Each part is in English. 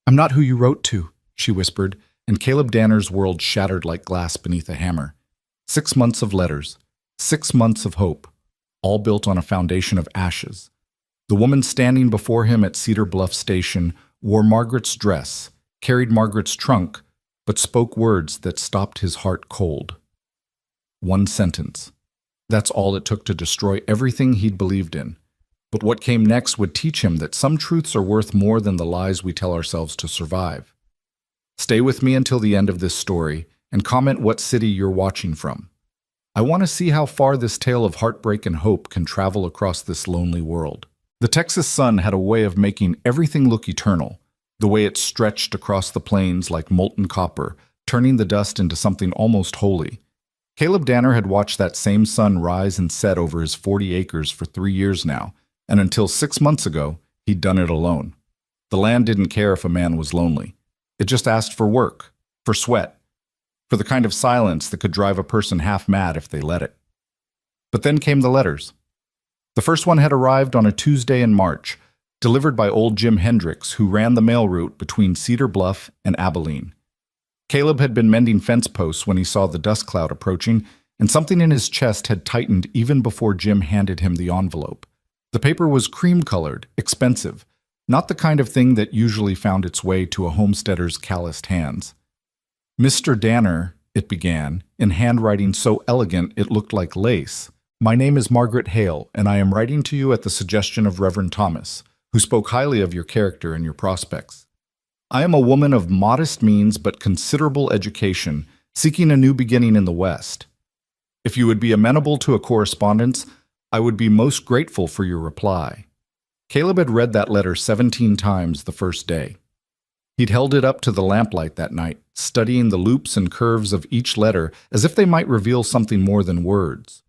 I'm not who you wrote to, she whispered, and Caleb Danner's world shattered like glass beneath a hammer. 6 months of letters, 6 months of hope, all built on a foundation of ashes. The woman standing before him at Cedar Bluff Station wore Margaret's dress, carried Margaret's trunk, but spoke words that stopped his heart cold. One sentence. That's all it took to destroy everything he'd believed in. But what came next would teach him that some truths are worth more than the lies we tell ourselves to survive. Stay with me until the end of this story and comment what city you're watching from. I want to see how far this tale of heartbreak and hope can travel across this lonely world. The Texas sun had a way of making everything look eternal, the way it stretched across the plains like molten copper, turning the dust into something almost holy. Caleb Danner had watched that same sun rise and set over his 40 acres for 3 years now, and until 6 months ago, he'd done it alone. The land didn't care if a man was lonely. It just asked for work, for sweat, for the kind of silence that could drive a person half mad if they let it. But then came the letters. The first one had arrived on a Tuesday in March, delivered by old Jim Hendricks, who ran the mail route between Cedar Bluff and Abilene. Caleb had been mending fence posts when he saw the dust cloud approaching, and something in his chest had tightened even before Jim handed him the envelope. The paper was cream-colored, expensive, not the kind of thing that usually found its way to a homesteader's calloused hands. "Mr. Danner," it began, in handwriting so elegant it looked like lace. "My name is Margaret Hale, and I am writing to you at the suggestion of Reverend Thomas, who spoke highly of your character and your prospects. I am a woman of modest means but considerable education, seeking a new beginning in the West. If you would be amenable to a correspondence, I would be most grateful for your reply." Caleb had read that letter 17 times the first day. He'd held it up to the lamplight that night, studying the loops and curves of each letter as if they might reveal something more than words.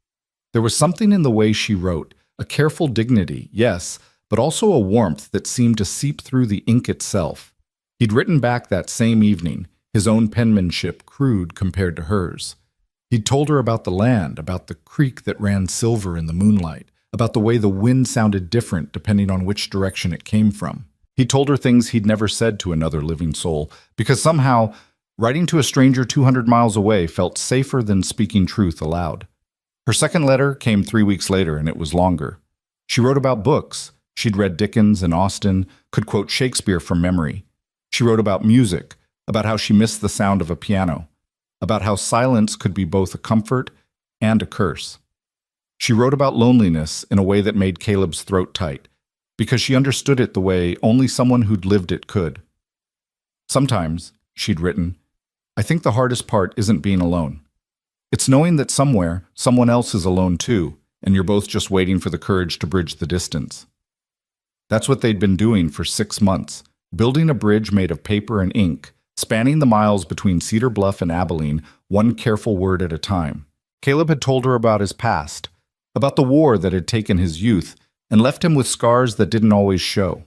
There was something in the way she wrote, a careful dignity, yes, but also a warmth that seemed to seep through the ink itself. He'd written back that same evening, his own penmanship crude compared to hers. He'd told her about the land, about the creek that ran silver in the moonlight, about the way the wind sounded different depending on which direction it came from. He told her things he'd never said to another living soul, because somehow, writing to a stranger 200 miles away felt safer than speaking truth aloud. Her second letter came 3 weeks later, and it was longer. She wrote about books. She'd read Dickens and Austen, could quote Shakespeare from memory. She wrote about music, about how she missed the sound of a piano, about how silence could be both a comfort and a curse. She wrote about loneliness in a way that made Caleb's throat tight, because she understood it the way only someone who'd lived it could. "Sometimes," she'd written, "I think the hardest part isn't being alone. It's knowing that somewhere, someone else is alone too, and you're both just waiting for the courage to bridge the distance." That's what they'd been doing for 6 months, building a bridge made of paper and ink, spanning the miles between Cedar Bluff and Abilene, one careful word at a time. Caleb had told her about his past, about the war that had taken his youth and left him with scars that didn't always show.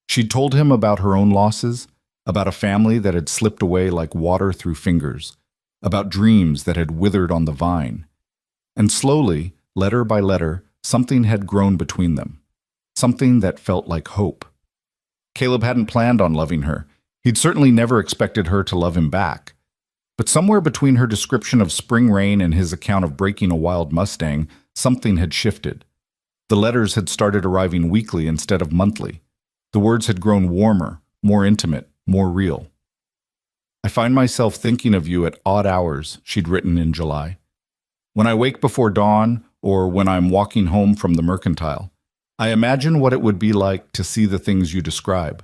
She'd told him about her own losses, about a family that had slipped away like water through fingers, about dreams that had withered on the vine. And slowly, letter by letter, something had grown between them, something that felt like hope. Caleb hadn't planned on loving her. He'd certainly never expected her to love him back. But somewhere between her description of spring rain and his account of breaking a wild Mustang, something had shifted. The letters had started arriving weekly instead of monthly. The words had grown warmer, more intimate, more real. "I find myself thinking of you at odd hours," she'd written in July. "When I wake before dawn, or when I'm walking home from the mercantile, I imagine what it would be like to see the things you describe,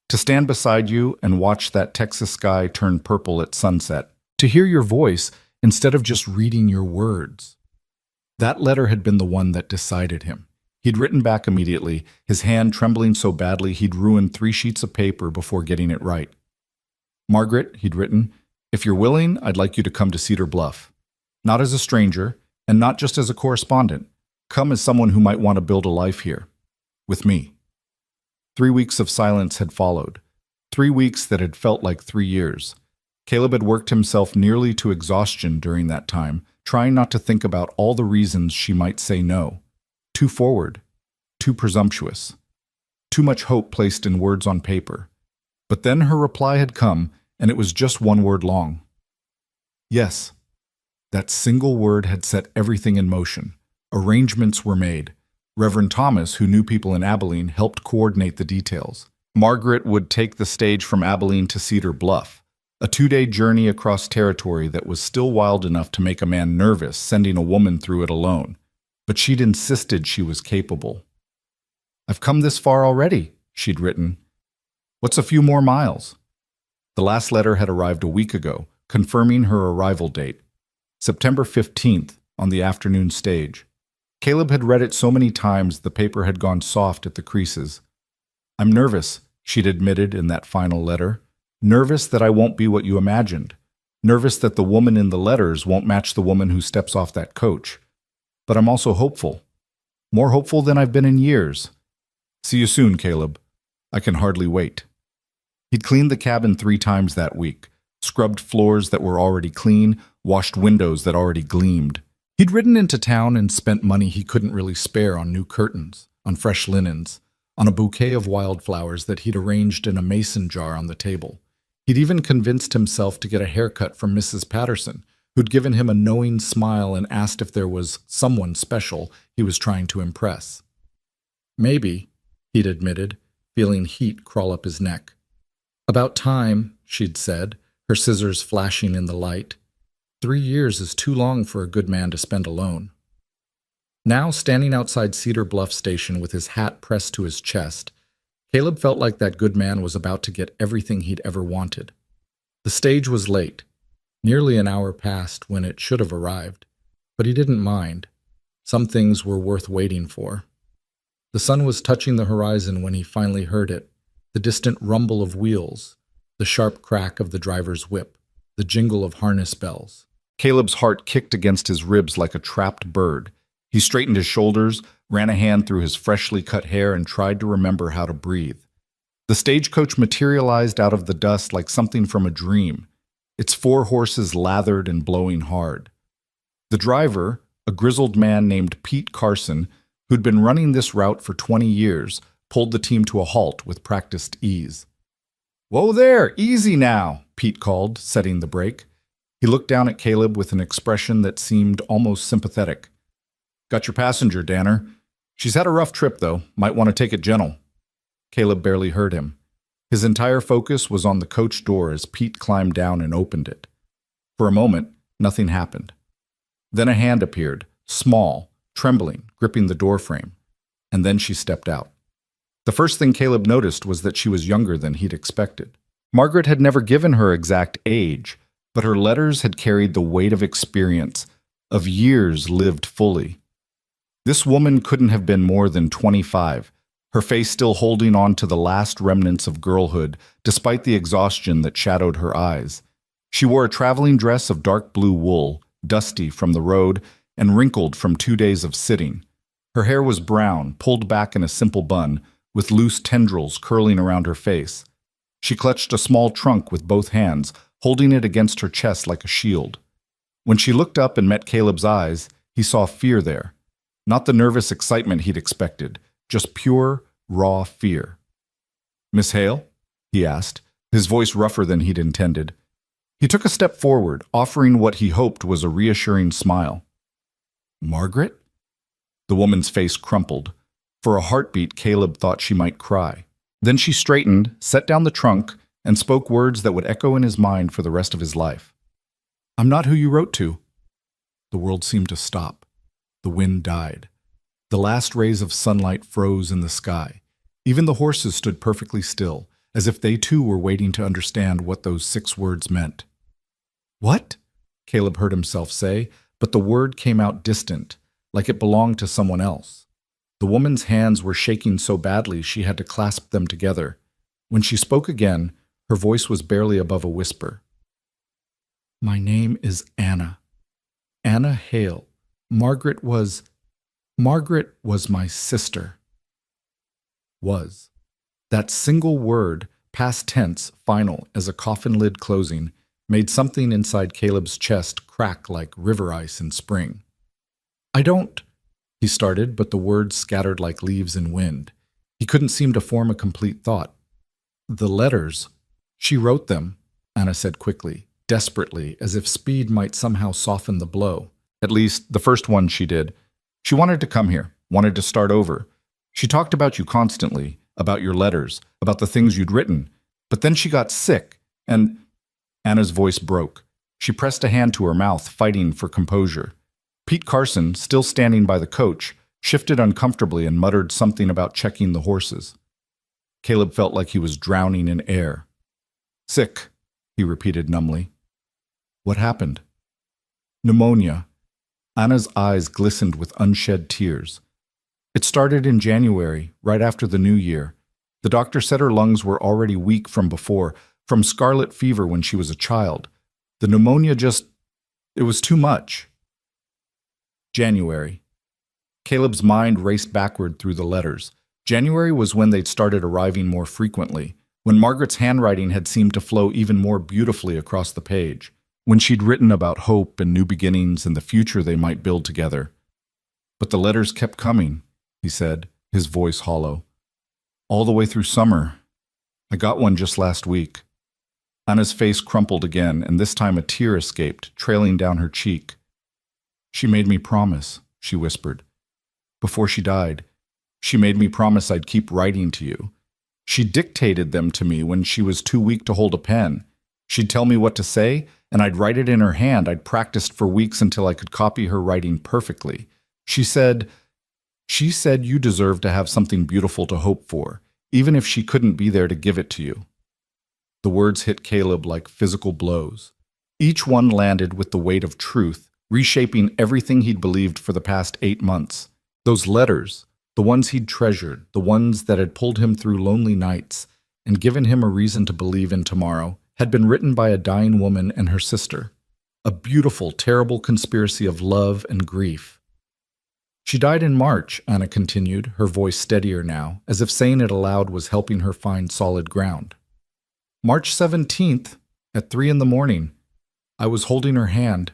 to stand beside you and watch that Texas sky turn purple at sunset, to hear your voice instead of just reading your words." That letter had been the one that decided him. He'd written back immediately, his hand trembling so badly he'd ruined 3 sheets of paper before getting it right. "Margaret," he'd written, "if you're willing, I'd like you to come to Cedar Bluff. Not as a stranger, and not just as a correspondent. Come as someone who might want to build a life here. With me." 3 weeks of silence had followed. 3 weeks that had felt like 3 years. Caleb had worked himself nearly to exhaustion during that time, trying not to think about all the reasons she might say no. Too forward, too presumptuous, too much hope placed in words on paper. But then her reply had come, and it was just one word long. Yes. That single word had set everything in motion. Arrangements were made. Reverend Thomas, who knew people in Abilene, helped coordinate the details. Margaret would take the stage from Abilene to Cedar Bluff, a 2-day journey across territory that was still wild enough to make a man nervous sending a woman through it alone. But she'd insisted she was capable. "I've come this far already," she'd written. "What's a few more miles?" The last letter had arrived a week ago, confirming her arrival date, September 15th, on the afternoon stage. Caleb had read it so many times the paper had gone soft at the creases. "I'm nervous," she'd admitted in that final letter. "Nervous that I won't be what you imagined. Nervous that the woman in the letters won't match the woman who steps off that coach. But I'm also hopeful. More hopeful than I've been in years. See you soon, Caleb. I can hardly wait." He'd cleaned the cabin 3 times that week, scrubbed floors that were already clean, washed windows that already gleamed. He'd ridden into town and spent money he couldn't really spare on new curtains, on fresh linens, on a bouquet of wildflowers that he'd arranged in a mason jar on the table. He'd even convinced himself to get a haircut from Mrs. Patterson, who'd given him a knowing smile and asked if there was someone special he was trying to impress. "Maybe," he'd admitted, feeling heat crawl up his neck. "About time," she'd said, her scissors flashing in the light. 3 years is too long for a good man to spend alone. Now, standing outside Cedar Bluff Station with his hat pressed to his chest, Caleb felt like that good man was about to get everything he'd ever wanted. The stage was late, nearly an hour past when it should have arrived, but he didn't mind. Some things were worth waiting for. The sun was touching the horizon when he finally heard it, the distant rumble of wheels, the sharp crack of the driver's whip, the jingle of harness bells. Caleb's heart kicked against his ribs like a trapped bird. He straightened his shoulders, ran a hand through his freshly cut hair, and tried to remember how to breathe. The stagecoach materialized out of the dust like something from a dream, its 4 horses lathered and blowing hard. The driver, a grizzled man named Pete Carson, who'd been running this route for 20 years, pulled the team to a halt with practiced ease. "Whoa there, easy now," Pete called, setting the brake. He looked down at Caleb with an expression that seemed almost sympathetic. "Got your passenger, Danner. She's had a rough trip, though. Might want to take it gentle." Caleb barely heard him. His entire focus was on the coach door as Pete climbed down and opened it. For a moment, nothing happened. Then a hand appeared, small, trembling, gripping the doorframe. And then she stepped out. The first thing Caleb noticed was that she was younger than he'd expected. Margaret had never given her exact age, but her letters had carried the weight of experience, of years lived fully. This woman couldn't have been more than 25, her face still holding on to the last remnants of girlhood, despite the exhaustion that shadowed her eyes. She wore a traveling dress of dark blue wool, dusty from the road and wrinkled from 2 days of sitting. Her hair was brown, pulled back in a simple bun, with loose tendrils curling around her face. She clutched a small trunk with both hands, holding it against her chest like a shield. When she looked up and met Caleb's eyes, he saw fear there. Not the nervous excitement he'd expected, just pure, raw fear. "Miss Hale?" he asked, his voice rougher than he'd intended. He took a step forward, offering what he hoped was a reassuring smile. "Margaret?" The woman's face crumpled. For a heartbeat, Caleb thought she might cry. Then she straightened, set down the trunk, and spoke words that would echo in his mind for the rest of his life. "I'm not who you wrote to." The world seemed to stop. The wind died. The last rays of sunlight froze in the sky. Even the horses stood perfectly still, as if they too were waiting to understand what those 6 words meant. "What?" Caleb heard himself say, but the word came out distant, like it belonged to someone else. The woman's hands were shaking so badly she had to clasp them together. When she spoke again, her voice was barely above a whisper. "My name is Anna. Anna Hale. Margaret was my sister." Was. That single word, past tense, final, as a coffin lid closing, made something inside Caleb's chest crack like river ice in spring. "I don't," he started, but the words scattered like leaves in wind. He couldn't seem to form a complete thought. "The letters," She wrote them, Anna said quickly, desperately, as if speed might somehow soften the blow. At least, the first one she did. She wanted to come here, wanted to start over. She talked about you constantly, about your letters, about the things you'd written. But then she got sick, and Anna's voice broke. She pressed a hand to her mouth, fighting for composure. Pete Carson, still standing by the coach, shifted uncomfortably and muttered something about checking the horses. Caleb felt like he was drowning in air. Sick, he repeated numbly. What happened? Pneumonia. Anna's eyes glistened with unshed tears. It started in January, right after the new year. The doctor said her lungs were already weak from before, from scarlet fever when she was a child. The pneumonia it was too much. January. Caleb's mind raced backward through the letters. January was when they'd started arriving more frequently, when Margaret's handwriting had seemed to flow even more beautifully across the page, when she'd written about hope and new beginnings and the future they might build together. But the letters kept coming, he said, his voice hollow. All the way through summer. I got one just last week. Anna's face crumpled again, and this time a tear escaped, trailing down her cheek. She made me promise, she whispered. Before she died, she made me promise I'd keep writing to you. She dictated them to me when she was too weak to hold a pen. She'd tell me what to say, and I'd write it in her hand. I'd practiced for weeks until I could copy her writing perfectly. She said you deserve to have something beautiful to hope for, even if she couldn't be there to give it to you. The words hit Caleb like physical blows. Each one landed with the weight of truth, reshaping everything he'd believed for the past 8 months. Those letters, the ones he'd treasured, the ones that had pulled him through lonely nights and given him a reason to believe in tomorrow, had been written by a dying woman and her sister. A beautiful, terrible conspiracy of love and grief. She died in March, Anna continued, her voice steadier now, as if saying it aloud was helping her find solid ground. March 17th, at 3 a.m, I was holding her hand.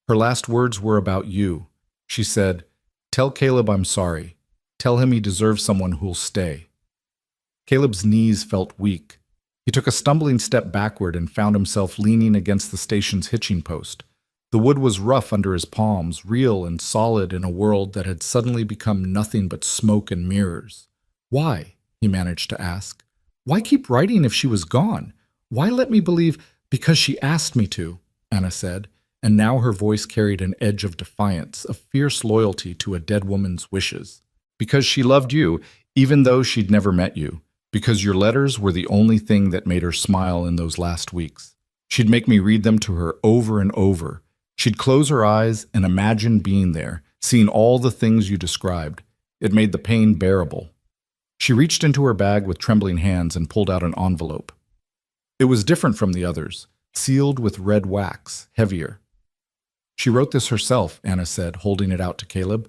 Her last words were about you. She said, "Tell Caleb I'm sorry. Tell him he deserves someone who'll stay." Caleb's knees felt weak. He took a stumbling step backward and found himself leaning against the station's hitching post. The wood was rough under his palms, real and solid in a world that had suddenly become nothing but smoke and mirrors. Why? He managed to ask. Why keep writing if she was gone? Why let me believe? Because she asked me to, Anna said, and now her voice carried an edge of defiance, of fierce loyalty to a dead woman's wishes. Because she loved you, even though she'd never met you. Because your letters were the only thing that made her smile in those last weeks. She'd make me read them to her over and over. She'd close her eyes and imagine being there, seeing all the things you described. It made the pain bearable. She reached into her bag with trembling hands and pulled out an envelope. It was different from the others, sealed with red wax, heavier. She wrote this herself, Anna said, holding it out to Caleb,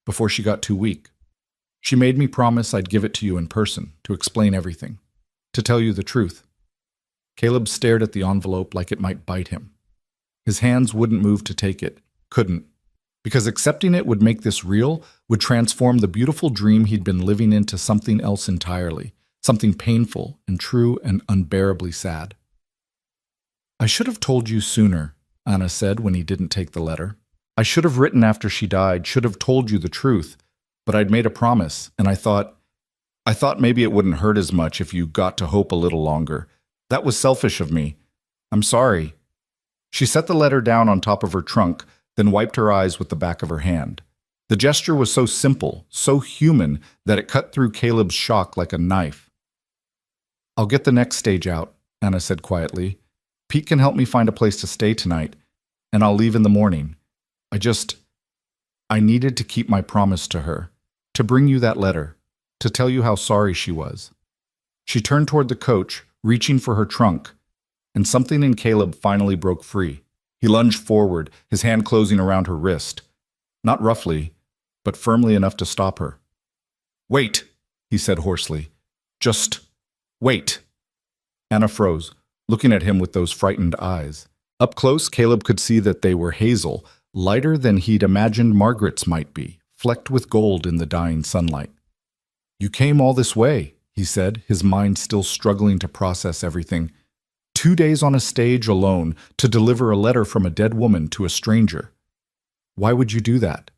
before she got too weak. She made me promise I'd give it to you in person, to explain everything, to tell you the truth. Caleb stared at the envelope like it might bite him. His hands wouldn't move to take it, couldn't, because accepting it would make this real, would transform the beautiful dream he'd been living into something else entirely, something painful and true and unbearably sad. I should have told you sooner, Anna said when he didn't take the letter. I should have written after she died, should have told you the truth, but I'd made a promise, and I thought maybe it wouldn't hurt as much if you got to hope a little longer. That was selfish of me. I'm sorry. She set the letter down on top of her trunk, then wiped her eyes with the back of her hand. The gesture was so simple, so human, that it cut through Caleb's shock like a knife. I'll get the next stage out, Anna said quietly. Pete can help me find a place to stay tonight, and I'll leave in the morning. I needed to keep my promise to her, to bring you that letter, to tell you how sorry she was. She turned toward the coach, reaching for her trunk, and something in Caleb finally broke free. He lunged forward, his hand closing around her wrist. Not roughly, but firmly enough to stop her. Wait, he said hoarsely. Just wait. Anna froze, looking at him with those frightened eyes. Up close, Caleb could see that they were hazel, lighter than he'd imagined Margaret's might be, flecked with gold in the dying sunlight. You came all this way, he said, his mind still struggling to process everything. 2 days on a stage alone to deliver a letter from a dead woman to a stranger. Why would you do that?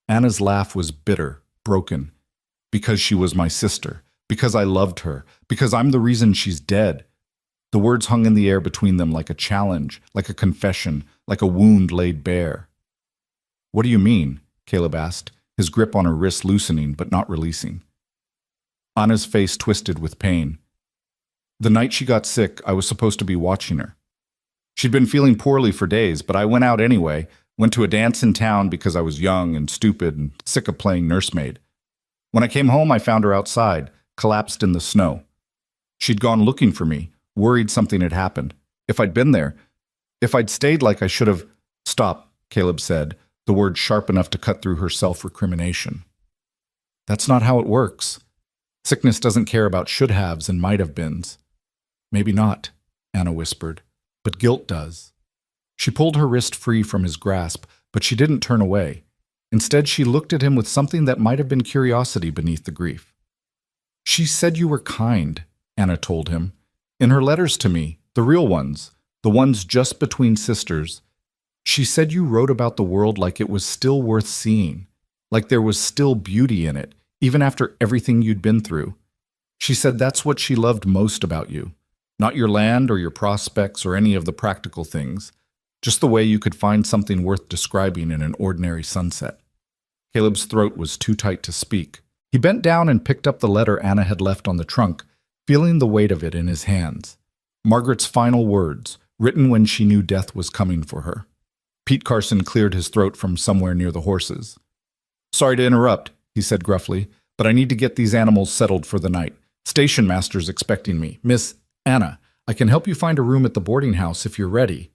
Anna's laugh was bitter, broken. Because she was my sister. Because I loved her. Because I'm the reason she's dead. The words hung in the air between them like a challenge, like a confession, like a wound laid bare. What do you mean? Caleb asked, his grip on her wrist loosening but not releasing. Anna's face twisted with pain. The night she got sick, I was supposed to be watching her. She'd been feeling poorly for days, but I went out anyway, went to a dance in town because I was young and stupid and sick of playing nursemaid. When I came home, I found her outside, collapsed in the snow. She'd gone looking for me, worried something had happened. If I'd been there, if I'd stayed like I should have— Stop, Caleb said, the word sharp enough to cut through her self-recrimination. That's not how it works. Sickness doesn't care about should-haves and might-have-beens. Maybe not, Anna whispered, but guilt does. She pulled her wrist free from his grasp, but she didn't turn away. Instead, she looked at him with something that might have been curiosity beneath the grief. She said you were kind, Anna told him. In her letters to me, the real ones, the ones just between sisters, she said you wrote about the world like it was still worth seeing, like there was still beauty in it, even after everything you'd been through. She said that's what she loved most about you. Not your land or your prospects or any of the practical things, just the way you could find something worth describing in an ordinary sunset. Caleb's throat was too tight to speak. He bent down and picked up the letter Anna had left on the trunk, feeling the weight of it in his hands. Margaret's final words, written when she knew death was coming for her. Pete Carson cleared his throat from somewhere near the horses. Sorry to interrupt, he said gruffly, but I need to get these animals settled for the night. Station master's expecting me. Miss Anna, I can help you find a room at the boarding house if you're ready.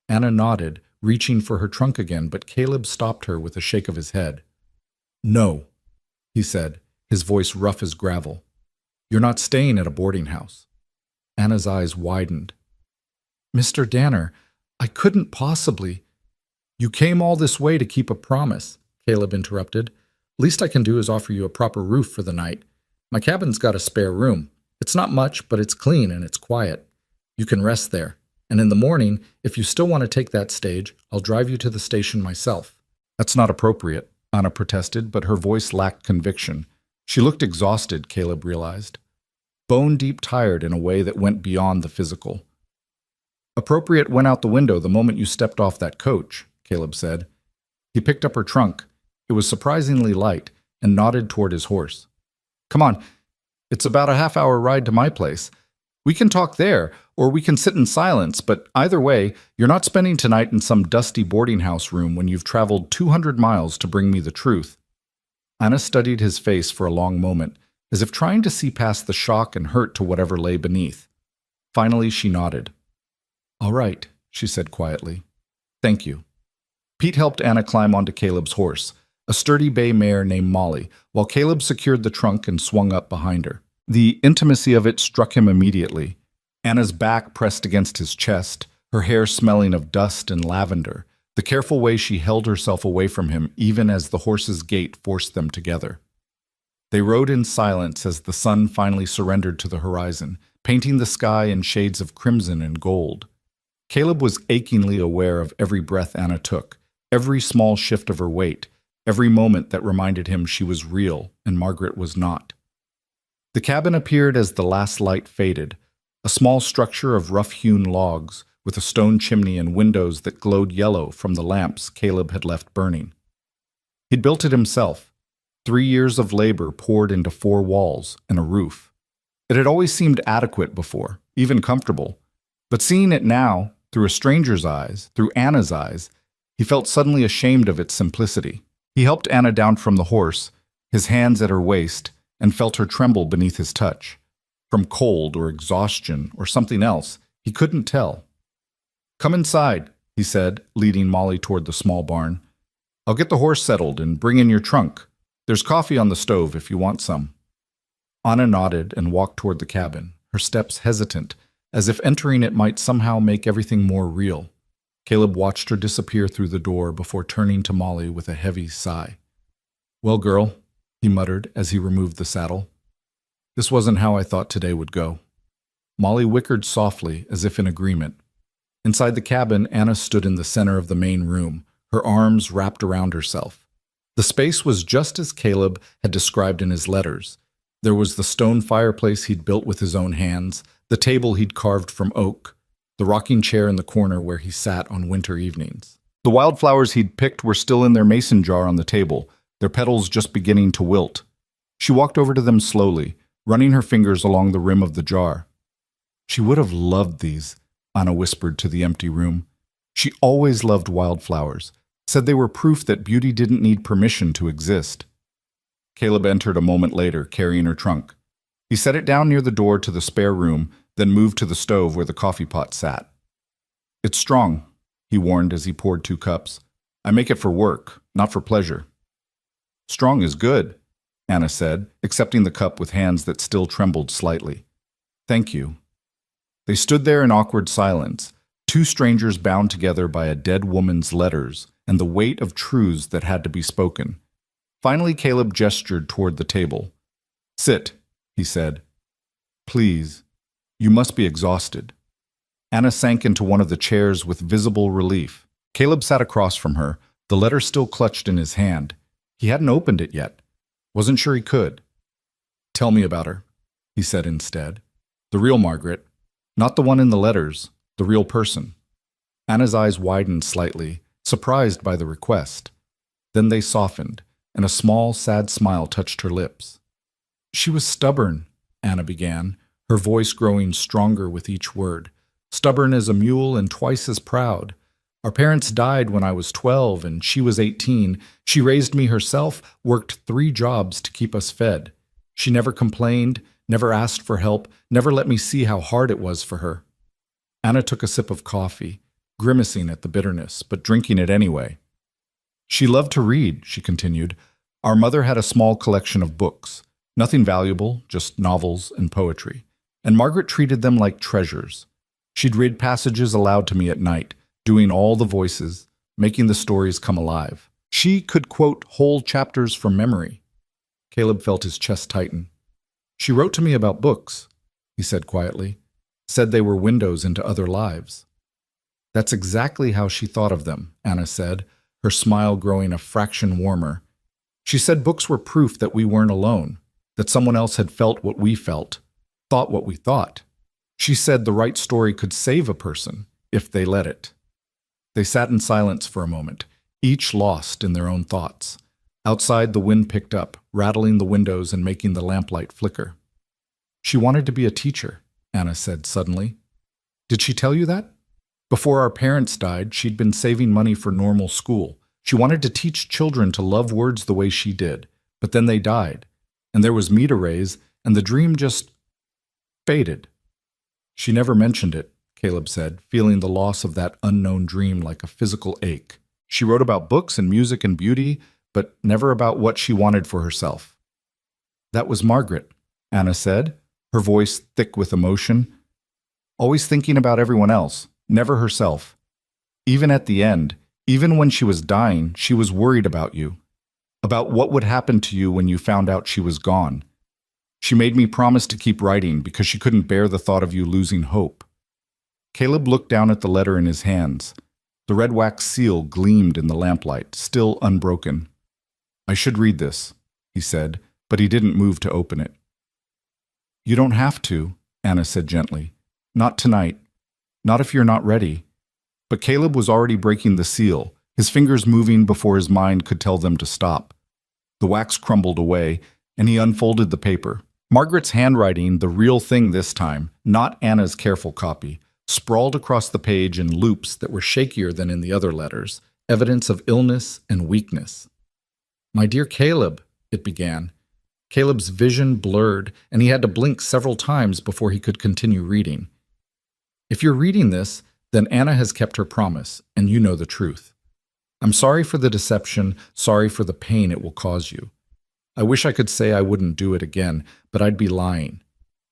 Anna nodded, reaching for her trunk again, but Caleb stopped her with a shake of his head. No, he said, his voice rough as gravel. You're not staying at a boarding house. Anna's eyes widened. Mr. Danner, I couldn't possibly— You came all this way to keep a promise, Caleb interrupted. Least I can do is offer you a proper roof for the night. My cabin's got a spare room. It's not much, but it's clean and it's quiet. You can rest there. And in the morning, if you still want to take that stage, I'll drive you to the station myself. That's not appropriate, Anna protested, but her voice lacked conviction. She looked exhausted, Caleb realized. Bone-deep tired in a way that went beyond the physical. Appropriate went out the window the moment you stepped off that coach, Caleb said. He picked up her trunk. It was surprisingly light, and nodded toward his horse. Come on, it's about a half-hour ride to my place. We can talk there, or we can sit in silence, but either way, you're not spending tonight in some dusty boarding house room when you've traveled 200 miles to bring me the truth. Anna studied his face for a long moment, as if trying to see past the shock and hurt to whatever lay beneath. Finally, she nodded. All right, she said quietly. Thank you. Pete helped Anna climb onto Caleb's horse, a sturdy bay mare named Molly, while Caleb secured the trunk and swung up behind her. The intimacy of it struck him immediately. Anna's back pressed against his chest, her hair smelling of dust and lavender, the careful way she held herself away from him even as the horse's gait forced them together. They rode in silence as the sun finally surrendered to the horizon, painting the sky in shades of crimson and gold. Caleb was achingly aware of every breath Anna took, every small shift of her weight, every moment that reminded him she was real and Margaret was not. The cabin appeared as the last light faded, a small structure of rough-hewn logs with a stone chimney and windows that glowed yellow from the lamps Caleb had left burning. He'd built it himself, 3 years of labor poured into 4 walls and a roof. It had always seemed adequate before, even comfortable, but seeing it now, through a stranger's eyes, through Anna's eyes, he felt suddenly ashamed of its simplicity. He helped Anna down from the horse, his hands at her waist, and felt her tremble beneath his touch. From cold or exhaustion or something else, he couldn't tell. Come inside, he said, leading Molly toward the small barn. I'll get the horse settled and bring in your trunk. There's coffee on the stove if you want some. Anna nodded and walked toward the cabin, her steps hesitant, as if entering it might somehow make everything more real. Caleb watched her disappear through the door before turning to Molly with a heavy sigh. Well, girl, he muttered as he removed the saddle. This wasn't how I thought today would go. Molly whickered softly, as if in agreement. Inside the cabin, Anna stood in the center of the main room, her arms wrapped around herself. The space was just as Caleb had described in his letters. There was the stone fireplace he'd built with his own hands, the table he'd carved from oak, the rocking chair in the corner where he sat on winter evenings. The wildflowers he'd picked were still in their mason jar on the table, their petals just beginning to wilt. She walked over to them slowly, running her fingers along the rim of the jar. She would have loved these, Anna whispered to the empty room. She always loved wildflowers, said they were proof that beauty didn't need permission to exist. Caleb entered a moment later, carrying her trunk. He set it down near the door to the spare room, then moved to the stove where the coffee pot sat. "It's strong," he warned as he poured 2 cups. "I make it for work, not for pleasure." "Strong is good," Anna said, accepting the cup with hands that still trembled slightly. "Thank you." They stood there in awkward silence, 2 strangers bound together by a dead woman's letters and the weight of truths that had to be spoken. Finally, Caleb gestured toward the table. "Sit," he said. "Please. You must be exhausted." Anna sank into one of the chairs with visible relief. Caleb sat across from her, the letter still clutched in his hand. He hadn't opened it yet. Wasn't sure he could. "Tell me about her," he said instead. "The real Margaret. Not the one in the letters, the real person." Anna's eyes widened slightly, surprised by the request. Then they softened, and a small, sad smile touched her lips. "She was stubborn," Anna began, her voice growing stronger with each word. "Stubborn as a mule and twice as proud. Our parents died when I was 12 and she was 18. She raised me herself, worked 3 jobs to keep us fed. She never complained, never asked for help, never let me see how hard it was for her." Anna took a sip of coffee, grimacing at the bitterness, but drinking it anyway. "She loved to read," she continued. "Our mother had a small collection of books. Nothing valuable, just novels and poetry. And Margaret treated them like treasures. She'd read passages aloud to me at night, doing all the voices, making the stories come alive. She could quote whole chapters from memory." Caleb felt his chest tighten. "She wrote to me about books," he said quietly. "Said they were windows into other lives." "That's exactly how she thought of them," Anna said, her smile growing a fraction warmer. "She said books were proof that we weren't alone, that someone else had felt what we felt, thought what we thought. She said the right story could save a person, if they let it." They sat in silence for a moment, each lost in their own thoughts. Outside, the wind picked up, rattling the windows and making the lamplight flicker. "She wanted to be a teacher," Anna said suddenly. "Did she tell you that? Before our parents died, she'd been saving money for normal school. She wanted to teach children to love words the way she did, but then they died, and there was me to raise, and the dream just faded." "She never mentioned it," Caleb said, feeling the loss of that unknown dream like a physical ache. "She wrote about books and music and beauty, but never about what she wanted for herself." "That was Margaret," Anna said, her voice thick with emotion. "Always thinking about everyone else, never herself. Even at the end, even when she was dying, she was worried about you, about what would happen to you when you found out she was gone. She made me promise to keep writing because she couldn't bear the thought of you losing hope." Caleb looked down at the letter in his hands. The red wax seal gleamed in the lamplight, still unbroken. "I should read this," he said, but he didn't move to open it. "You don't have to," Anna said gently. "Not tonight. Not if you're not ready." But Caleb was already breaking the seal, his fingers moving before his mind could tell them to stop. The wax crumbled away, and he unfolded the paper. Margaret's handwriting, the real thing this time, not Anna's careful copy, sprawled across the page in loops that were shakier than in the other letters, evidence of illness and weakness. "My dear Caleb," it began. Caleb's vision blurred, and he had to blink several times before he could continue reading. "If you're reading this, then Anna has kept her promise, and you know the truth. I'm sorry for the deception, sorry for the pain it will cause you. I wish I could say I wouldn't do it again, but I'd be lying.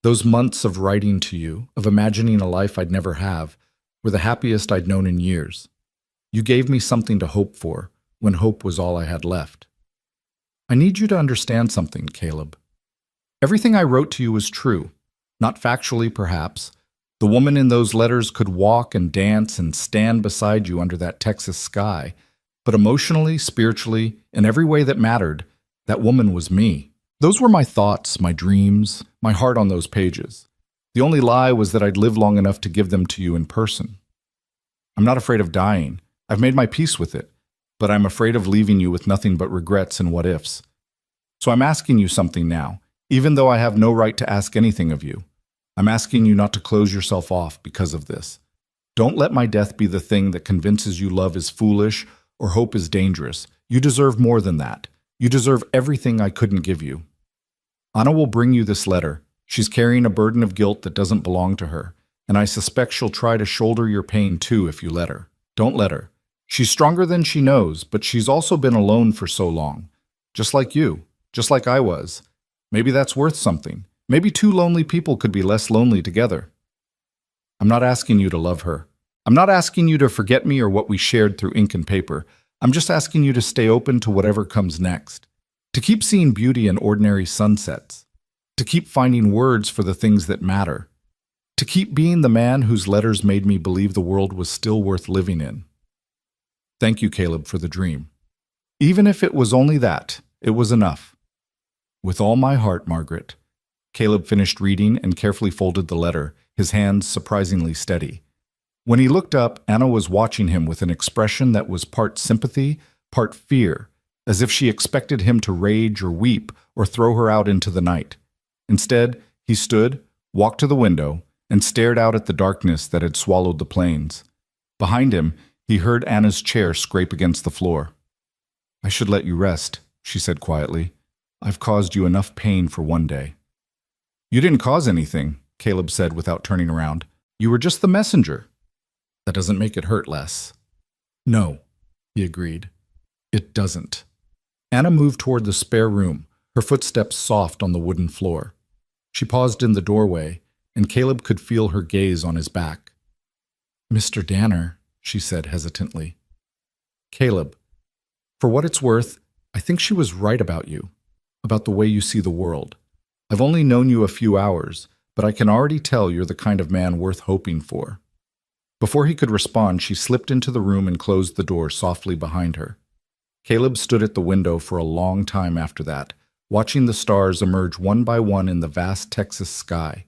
Those months of writing to you, of imagining a life I'd never have, were the happiest I'd known in years. You gave me something to hope for, when hope was all I had left. I need you to understand something, Caleb. Everything I wrote to you was true, not factually perhaps, The woman in those letters could walk and dance and stand beside you under that Texas sky. But emotionally, spiritually, in every way that mattered, that woman was me. Those were my thoughts, my dreams, my heart on those pages. The only lie was that I'd live long enough to give them to you in person. I'm not afraid of dying. I've made my peace with it. But I'm afraid of leaving you with nothing but regrets and what-ifs. So I'm asking you something now, even though I have no right to ask anything of you. I'm asking you not to close yourself off because of this. Don't let my death be the thing that convinces you love is foolish or hope is dangerous. You deserve more than that. You deserve everything I couldn't give you. Anna will bring you this letter. She's carrying a burden of guilt that doesn't belong to her, and I suspect she'll try to shoulder your pain too if you let her. Don't let her. She's stronger than she knows, but she's also been alone for so long. Just like you, just like I was. Maybe that's worth something. Maybe two lonely people could be less lonely together. I'm not asking you to love her. I'm not asking you to forget me or what we shared through ink and paper. I'm just asking you to stay open to whatever comes next. To keep seeing beauty in ordinary sunsets. To keep finding words for the things that matter. To keep being the man whose letters made me believe the world was still worth living in. Thank you, Caleb, for the dream. Even if it was only that, it was enough. With all my heart, Margaret. Caleb finished reading and carefully folded the letter, his hands surprisingly steady. When he looked up, Anna was watching him with an expression that was part sympathy, part fear, as if she expected him to rage or weep or throw her out into the night. Instead, he stood, walked to the window, and stared out at the darkness that had swallowed the plains. Behind him, he heard Anna's chair scrape against the floor. I should let you rest, she said quietly. I've caused you enough pain for one day. You didn't cause anything, Caleb said without turning around. You were just the messenger. That doesn't make it hurt less. No, he agreed. It doesn't. Anna moved toward the spare room, her footsteps soft on the wooden floor. She paused in the doorway, and Caleb could feel her gaze on his back. Mr. Danner, she said hesitantly. Caleb, for what it's worth, I think she was right about you, about the way you see the world. I've only known you a few hours, but I can already tell you're the kind of man worth hoping for. Before he could respond, she slipped into the room and closed the door softly behind her. Caleb stood at the window for a long time after that, watching the stars emerge one by one in the vast Texas sky.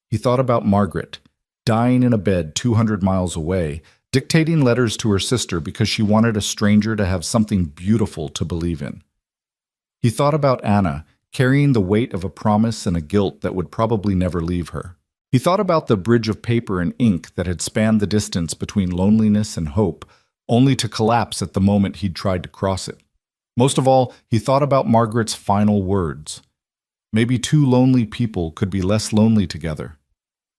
He thought about Margaret, dying in a bed 200 miles away, dictating letters to her sister because she wanted a stranger to have something beautiful to believe in. He thought about Anna, carrying the weight of a promise and a guilt that would probably never leave her. He thought about the bridge of paper and ink that had spanned the distance between loneliness and hope, only to collapse at the moment he'd tried to cross it. Most of all, he thought about Margaret's final words. Maybe two lonely people could be less lonely together.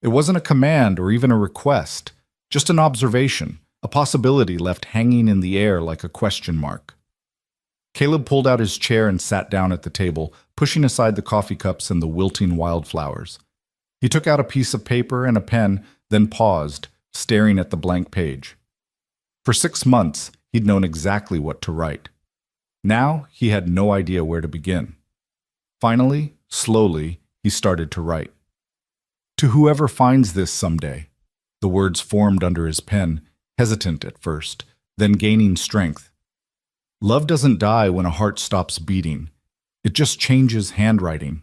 It wasn't a command or even a request. Just an observation, a possibility left hanging in the air like a question mark. Caleb pulled out his chair and sat down at the table, pushing aside the coffee cups and the wilting wildflowers. He took out a piece of paper and a pen, then paused, staring at the blank page. For 6 months, he'd known exactly what to write. Now, he had no idea where to begin. Finally, slowly, he started to write. To whoever finds this someday. The words formed under his pen, hesitant at first, then gaining strength. Love doesn't die when a heart stops beating. It just changes handwriting.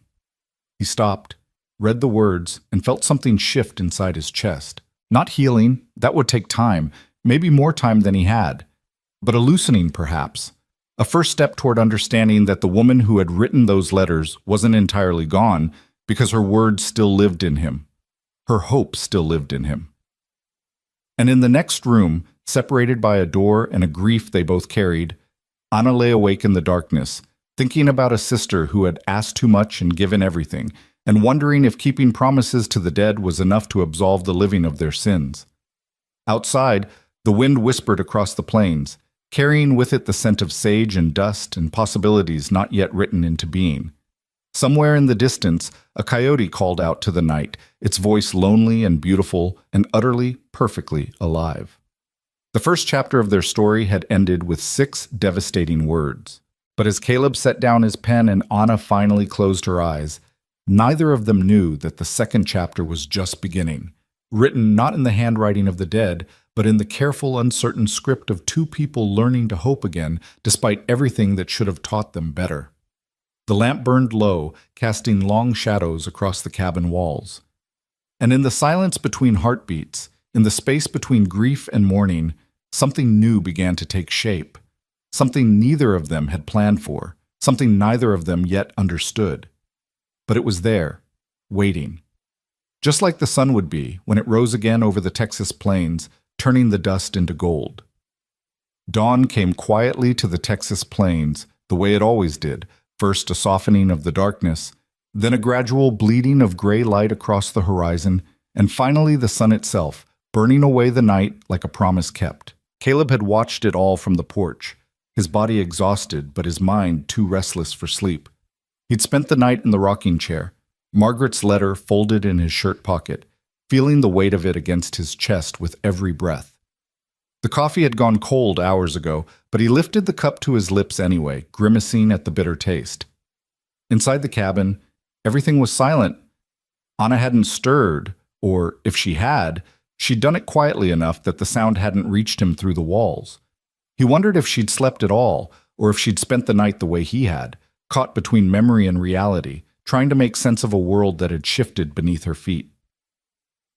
He stopped, read the words, and felt something shift inside his chest. Not healing, that would take time, maybe more time than he had, but a loosening perhaps. A first step toward understanding that the woman who had written those letters wasn't entirely gone because her words still lived in him. Her hope still lived in him. And in the next room, separated by a door and a grief they both carried, Anna lay awake in the darkness, thinking about a sister who had asked too much and given everything, and wondering if keeping promises to the dead was enough to absolve the living of their sins. Outside, the wind whispered across the plains, carrying with it the scent of sage and dust and possibilities not yet written into being. Somewhere in the distance, a coyote called out to the night, its voice lonely and beautiful and utterly, perfectly alive. The first chapter of their story had ended with 6 devastating words. But as Caleb set down his pen and Anna finally closed her eyes, neither of them knew that the second chapter was just beginning, written not in the handwriting of the dead, but in the careful, uncertain script of two people learning to hope again, despite everything that should have taught them better. The lamp burned low, casting long shadows across the cabin walls. And in the silence between heartbeats, in the space between grief and mourning, something new began to take shape. Something neither of them had planned for, something neither of them yet understood. But it was there, waiting. Just like the sun would be when it rose again over the Texas plains, turning the dust into gold. Dawn came quietly to the Texas plains, the way it always did, first a softening of the darkness, then a gradual bleeding of gray light across the horizon, and finally the sun itself, burning away the night like a promise kept. Caleb had watched it all from the porch, his body exhausted but his mind too restless for sleep. He'd spent the night in the rocking chair, Margaret's letter folded in his shirt pocket, feeling the weight of it against his chest with every breath. The coffee had gone cold hours ago, but he lifted the cup to his lips anyway, grimacing at the bitter taste. Inside the cabin, everything was silent. Anna hadn't stirred, or if she had, she'd done it quietly enough that the sound hadn't reached him through the walls. He wondered if she'd slept at all, or if she'd spent the night the way he had, caught between memory and reality, trying to make sense of a world that had shifted beneath her feet.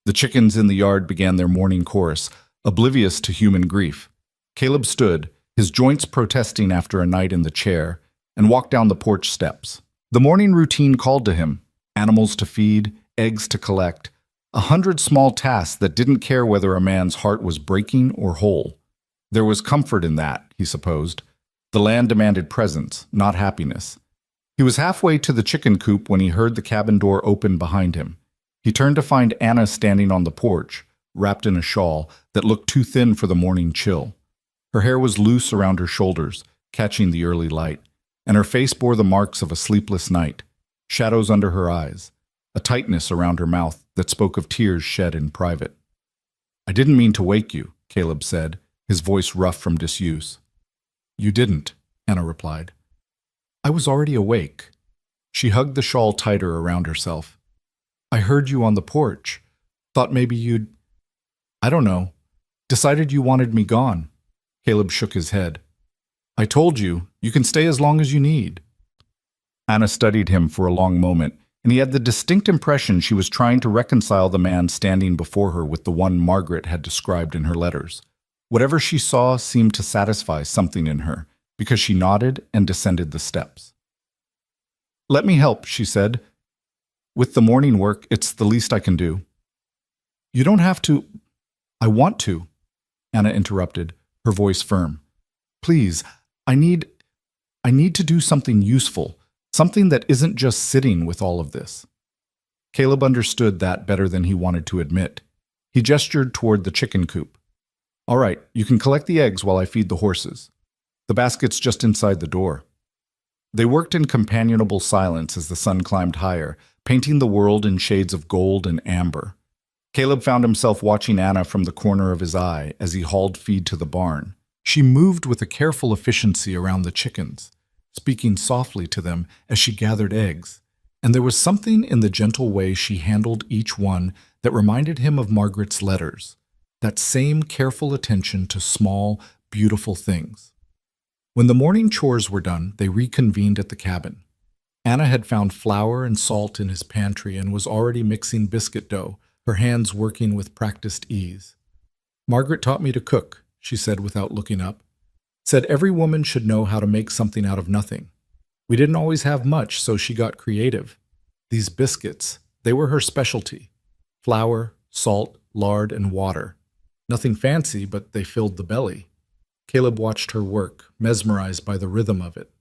The chickens in the yard began their morning chorus, oblivious to human grief. Caleb stood, his joints protesting after a night in the chair, and walked down the porch steps. The morning routine called to him, animals to feed, eggs to collect, 100 small tasks that didn't care whether a man's heart was breaking or whole. There was comfort in that, he supposed. The land demanded presence, not happiness. He was halfway to the chicken coop when he heard the cabin door open behind him. He turned to find Anna standing on the porch, wrapped in a shawl that looked too thin for the morning chill. Her hair was loose around her shoulders, catching the early light, and her face bore the marks of a sleepless night, shadows under her eyes, a tightness around her mouth that spoke of tears shed in private. "I didn't mean to wake you," Caleb said, his voice rough from disuse. "You didn't," Anna replied. "I was already awake." She hugged the shawl tighter around herself. "I heard you on the porch. Thought maybe you'd... I don't know. Decided you wanted me gone." Caleb shook his head. "I told you, you can stay as long as you need." Anna studied him for a long moment, and he had the distinct impression she was trying to reconcile the man standing before her with the one Margaret had described in her letters. Whatever she saw seemed to satisfy something in her, because she nodded and descended the steps. "Let me help," she said. "With the morning work, it's the least I can do." "You don't have to." "I want to," Anna interrupted, her voice firm. "Please, I need to do something useful, something that isn't just sitting with all of this." Caleb understood that better than he wanted to admit. He gestured toward the chicken coop. "All right, you can collect the eggs while I feed the horses. The basket's just inside the door." They worked in companionable silence as the sun climbed higher, painting the world in shades of gold and amber. Caleb found himself watching Anna from the corner of his eye as he hauled feed to the barn. She moved with a careful efficiency around the chickens, speaking softly to them as she gathered eggs, and there was something in the gentle way she handled each one that reminded him of Margaret's letters, that same careful attention to small, beautiful things. When the morning chores were done, they reconvened at the cabin. Anna had found flour and salt in his pantry and was already mixing biscuit dough, her hands working with practiced ease. "Margaret taught me to cook," she said without looking up. "Said every woman should know how to make something out of nothing. We didn't always have much, so she got creative. These biscuits, they were her specialty. Flour, salt, lard, and water. Nothing fancy, but they filled the belly." Caleb watched her work, mesmerized by the rhythm of it.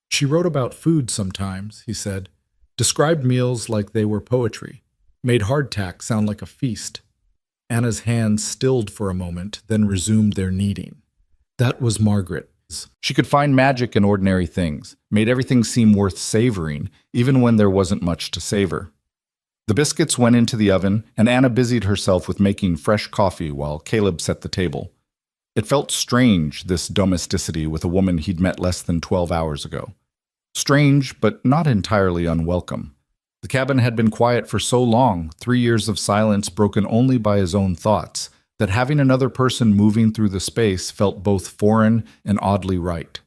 "She wrote about food sometimes," he said. "Described meals like they were poetry. Made hardtack sound like a feast." Anna's hands stilled for a moment, then resumed their kneading. That was Margaret. She could find magic in ordinary things, made everything seem worth savoring, even when there wasn't much to savor. The biscuits went into the oven, and Anna busied herself with making fresh coffee while Caleb set the table. It felt strange, this domesticity with a woman he'd met less than 12 hours ago. Strange, but not entirely unwelcome. The cabin had been quiet for so long, 3 years of silence broken only by his own thoughts, that having another person moving through the space felt both foreign and oddly right.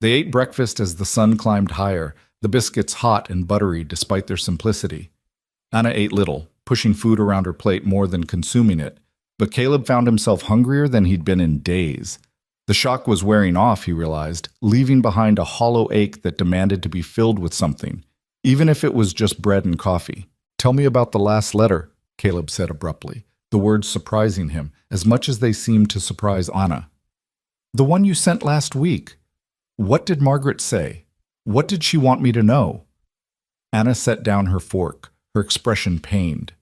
They ate breakfast as the sun climbed higher, the biscuits hot and buttery despite their simplicity. Anna ate little, pushing food around her plate more than consuming it, but Caleb found himself hungrier than he'd been in days. The shock was wearing off, he realized, leaving behind a hollow ache that demanded to be filled with something, even if it was just bread and coffee. "Tell me about the last letter," Caleb said abruptly, the words surprising him as much as they seemed to surprise Anna. "The one you sent last week. What did Margaret say? What did she want me to know?" Anna set down her fork, her expression pained.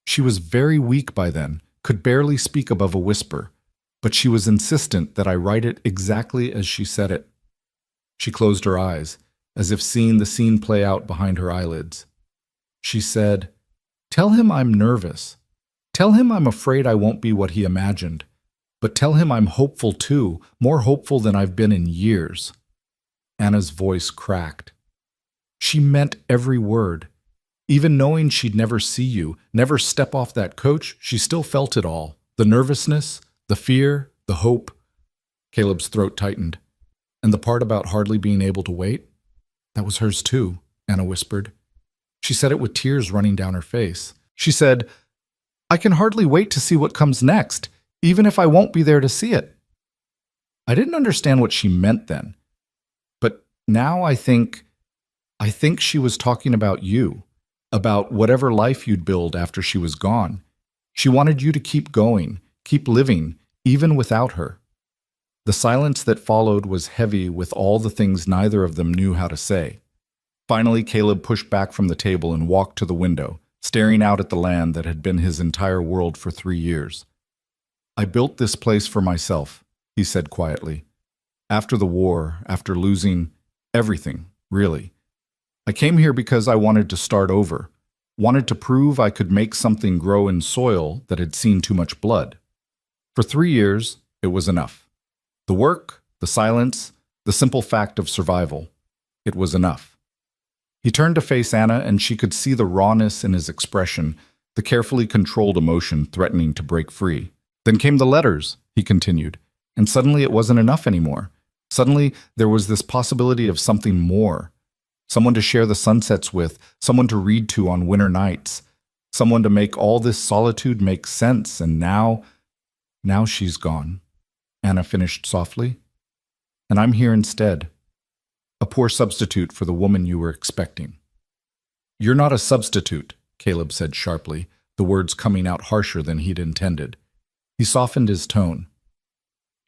She was very weak by then, could barely speak above a whisper, but she was insistent that I write it exactly as she said it. She closed her eyes, as if seeing the scene play out behind her eyelids. She said, "Tell him I'm nervous. Tell him I'm afraid I won't be what he imagined. But tell him I'm hopeful too, more hopeful than I've been in years." Anna's voice cracked. She meant every word. Even knowing she'd never see you, never step off that coach, she still felt it all. The nervousness, the fear, the hope. Caleb's throat tightened. "And the part about hardly being able to wait? That was hers too," Anna whispered. She said it with tears running down her face. She said, "I can hardly wait to see what comes next, even if I won't be there to see it." I didn't understand what she meant then. But now I think she was talking about you, about whatever life you'd build after she was gone. She wanted you to keep going, keep living, even without her. The silence that followed was heavy with all the things neither of them knew how to say. Finally, Caleb pushed back from the table and walked to the window, staring out at the land that had been his entire world for 3 years. "I built this place for myself," he said quietly. "After the war, after losing everything, really. I came here because I wanted to start over, wanted to prove I could make something grow in soil that had seen too much blood. For 3 years, it was enough. The work, the silence, the simple fact of survival. It was enough." He turned to face Anna, and she could see the rawness in his expression, the carefully controlled emotion threatening to break free. "Then came the letters," he continued, "and suddenly it wasn't enough anymore. Suddenly there was this possibility of something more. Someone to share the sunsets with, someone to read to on winter nights, someone to make all this solitude make sense, and now she's gone," Anna finished softly. "And I'm here instead. A poor substitute for the woman you were expecting." "You're not a substitute," Caleb said sharply, the words coming out harsher than he'd intended. He softened his tone.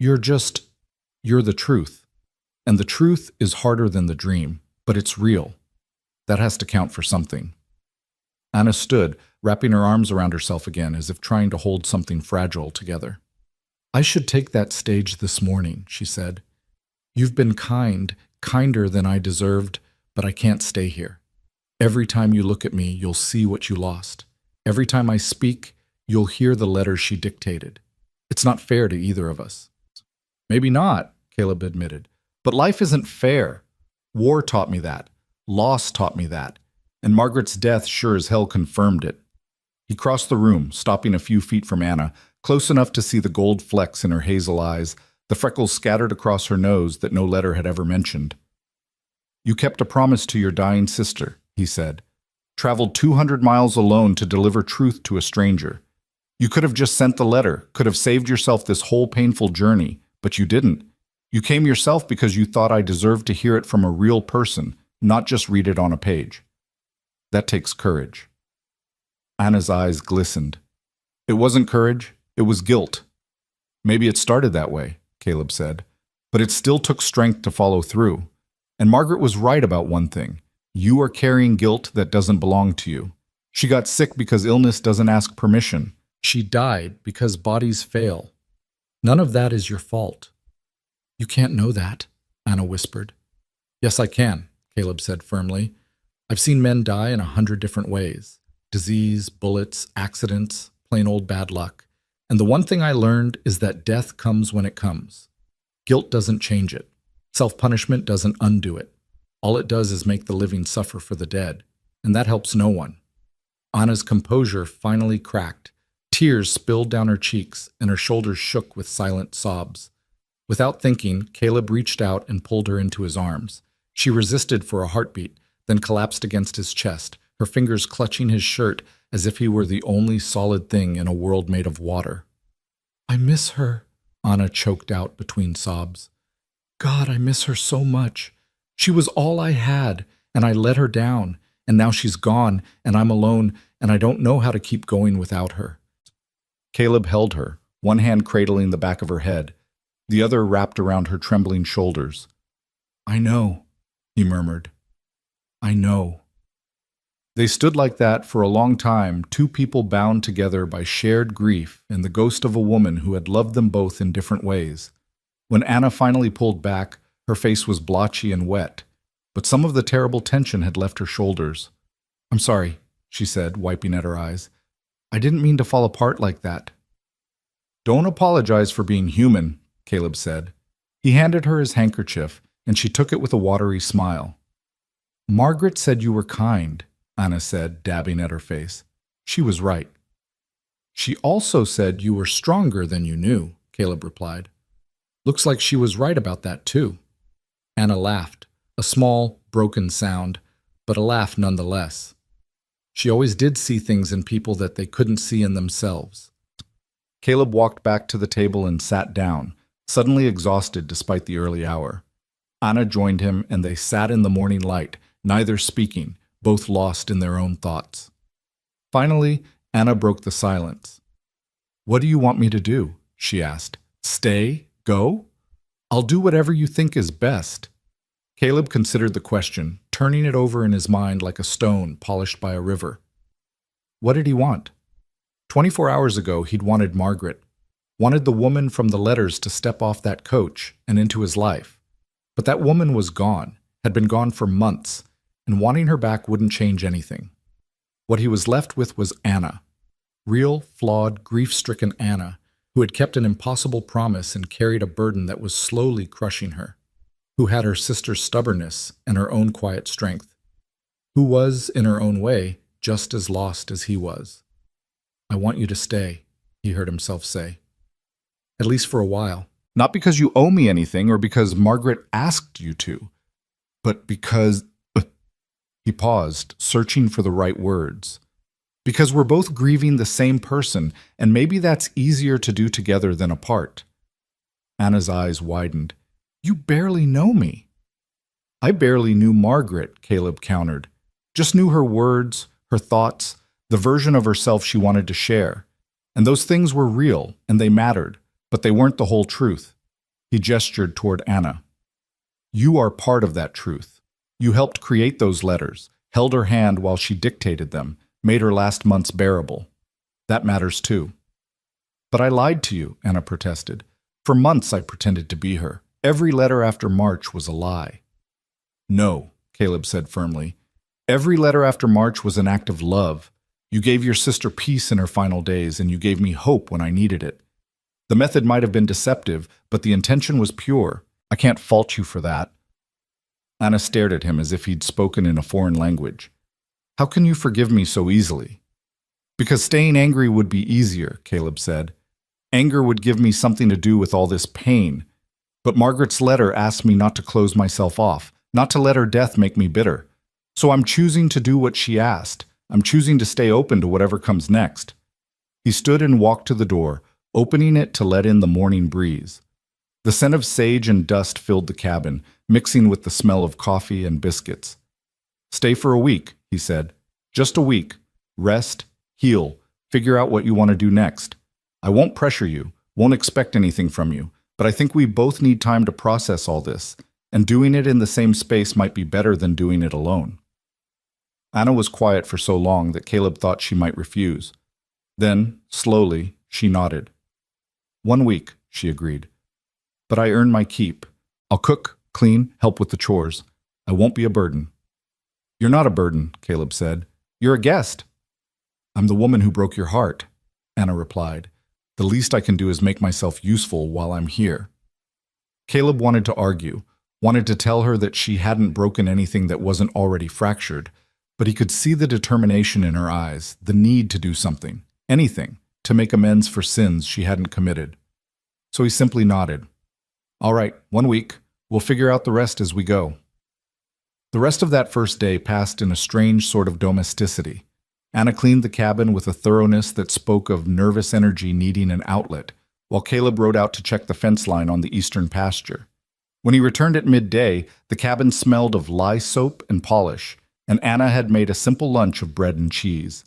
You're the truth. And the truth is harder than the dream, but it's real. That has to count for something." Anna stood, wrapping her arms around herself again as if trying to hold something fragile together. "I should take that stage this morning," she said. "You've been kind, kinder than I deserved, but I can't stay here. Every time you look at me, you'll see what you lost. Every time I speak, you'll hear the letters she dictated. It's not fair to either of us." "Maybe not," Caleb admitted, "but life isn't fair. War taught me that. Loss taught me that. And Margaret's death sure as hell confirmed it." He crossed the room, stopping a few feet from Anna, close enough to see the gold flecks in her hazel eyes, the freckles scattered across her nose that no letter had ever mentioned. "You kept a promise to your dying sister," he said. "Traveled 200 miles alone to deliver truth to a stranger. You could have just sent the letter, could have saved yourself this whole painful journey, but you didn't. You came yourself because you thought I deserved to hear it from a real person, not just read it on a page. That takes courage." Anna's eyes glistened. "It wasn't courage, it was guilt." "Maybe it started that way," Caleb said, "but it still took strength to follow through. And Margaret was right about one thing. You are carrying guilt that doesn't belong to you. She got sick because illness doesn't ask permission. She died because bodies fail. None of that is your fault." "You can't know that," Anna whispered. "Yes, I can," Caleb said firmly. "I've seen men die in 100 different ways. Disease, bullets, accidents, plain old bad luck. And the one thing I learned is that death comes when it comes. Guilt doesn't change it. Self-punishment doesn't undo it. All it does is make the living suffer for the dead. and that helps no one. Anna's composure finally cracked. Tears spilled down her cheeks, and her shoulders shook with silent sobs. Without thinking, Caleb reached out and pulled her into his arms. She resisted for a heartbeat, then collapsed against his chest, her fingers clutching his shirt as if he were the only solid thing in a world made of water. "I miss her," Anna choked out between sobs. "God, I miss her so much. She was all I had, and I let her down, and now she's gone, and I'm alone, and I don't know how to keep going without her." Caleb held her, one hand cradling the back of her head, the other wrapped around her trembling shoulders. "I know," he murmured. "I know." They stood like that for a long time, two people bound together by shared grief and the ghost of a woman who had loved them both in different ways. When Anna finally pulled back, her face was blotchy and wet, but some of the terrible tension had left her shoulders. "I'm sorry," she said, wiping at her eyes. "I didn't mean to fall apart like that." "Don't apologize for being human," Caleb said. He handed her his handkerchief, and she took it with a watery smile. "Margaret said you were kind," Anna said, dabbing at her face. "She was right." "She also said you were stronger than you knew," Caleb replied. "Looks like she was right about that, too." Anna laughed, a small, broken sound, but a laugh nonetheless. She always did see things in people that they couldn't see in themselves. Caleb walked back to the table and sat down, suddenly exhausted despite the early hour. Anna joined him, and they sat in the morning light, neither speaking, both lost in their own thoughts. Finally, Anna broke the silence. "What do you want me to do?" she asked. "Stay? Go? I'll do whatever you think is best." Caleb considered the question, turning it over in his mind like a stone polished by a river. What did he want? 24 hours ago, he'd wanted Margaret, wanted the woman from the letters to step off that coach and into his life. But that woman was gone, had been gone for months, and wanting her back wouldn't change anything. What he was left with was Anna, real, flawed, grief-stricken Anna, who had kept an impossible promise and carried a burden that was slowly crushing her, who had her sister's stubbornness and her own quiet strength, who was, in her own way, just as lost as he was. "I want you to stay," he heard himself say. "At least for a while. Not because you owe me anything or because Margaret asked you to, but because—" He paused, searching for the right words. "Because we're both grieving the same person, and maybe that's easier to do together than apart." Anna's eyes widened. "You barely know me." "I barely knew Margaret," Caleb countered. "Just knew her words, her thoughts, the version of herself she wanted to share. And those things were real, and they mattered, but they weren't the whole truth." He gestured toward Anna. "You are part of that truth. You helped create those letters, held her hand while she dictated them, made her last months bearable. That matters too." "But I lied to you," Anna protested. "For months I pretended to be her. Every letter after March was a lie." "No," Caleb said firmly. "Every letter after March was an act of love. You gave your sister peace in her final days, and you gave me hope when I needed it. The method might have been deceptive, but the intention was pure. I can't fault you for that." Anna stared at him as if he'd spoken in a foreign language. "How can you forgive me so easily?" "Because staying angry would be easier," Caleb said. "Anger would give me something to do with all this pain. But Margaret's letter asked me not to close myself off, not to let her death make me bitter. So I'm choosing to do what she asked. I'm choosing to stay open to whatever comes next." He stood and walked to the door, opening it to let in the morning breeze. The scent of sage and dust filled the cabin, mixing with the smell of coffee and biscuits. "Stay for a week," he said. "Just a week. Rest, heal, figure out what you want to do next. I won't pressure you, won't expect anything from you, but I think we both need time to process all this, and doing it in the same space might be better than doing it alone." Anna was quiet for so long that Caleb thought she might refuse. Then, slowly, she nodded. "1 week," she agreed. "But I earn my keep. I'll cook, clean, help with the chores. I won't be a burden." "You're not a burden," Caleb said. "You're a guest." "I'm the woman who broke your heart," Anna replied. "The least I can do is make myself useful while I'm here." Caleb wanted to argue, wanted to tell her that she hadn't broken anything that wasn't already fractured, But he could see the determination in her eyes, the need to do something, anything, to make amends for sins she hadn't committed. So he simply nodded. All right, 1 week. We'll figure out the rest as we go. The rest of that first day passed in a strange sort of domesticity. Anna cleaned the cabin with a thoroughness that spoke of nervous energy needing an outlet, while Caleb rode out to check the fence line on the eastern pasture. When he returned at midday, the cabin smelled of lye soap and polish, and Anna had made a simple lunch of bread and cheese.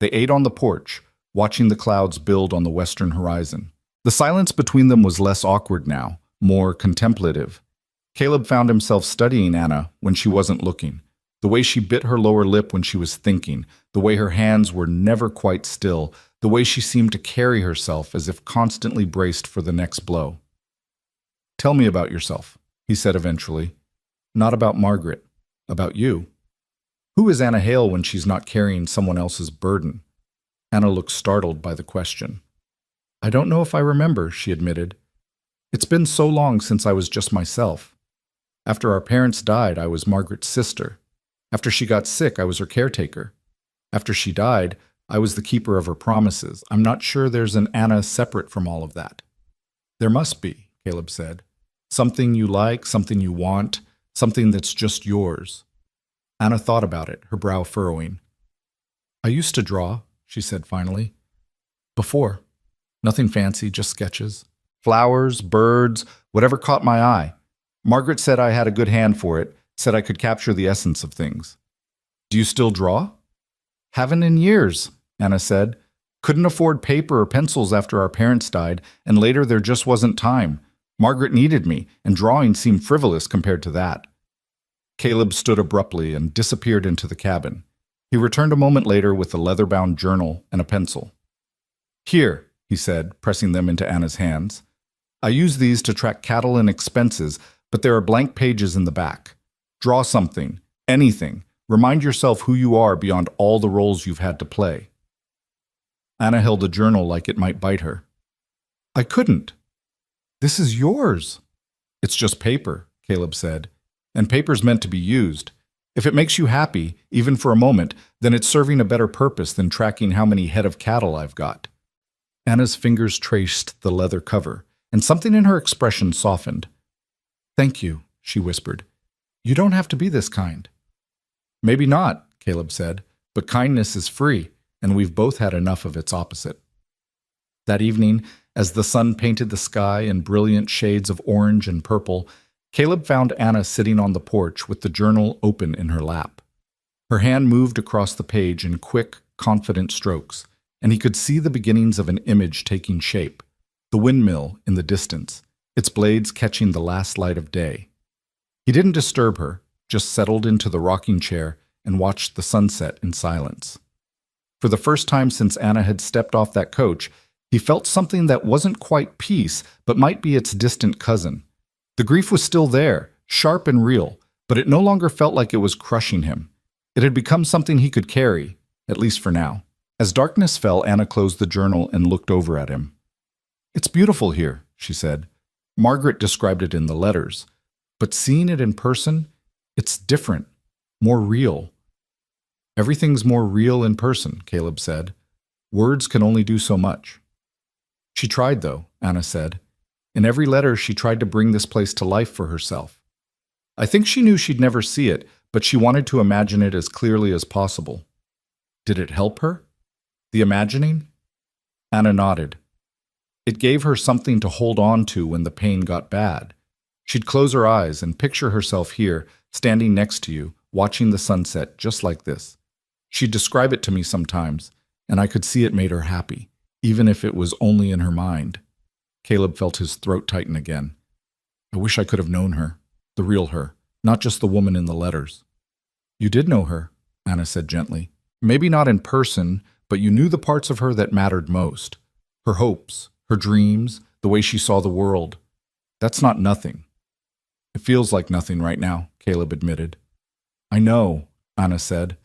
They ate on the porch, watching the clouds build on the western horizon. The silence between them was less awkward now, more contemplative. Caleb found himself studying Anna when she wasn't looking, the way she bit her lower lip when she was thinking, the way her hands were never quite still, the way she seemed to carry herself as if constantly braced for the next blow. Tell me about yourself, he said eventually. Not about Margaret, about you. Who is Anna Hale when she's not carrying someone else's burden? Anna looked startled by the question. I don't know if I remember, she admitted. It's been so long since I was just myself. After our parents died, I was Margaret's sister. After she got sick, I was her caretaker. After she died, I was the keeper of her promises. I'm not sure there's an Anna separate from all of that. There must be, Caleb said. Something you like, something you want, something that's just yours. Anna thought about it, her brow furrowing. I used to draw, she said finally. Before. Nothing fancy, just sketches. Flowers, birds, whatever caught my eye. Margaret said I had a good hand for it, said I could capture the essence of things. Do you still draw? Haven't in years, Anna said. Couldn't afford paper or pencils after our parents died, and later there just wasn't time. Margaret needed me, and drawing seemed frivolous compared to that. Caleb stood abruptly and disappeared into the cabin. He returned a moment later with a leather-bound journal and a pencil. Here, he said, pressing them into Anna's hands. I use these to track cattle and expenses, but there are blank pages in the back. Draw something, anything. Remind yourself who you are beyond all the roles you've had to play. Anna held the journal like it might bite her. I couldn't. This is yours. It's just paper, Caleb said, and paper's meant to be used. If it makes you happy, even for a moment, then it's serving a better purpose than tracking how many head of cattle I've got. Anna's fingers traced the leather cover, and something in her expression softened. Thank you, she whispered. You don't have to be this kind. Maybe not, Caleb said, but kindness is free, and we've both had enough of its opposite. That evening, as the sun painted the sky in brilliant shades of orange and purple, Caleb found Anna sitting on the porch with the journal open in her lap. Her hand moved across the page in quick, confident strokes, and he could see the beginnings of an image taking shape, the windmill in the distance, its blades catching the last light of day. He didn't disturb her, just settled into the rocking chair and watched the sunset in silence. For the first time since Anna had stepped off that coach, he felt something that wasn't quite peace, but might be its distant cousin. The grief was still there, sharp and real, but it no longer felt like it was crushing him. It had become something he could carry, at least for now. As darkness fell, Anna closed the journal and looked over at him. It's beautiful here, she said. Margaret described it in the letters, but seeing it in person, it's different, more real. Everything's more real in person, Caleb said. Words can only do so much. She tried, though, Anna said. In every letter, she tried to bring this place to life for herself. I think she knew she'd never see it, but she wanted to imagine it as clearly as possible. Did it help her? The imagining? Anna nodded. It gave her something to hold on to when the pain got bad. She'd close her eyes and picture herself here, standing next to you, watching the sunset just like this. She'd describe it to me sometimes, and I could see it made her happy, even if it was only in her mind. Caleb felt his throat tighten again. I wish I could have known her, the real her, not just the woman in the letters. You did know her, Anna said gently. Maybe not in person, but you knew the parts of her that mattered most. Her hopes, her dreams, the way she saw the world. That's not nothing. It feels like nothing right now, Caleb admitted. I know, Anna said.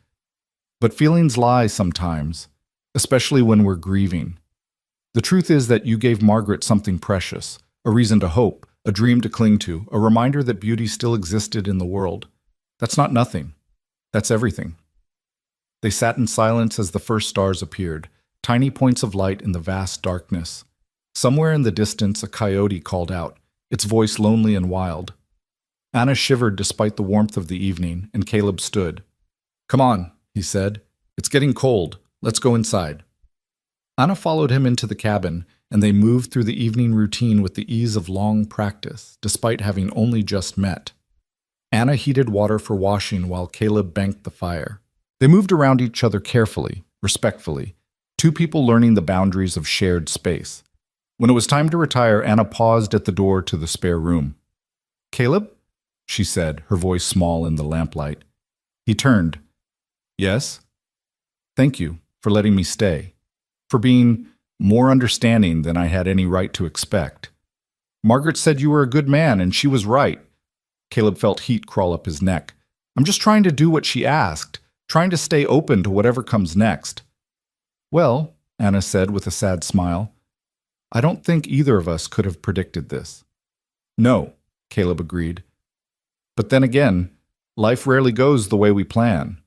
But feelings lie sometimes, especially when we're grieving. The truth is that you gave Margaret something precious, a reason to hope, a dream to cling to, a reminder that beauty still existed in the world. That's not nothing. That's everything. They sat in silence as the first stars appeared, tiny points of light in the vast darkness. Somewhere in the distance, a coyote called out, its voice lonely and wild. Anna shivered despite the warmth of the evening, and Caleb stood. "Come on," he said. "It's getting cold. Let's go inside." Anna followed him into the cabin, and they moved through the evening routine with the ease of long practice, despite having only just met. Anna heated water for washing while Caleb banked the fire. They moved around each other carefully, respectfully, two people learning the boundaries of shared space. When it was time to retire, Anna paused at the door to the spare room. "Caleb?" she said, her voice small in the lamplight. He turned. "Yes?" "Thank you for letting me stay, for being more understanding than I had any right to expect. Margaret said you were a good man, and she was right." Caleb felt heat crawl up his neck. "I'm just trying to do what she asked, trying to stay open to whatever comes next." "Well," Anna said with a sad smile, "I don't think either of us could have predicted this." "No," Caleb agreed. "But then again, life rarely goes the way we plan."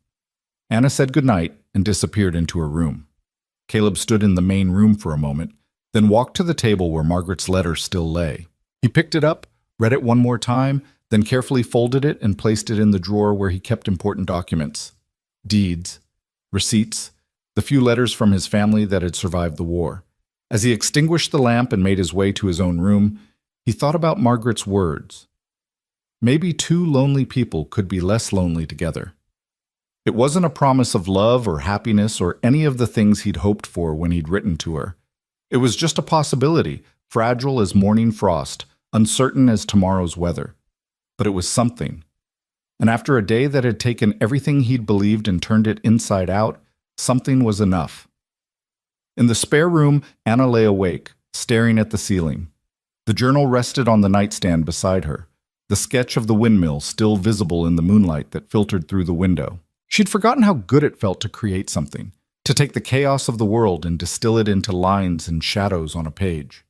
Anna said goodnight and disappeared into her room. Caleb stood in the main room for a moment, then walked to the table where Margaret's letter still lay. He picked it up, read it one more time, then carefully folded it and placed it in the drawer where he kept important documents. Deeds, receipts, the few letters from his family that had survived the war. As he extinguished the lamp and made his way to his own room, he thought about Margaret's words. Maybe two lonely people could be less lonely together. It wasn't a promise of love or happiness or any of the things he'd hoped for when he'd written to her. It was just a possibility, fragile as morning frost, uncertain as tomorrow's weather. But it was something. And after a day that had taken everything he'd believed and turned it inside out, something was enough. In the spare room, Anna lay awake, staring at the ceiling. The journal rested on the nightstand beside her, the sketch of the windmill still visible in the moonlight that filtered through the window. She'd forgotten how good it felt to create something, to take the chaos of the world and distill it into lines and shadows on a page.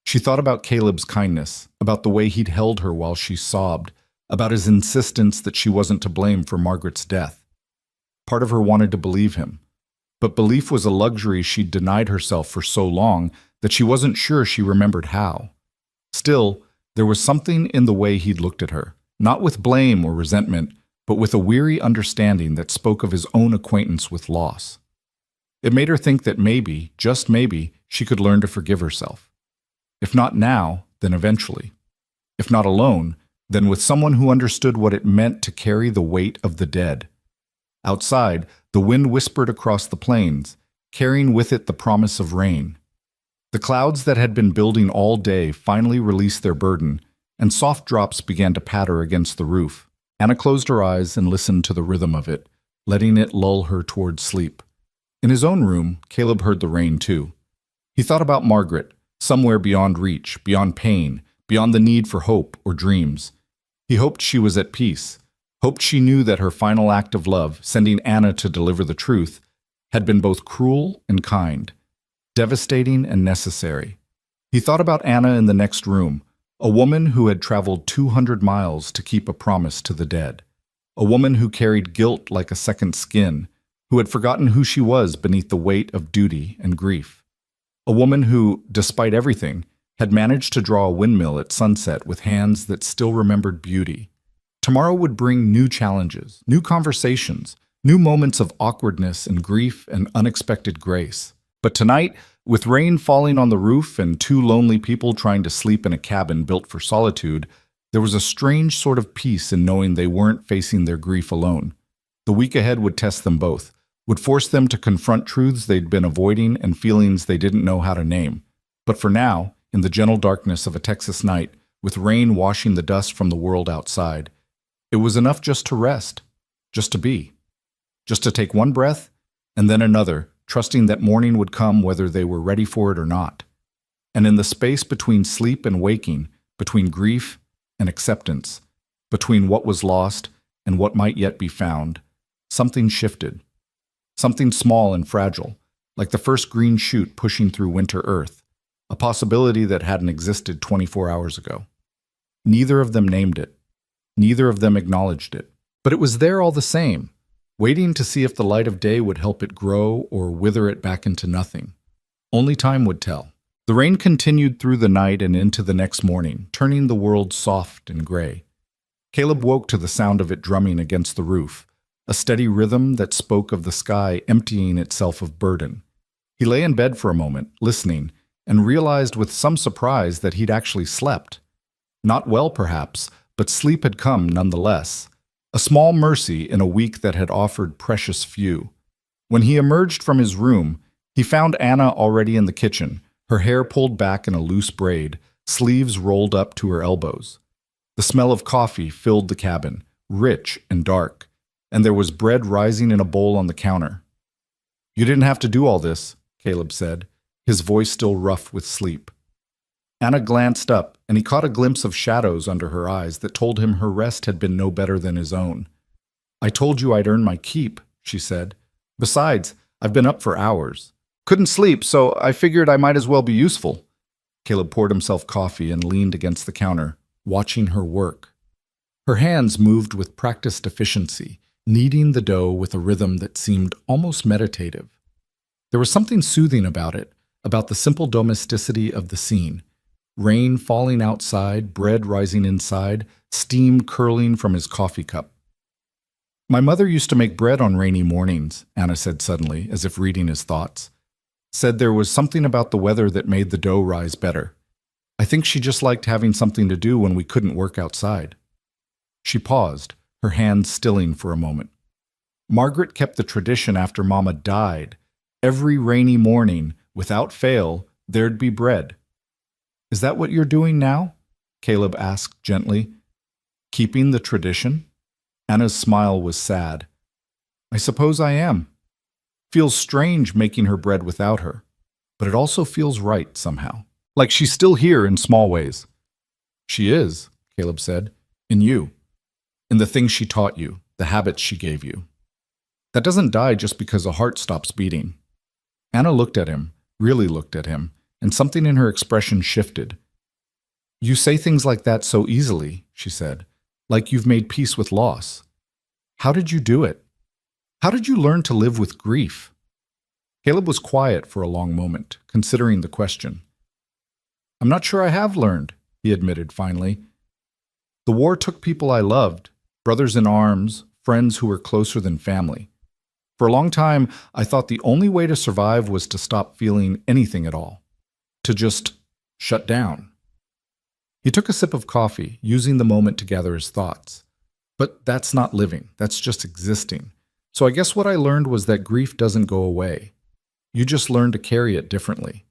She thought about Caleb's kindness, about the way he'd held her while she sobbed, about his insistence that she wasn't to blame for Margaret's death. Part of her wanted to believe him, but belief was a luxury she'd denied herself for so long that she wasn't sure she remembered how. Still, there was something in the way he'd looked at her, not with blame or resentment, but with a weary understanding that spoke of his own acquaintance with loss. It made her think that maybe, just maybe, she could learn to forgive herself. If not now, then eventually. If not alone, then with someone who understood what it meant to carry the weight of the dead. Outside, the wind whispered across the plains, carrying with it the promise of rain. The clouds that had been building all day finally released their burden, and soft drops began to patter against the roof. Anna closed her eyes and listened to the rhythm of it, letting it lull her toward sleep. In his own room, Caleb heard the rain too. He thought about Margaret, somewhere beyond reach, beyond pain, beyond the need for hope or dreams. He hoped she was at peace, hoped she knew that her final act of love, sending Anna to deliver the truth, had been both cruel and kind, devastating and necessary. He thought about Anna in the next room, a woman who had traveled 200 miles to keep a promise to the dead, a woman who carried guilt like a second skin, who had forgotten who she was beneath the weight of duty and grief, a woman who, despite everything, had managed to draw a windmill at sunset with hands that still remembered beauty. Tomorrow would bring new challenges, new conversations, new moments of awkwardness and grief and unexpected grace. But tonight, with rain falling on the roof and two lonely people trying to sleep in a cabin built for solitude, there was a strange sort of peace in knowing they weren't facing their grief alone. The week ahead would test them both, would force them to confront truths they'd been avoiding and feelings they didn't know how to name. But for now, in the gentle darkness of a Texas night, with rain washing the dust from the world outside, it was enough just to rest, just to be, just to take one breath and then another, trusting that morning would come whether they were ready for it or not. And in the space between sleep and waking, between grief and acceptance, between what was lost and what might yet be found, something shifted. Something small and fragile, like the first green shoot pushing through winter earth, a possibility that hadn't existed 24 hours ago. Neither of them named it. Neither of them acknowledged it. But it was there all the same, waiting to see if the light of day would help it grow or wither it back into nothing. Only time would tell. The rain continued through the night and into the next morning, turning the world soft and gray. Caleb woke to the sound of it drumming against the roof, a steady rhythm that spoke of the sky emptying itself of burden. He lay in bed for a moment, listening, and realized with some surprise that he'd actually slept. Not well, perhaps, but sleep had come nonetheless. A small mercy in a week that had offered precious few. When he emerged from his room, he found Anna already in the kitchen, her hair pulled back in a loose braid, sleeves rolled up to her elbows. The smell of coffee filled the cabin, rich and dark, and there was bread rising in a bowl on the counter. "You didn't have to do all this," Caleb said, his voice still rough with sleep. Anna glanced up, and he caught a glimpse of shadows under her eyes that told him her rest had been no better than his own. "I told you I'd earn my keep," she said. "Besides, I've been up for hours. Couldn't sleep, so I figured I might as well be useful." Caleb poured himself coffee and leaned against the counter, watching her work. Her hands moved with practiced efficiency, kneading the dough with a rhythm that seemed almost meditative. There was something soothing about it, about the simple domesticity of the scene. Rain falling outside, bread rising inside, steam curling from his coffee cup. "My mother used to make bread on rainy mornings," Anna said suddenly, as if reading his thoughts. "Said there was something about the weather that made the dough rise better. I think she just liked having something to do when we couldn't work outside." She paused, her hands stilling for a moment. "Margaret kept the tradition after Mama died. Every rainy morning, without fail, there'd be bread." "Is that what you're doing now?" Caleb asked gently. "Keeping the tradition?" Anna's smile was sad. "I suppose I am. Feels strange making her bread without her, but it also feels right somehow. Like she's still here in small ways." "She is," Caleb said, "in you. In the things she taught you, the habits she gave you. That doesn't die just because a heart stops beating." Anna looked at him, really looked at him, and something in her expression shifted. "You say things like that so easily," she said, "like you've made peace with loss. How did you do it? How did you learn to live with grief?" Caleb was quiet for a long moment, considering the question. "I'm not sure I have learned," he admitted finally. "The war took people I loved, brothers in arms, friends who were closer than family. For a long time, I thought the only way to survive was to stop feeling anything at all. To just shut down." He took a sip of coffee, using the moment to gather his thoughts. "But that's not living, that's just existing. So I guess what I learned was that grief doesn't go away. You just learn to carry it differently.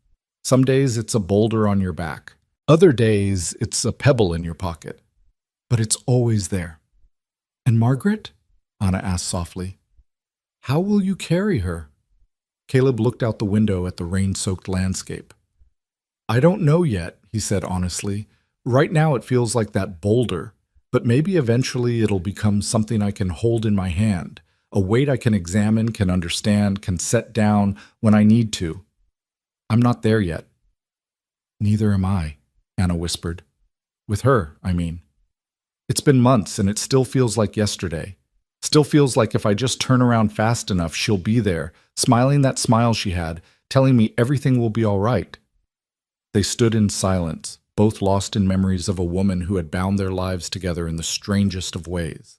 Some days it's a boulder on your back. Other days it's a pebble in your pocket. But it's always there." "And Margaret?" Anna asked softly. "How will you carry her?" Caleb looked out the window at the rain-soaked landscape. "I don't know yet," he said honestly. "Right now it feels like that boulder, but maybe eventually it'll become something I can hold in my hand, a weight I can examine, can understand, can set down when I need to. I'm not there yet." "Neither am I," Anna whispered. "With her, I mean. It's been months and it still feels like yesterday. Still feels like if I just turn around fast enough, she'll be there, smiling that smile she had, telling me everything will be all right." They stood in silence, both lost in memories of a woman who had bound their lives together in the strangest of ways.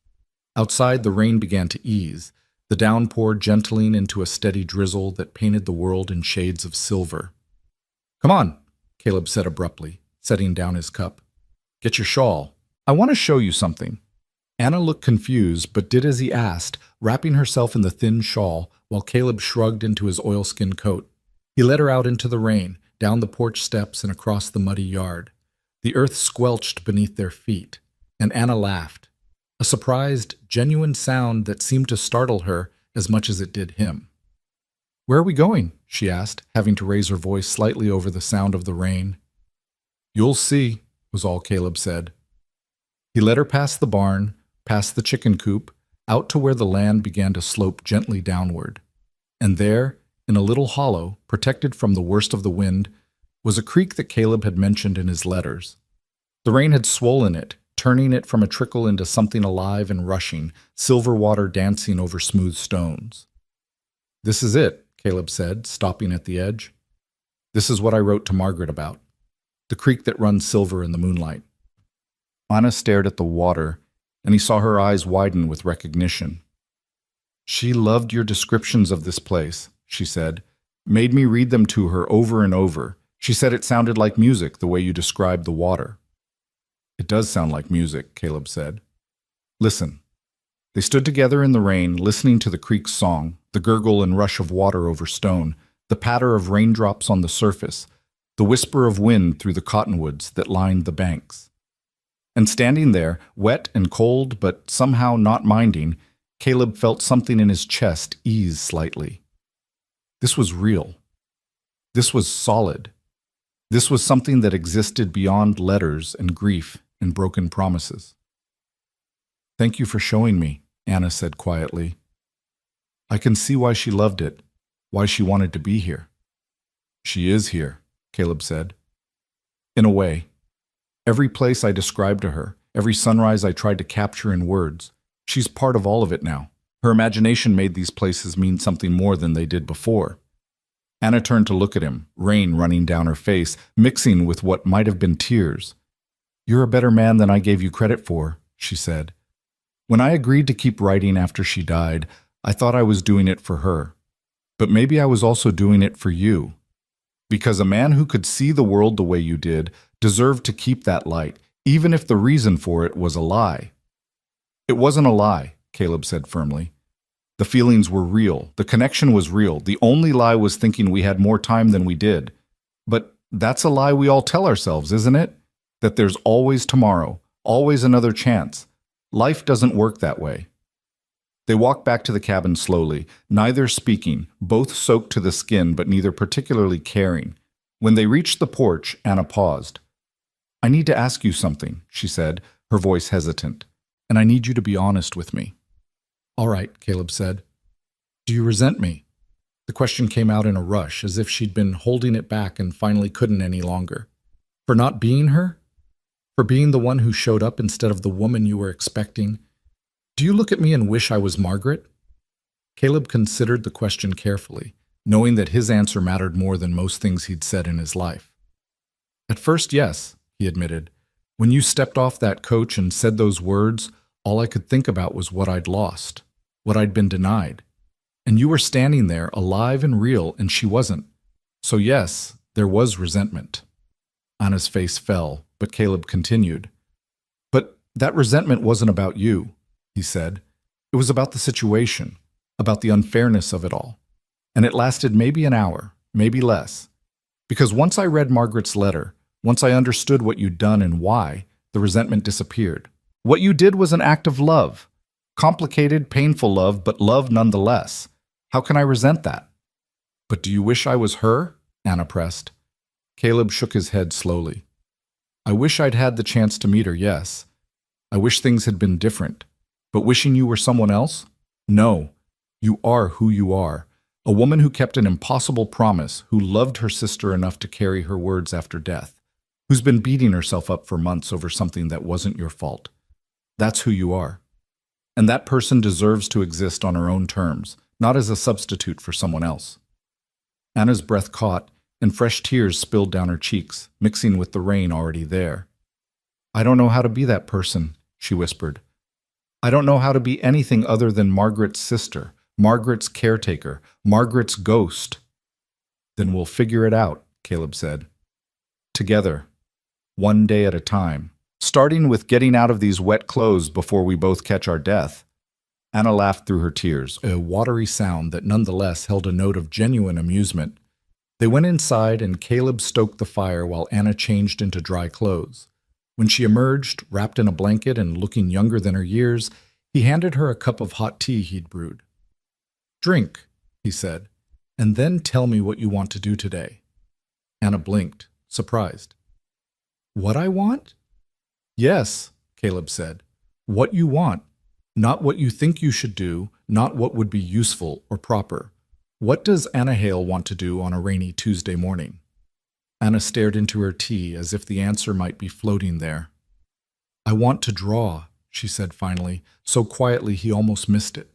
Outside, the rain began to ease, the downpour gentling into a steady drizzle that painted the world in shades of silver. "Come on," Caleb said abruptly, setting down his cup. "Get your shawl. I want to show you something." Anna looked confused, but did as he asked, wrapping herself in the thin shawl while Caleb shrugged into his oilskin coat. He led her out into the rain, down the porch steps and across the muddy yard. The earth squelched beneath their feet, and Anna laughed, a surprised, genuine sound that seemed to startle her as much as it did him. "Where are we going?" she asked, having to raise her voice slightly over the sound of the rain. "You'll see," was all Caleb said. He led her past the barn, past the chicken coop, out to where the land began to slope gently downward. And there, in a little hollow, protected from the worst of the wind, was a creek that Caleb had mentioned in his letters. The rain had swollen it, turning it from a trickle into something alive and rushing, silver water dancing over smooth stones. "This is it," Caleb said, stopping at the edge. "This is what I wrote to Margaret about. The creek that runs silver in the moonlight." Anna stared at the water, and he saw her eyes widen with recognition. "She loved your descriptions of this place," she said. "Made me read them to her over and over. She said it sounded like music, the way you described the water." "It does sound like music," Caleb said. "Listen." They stood together in the rain, listening to the creek's song, the gurgle and rush of water over stone, the patter of raindrops on the surface, the whisper of wind through the cottonwoods that lined the banks. And standing there, wet and cold, but somehow not minding, Caleb felt something in his chest ease slightly. This was real. This was solid. This was something that existed beyond letters and grief and broken promises. "Thank you for showing me," Anna said quietly. "I can see why she loved it, why she wanted to be here." "She is here," Caleb said. "In a way. Every place I described to her, every sunrise I tried to capture in words, she's part of all of it now. Her imagination made these places mean something more than they did before." Anna turned to look at him, rain running down her face, mixing with what might have been tears. "You're a better man than I gave you credit for," she said. "When I agreed to keep writing after she died, I thought I was doing it for her. But maybe I was also doing it for you. Because a man who could see the world the way you did deserved to keep that light, even if the reason for it was a lie." "It wasn't a lie," Caleb said firmly. "The feelings were real. The connection was real. The only lie was thinking we had more time than we did. But that's a lie we all tell ourselves, isn't it? That there's always tomorrow, always another chance. Life doesn't work that way." They walked back to the cabin slowly, neither speaking, both soaked to the skin but neither particularly caring. When they reached the porch, Anna paused. "I need to ask you something," she said, her voice hesitant. "And I need you to be honest with me." "All right," Caleb said. "Do you resent me?" The question came out in a rush, as if she'd been holding it back and finally couldn't any longer. "For not being her? For being the one who showed up instead of the woman you were expecting? Do you look at me and wish I was Margaret?" Caleb considered the question carefully, knowing that his answer mattered more than most things he'd said in his life. "At first, yes," he admitted. "When you stepped off that coach and said those words, all I could think about was what I'd lost, what I'd been denied. And you were standing there, alive and real, and she wasn't. So yes, there was resentment." Anna's face fell, but Caleb continued. "But that resentment wasn't about you," he said. "It was about the situation, about the unfairness of it all. And it lasted maybe an hour, maybe less. Because once I read Margaret's letter, once I understood what you'd done and why, the resentment disappeared. What you did was an act of love. Complicated, painful love, but love nonetheless. How can I resent that?" "But do you wish I was her?" Anna pressed. Caleb shook his head slowly. "I wish I'd had the chance to meet her, yes. I wish things had been different. But wishing you were someone else? No. You are who you are. A woman who kept an impossible promise, who loved her sister enough to carry her words after death, who's been beating herself up for months over something that wasn't your fault. That's who you are. And that person deserves to exist on her own terms, not as a substitute for someone else." Anna's breath caught, and fresh tears spilled down her cheeks, mixing with the rain already there. "I don't know how to be that person," she whispered. "I don't know how to be anything other than Margaret's sister, Margaret's caretaker, Margaret's ghost." "Then we'll figure it out," Caleb said. "Together, one day at a time, starting with getting out of these wet clothes before we both catch our death." Anna laughed through her tears, a watery sound that nonetheless held a note of genuine amusement. They went inside and Caleb stoked the fire while Anna changed into dry clothes. When she emerged, wrapped in a blanket and looking younger than her years, he handed her a cup of hot tea he'd brewed. "Drink," he said, "and then tell me what you want to do today." Anna blinked, surprised. "What I want?" "Yes," Caleb said. "What you want. Not what you think you should do, not what would be useful or proper. What does Anna Hale want to do on a rainy Tuesday morning?" Anna stared into her tea as if the answer might be floating there. I want to draw, she said finally, so quietly he almost missed it.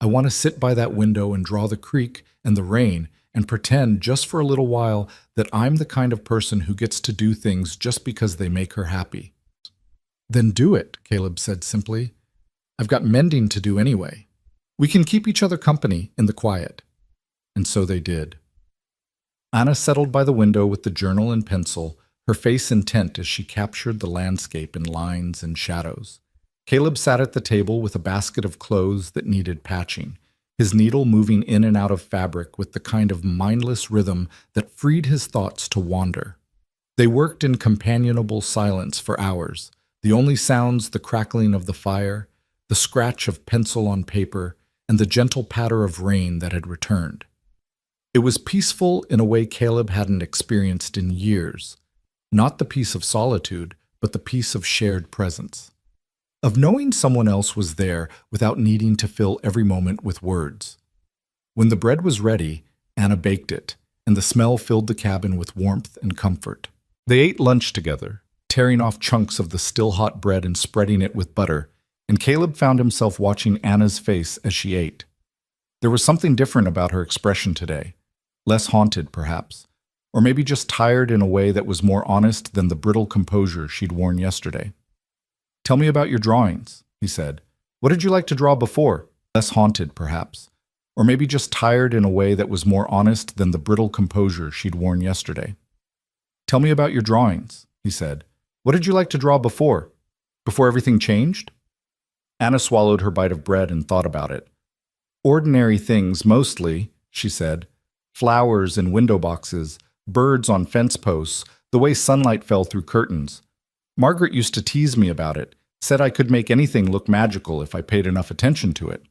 I want to sit by that window and draw the creek and the rain and pretend just for a little while that I'm the kind of person who gets to do things just because they make her happy. Then do it, Caleb said simply. I've got mending to do anyway. We can keep each other company in the quiet. And so they did. Anna settled by the window with the journal and pencil, her face intent as she captured the landscape in lines and shadows. Caleb sat at the table with a basket of clothes that needed patching, his needle moving in and out of fabric with the kind of mindless rhythm that freed his thoughts to wander. They worked in companionable silence for hours, the only sounds the crackling of the fire, the scratch of pencil on paper, and the gentle patter of rain that had returned. It was peaceful in a way Caleb hadn't experienced in years, not the peace of solitude, but the peace of shared presence, of knowing someone else was there without needing to fill every moment with words. When the bread was ready, Anna baked it, and the smell filled the cabin with warmth and comfort. They ate lunch together, tearing off chunks of the still hot bread and spreading it with butter, and Caleb found himself watching Anna's face as she ate. There was something different about her expression today, less haunted perhaps, or maybe just tired in a way that was more honest than the brittle composure she'd worn yesterday. Tell me about your drawings, he said. What did you like to draw before? Less haunted perhaps, or maybe just tired in a way that was more honest than the brittle composure she'd worn yesterday. Tell me about your drawings, he said. What did you like to draw before? Before everything changed? Anna swallowed her bite of bread and thought about it. Ordinary things mostly, she said. Flowers in window boxes, birds on fence posts, the way sunlight fell through curtains. Margaret used to tease me about it, said I could make anything look magical if I paid enough attention to it.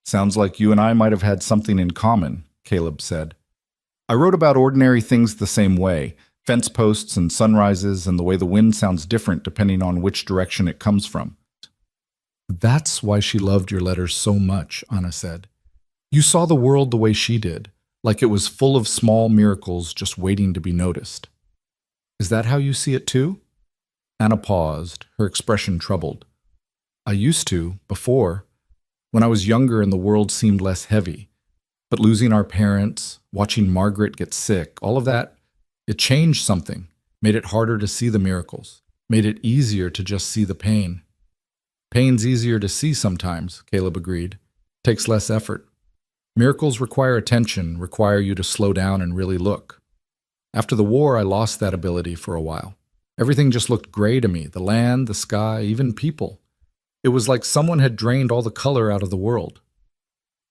Sounds like you and I might have had something in common, Caleb said. I wrote about ordinary things the same way, fence posts and sunrises and the way the wind sounds different depending on which direction it comes from. That's why she loved your letters so much, Anna said. You saw the world the way she did, like it was full of small miracles just waiting to be noticed. Is that how you see it too? Anna paused, her expression troubled. I used to, before, when I was younger and the world seemed less heavy. But losing our parents, watching Margaret get sick, all of that, it changed something, made it harder to see the miracles, made it easier to just see the pain. Pain's easier to see sometimes, Caleb agreed. Takes less effort. Miracles require attention, require you to slow down and really look. After the war, I lost that ability for a while. Everything just looked gray to me, the land, the sky, even people. It was like someone had drained all the color out of the world.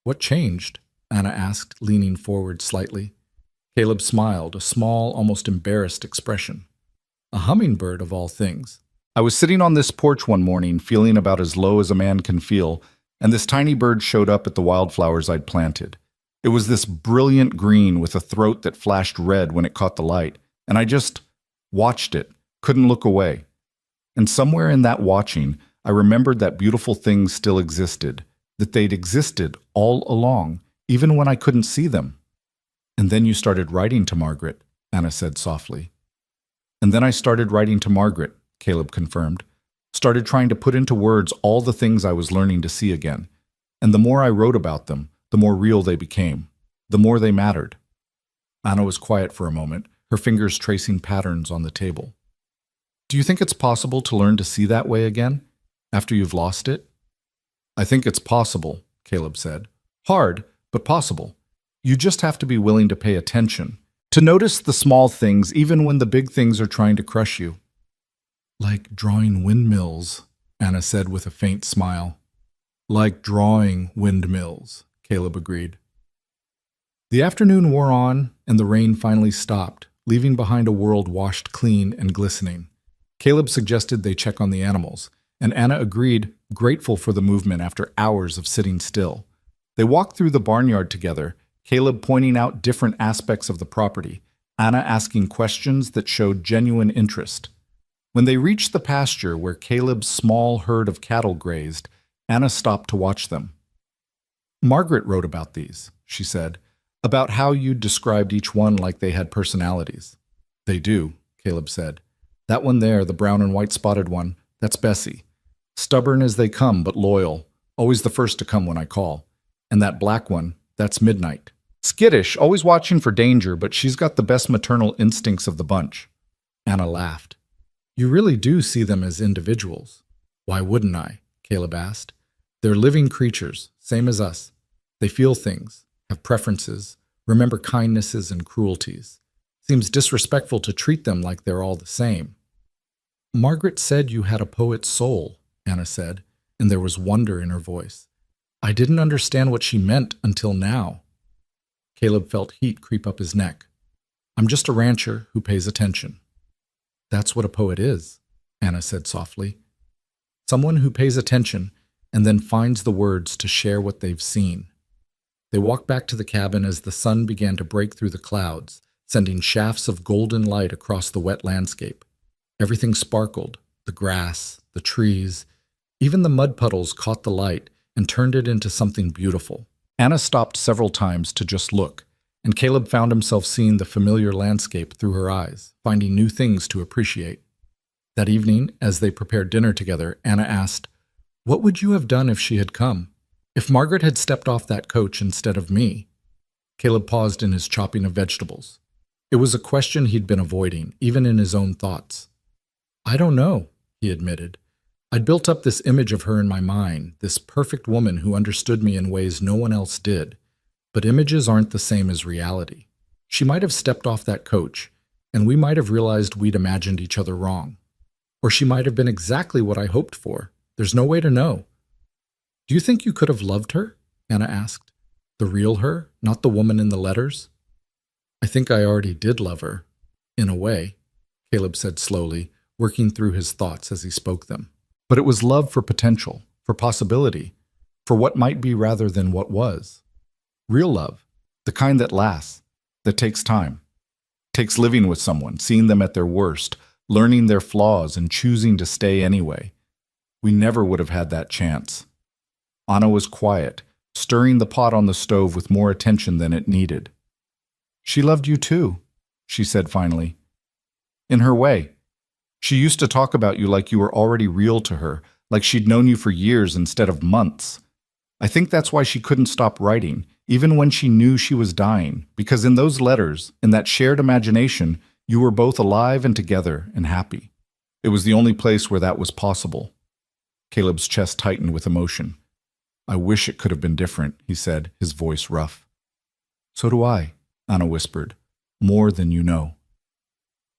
What changed? Anna asked, leaning forward slightly. Caleb smiled, a small, almost embarrassed expression. A hummingbird of all things. I was sitting on this porch one morning, feeling about as low as a man can feel, and this tiny bird showed up at the wildflowers I'd planted. It was this brilliant green with a throat that flashed red when it caught the light, and I just watched it, couldn't look away. And somewhere in that watching, I remembered that beautiful things still existed, that they'd existed all along, even when I couldn't see them. And then you started writing to Margaret, Anna said softly. And then I started writing to Margaret, Caleb confirmed. Started trying to put into words all the things I was learning to see again. And the more I wrote about them, the more real they became, the more they mattered. Anna was quiet for a moment, her fingers tracing patterns on the table. Do you think it's possible to learn to see that way again, after you've lost it? I think it's possible, Caleb said. Hard, but possible. You just have to be willing to pay attention, to notice the small things even when the big things are trying to crush you. Like drawing windmills, Anna said with a faint smile. Like drawing windmills, Caleb agreed. The afternoon wore on, and the rain finally stopped, leaving behind a world washed clean and glistening. Caleb suggested they check on the animals, and Anna agreed, grateful for the movement after hours of sitting still. They walked through the barnyard together, Caleb pointing out different aspects of the property, Anna asking questions that showed genuine interest. When they reached the pasture where Caleb's small herd of cattle grazed, Anna stopped to watch them. Margaret wrote about these, she said, about how you described each one like they had personalities. They do, Caleb said. That one there, the brown and white spotted one, that's Bessie. Stubborn as they come, but loyal. Always the first to come when I call. And that black one, that's Midnight. Skittish, always watching for danger, but she's got the best maternal instincts of the bunch. Anna laughed. You really do see them as individuals. Why wouldn't I? Caleb asked. They're living creatures, same as us. They feel things, have preferences, remember kindnesses and cruelties. Seems disrespectful to treat them like they're all the same. Margaret said you had a poet's soul, Anna said, and there was wonder in her voice. I didn't understand what she meant until now. Caleb felt heat creep up his neck. I'm just a rancher who pays attention. That's what a poet is, Anna said softly. Someone who pays attention and then finds the words to share what they've seen. They walked back to the cabin as the sun began to break through the clouds, sending shafts of golden light across the wet landscape. Everything sparkled, the grass, the trees, even the mud puddles caught the light and turned it into something beautiful. Anna stopped several times to just look, and Caleb found himself seeing the familiar landscape through her eyes, finding new things to appreciate. That evening, as they prepared dinner together, Anna asked, What would you have done if she had come? If Margaret had stepped off that coach instead of me? Caleb paused in his chopping of vegetables. It was a question he'd been avoiding, even in his own thoughts. I don't know, he admitted. I'd built up this image of her in my mind, this perfect woman who understood me in ways no one else did. But images aren't the same as reality. She might have stepped off that coach, and we might have realized we'd imagined each other wrong. Or she might have been exactly what I hoped for. There's no way to know. Do you think you could have loved her? Anna asked. The real her, not the woman in the letters? I think I already did love her. In a way, Caleb said slowly, working through his thoughts as he spoke them. But it was love for potential, for possibility, for what might be rather than what was. Real love, the kind that lasts, that takes time. Takes living with someone, seeing them at their worst, learning their flaws and choosing to stay anyway. We never would have had that chance. Anna was quiet, stirring the pot on the stove with more attention than it needed. She loved you too, she said finally. In her way. She used to talk about you like you were already real to her, like she'd known you for years instead of months. I think that's why she couldn't stop writing, even when she knew she was dying, because in those letters, in that shared imagination, you were both alive and together and happy. It was the only place where that was possible. Caleb's chest tightened with emotion. I wish it could have been different, he said, his voice rough. So do I, Anna whispered, more than you know.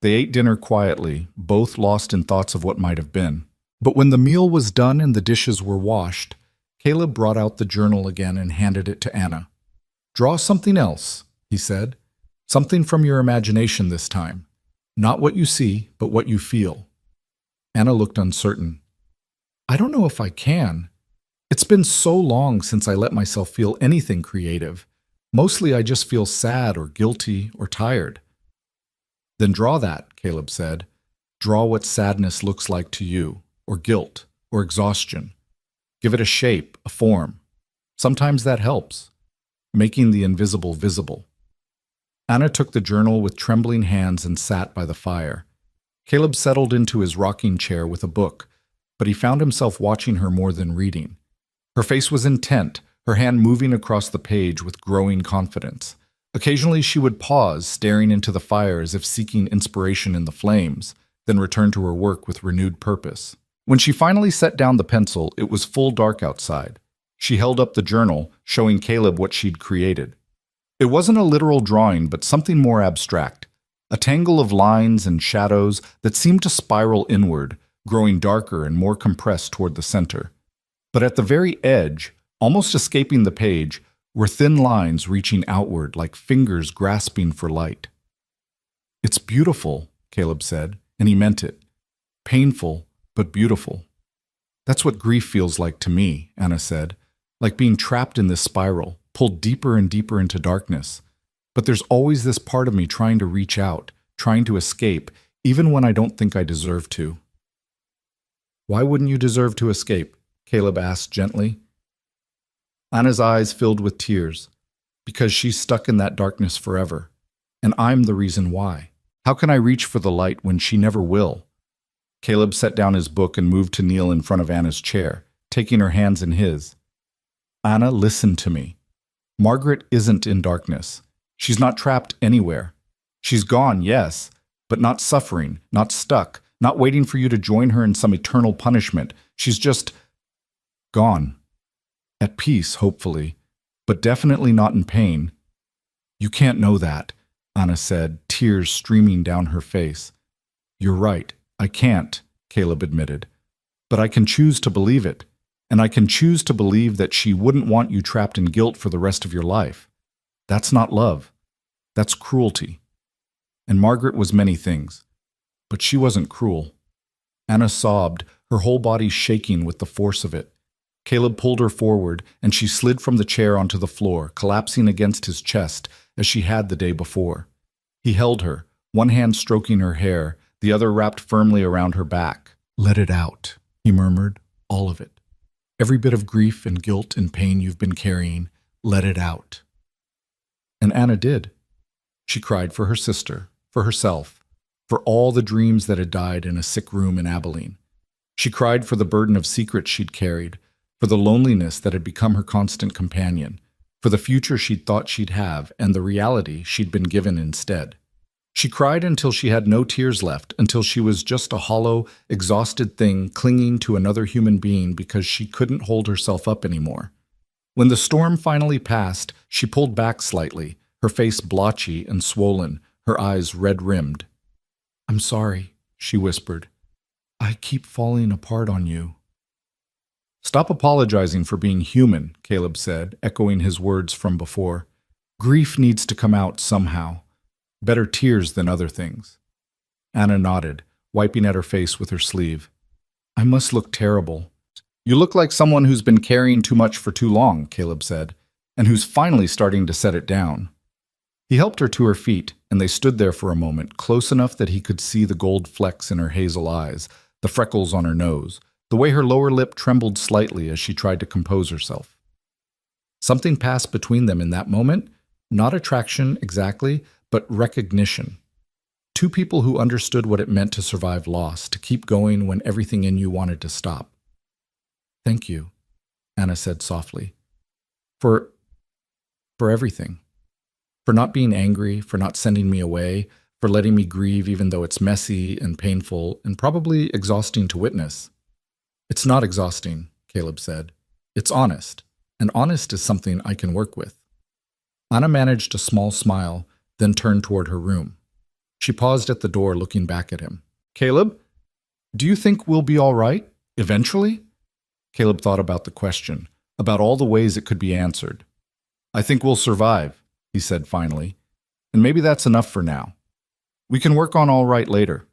They ate dinner quietly, both lost in thoughts of what might have been. But when the meal was done and the dishes were washed, Caleb brought out the journal again and handed it to Anna. Draw something else, he said. Something from your imagination this time. Not what you see, but what you feel. Anna looked uncertain. I don't know if I can. It's been so long since I let myself feel anything creative. Mostly I just feel sad or guilty or tired. Then draw that, Caleb said. Draw what sadness looks like to you, or guilt, or exhaustion. Give it a shape, a form. Sometimes that helps, making the invisible visible. Anna took the journal with trembling hands and sat by the fire. Caleb settled into his rocking chair with a book, but he found himself watching her more than reading. Her face was intent, her hand moving across the page with growing confidence. Occasionally she would pause, staring into the fire as if seeking inspiration in the flames, then return to her work with renewed purpose. When she finally set down the pencil, it was full dark outside. She held up the journal, showing Caleb what she'd created. It wasn't a literal drawing, but something more abstract. A tangle of lines and shadows that seemed to spiral inward, growing darker and more compressed toward the center. But at the very edge, almost escaping the page, were thin lines reaching outward like fingers grasping for light. It's beautiful, Caleb said, and he meant it. Painful, but beautiful. That's what grief feels like to me, Anna said, like being trapped in this spiral, pulled deeper and deeper into darkness. But there's always this part of me trying to reach out, trying to escape, even when I don't think I deserve to. Why wouldn't you deserve to escape? Caleb asked gently. Anna's eyes filled with tears, because she's stuck in that darkness forever, and I'm the reason why. How can I reach for the light when she never will? Caleb set down his book and moved to kneel in front of Anna's chair, taking her hands in his. Anna, listen to me. Margaret isn't in darkness. She's not trapped anywhere. She's gone, yes, but not suffering, not stuck, not waiting for you to join her in some eternal punishment. She's just gone. At peace, hopefully, but definitely not in pain. You can't know that, Anna said, tears streaming down her face. You're right, I can't, Caleb admitted. But I can choose to believe it, and I can choose to believe that she wouldn't want you trapped in guilt for the rest of your life. That's not love. That's cruelty. And Margaret was many things, but she wasn't cruel. Anna sobbed, her whole body shaking with the force of it. Caleb pulled her forward, and she slid from the chair onto the floor, collapsing against his chest as she had the day before. He held her, one hand stroking her hair, the other wrapped firmly around her back. Let it out, he murmured, all of it. Every bit of grief and guilt and pain you've been carrying, let it out. And Anna did. She cried for her sister, for herself, for all the dreams that had died in a sick room in Abilene. She cried for the burden of secrets she'd carried, for the loneliness that had become her constant companion, for the future she'd thought she'd have and the reality she'd been given instead. She cried until she had no tears left, until she was just a hollow, exhausted thing clinging to another human being because she couldn't hold herself up anymore. When the storm finally passed, she pulled back slightly, her face blotchy and swollen, her eyes red-rimmed. I'm sorry, she whispered. I keep falling apart on you. Stop apologizing for being human, Caleb said, echoing his words from before. Grief needs to come out somehow. Better tears than other things. Anna nodded, wiping at her face with her sleeve. I must look terrible. You look like someone who's been carrying too much for too long, Caleb said, and who's finally starting to set it down. He helped her to her feet, and they stood there for a moment, close enough that he could see the gold flecks in her hazel eyes, the freckles on her nose, the way her lower lip trembled slightly as she tried to compose herself. Something passed between them in that moment, not attraction exactly, but recognition. Two people who understood what it meant to survive loss, to keep going when everything in you wanted to stop. Thank you, Anna said softly. For everything. For not being angry, for not sending me away, for letting me grieve even though it's messy and painful and probably exhausting to witness. It's not exhausting, Caleb said. It's honest, and honest is something I can work with. Anna managed a small smile, then turned toward her room. She paused at the door, looking back at him. Caleb, do you think we'll be all right, eventually? Caleb thought about the question, about all the ways it could be answered. I think we'll survive, he said finally, and maybe that's enough for now. We can work on all right later.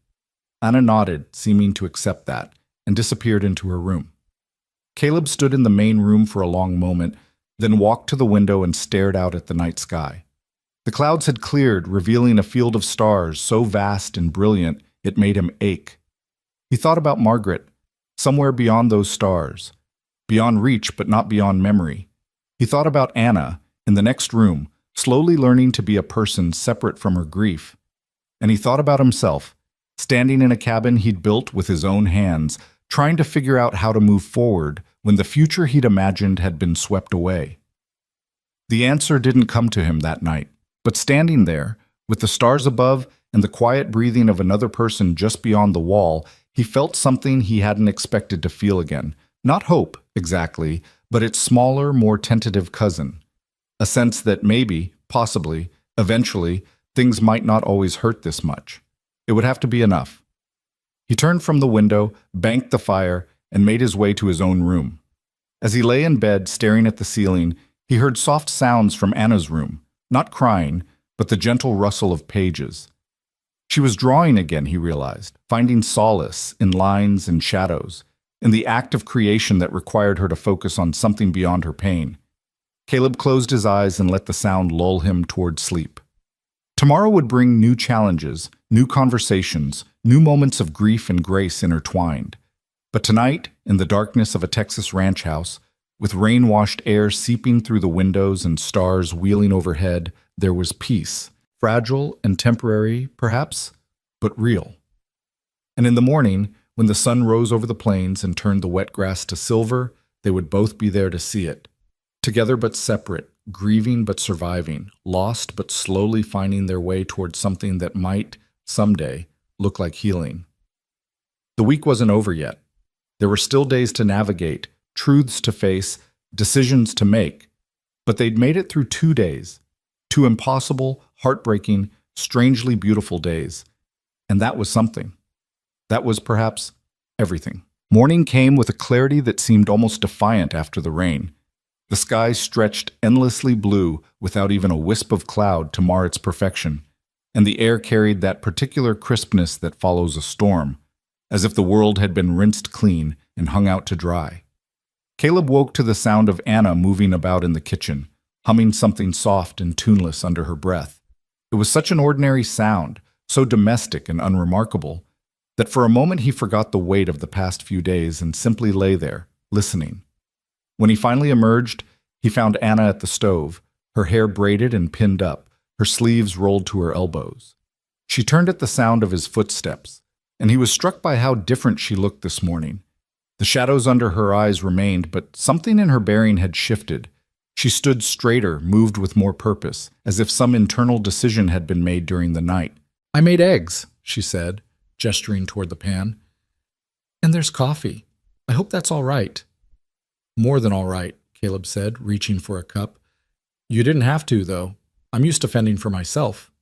Anna nodded, seeming to accept that, and disappeared into her room. Caleb stood in the main room for a long moment, then walked to the window and stared out at the night sky. The clouds had cleared, revealing a field of stars so vast and brilliant it made him ache. He thought about Margaret, somewhere beyond those stars, beyond reach but not beyond memory. He thought about Anna, in the next room, slowly learning to be a person separate from her grief. And he thought about himself, standing in a cabin he'd built with his own hands, trying to figure out how to move forward when the future he'd imagined had been swept away. The answer didn't come to him that night, but standing there, with the stars above and the quiet breathing of another person just beyond the wall, he felt something he hadn't expected to feel again. Not hope, exactly, but its smaller, more tentative cousin. A sense that maybe, possibly, eventually, things might not always hurt this much. It would have to be enough. He turned from the window, banked the fire, and made his way to his own room. As he lay in bed, staring at the ceiling, he heard soft sounds from Anna's room, not crying, but the gentle rustle of pages. She was drawing again, he realized, finding solace in lines and shadows, in the act of creation that required her to focus on something beyond her pain. Caleb closed his eyes and let the sound lull him toward sleep. Tomorrow would bring new challenges, new conversations, new moments of grief and grace intertwined. But tonight, in the darkness of a Texas ranch house, with rain-washed air seeping through the windows and stars wheeling overhead, there was peace, fragile and temporary, perhaps, but real. And in the morning, When the sun rose over the plains and turned the wet grass to silver, they would both be there to see it. Together but separate, grieving but surviving, lost but slowly finding their way towards something that might, someday, look like healing. The week wasn't over yet. There were still days to navigate, truths to face, decisions to make. But they'd made it through 2 days. 2 impossible, heartbreaking, strangely beautiful days. And that was something. That was perhaps everything. Morning came with a clarity that seemed almost defiant after the rain. The sky stretched endlessly blue without even a wisp of cloud to mar its perfection, and the air carried that particular crispness that follows a storm, as if the world had been rinsed clean and hung out to dry. Caleb woke to the sound of Anna moving about in the kitchen, humming something soft and tuneless under her breath. It was such an ordinary sound, so domestic and unremarkable, that for a moment he forgot the weight of the past few days and simply lay there, listening. When he finally emerged, he found Anna at the stove, her hair braided and pinned up, her sleeves rolled to her elbows. She turned at the sound of his footsteps, and he was struck by how different she looked this morning. The shadows under her eyes remained, but something in her bearing had shifted. She stood straighter, moved with more purpose, as if some internal decision had been made during the night. "I made eggs," she said, gesturing toward the pan. "And there's coffee. I hope that's all right." "More than all right," Caleb said, reaching for a cup. "You didn't have to, though. I'm used to fending for myself."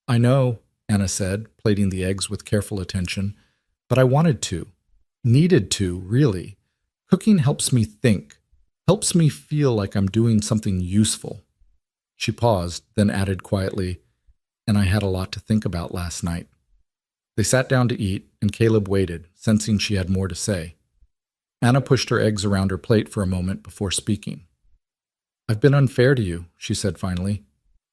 "I know," Anna said, plating the eggs with careful attention, "but I wanted to. Needed to, really. Cooking helps me think, helps me feel like I'm doing something useful." She paused, then added quietly, "And I had a lot to think about last night." They sat down to eat, and Caleb waited, sensing she had more to say. Anna pushed her eggs around her plate for a moment before speaking. "I've been unfair to you," she said finally.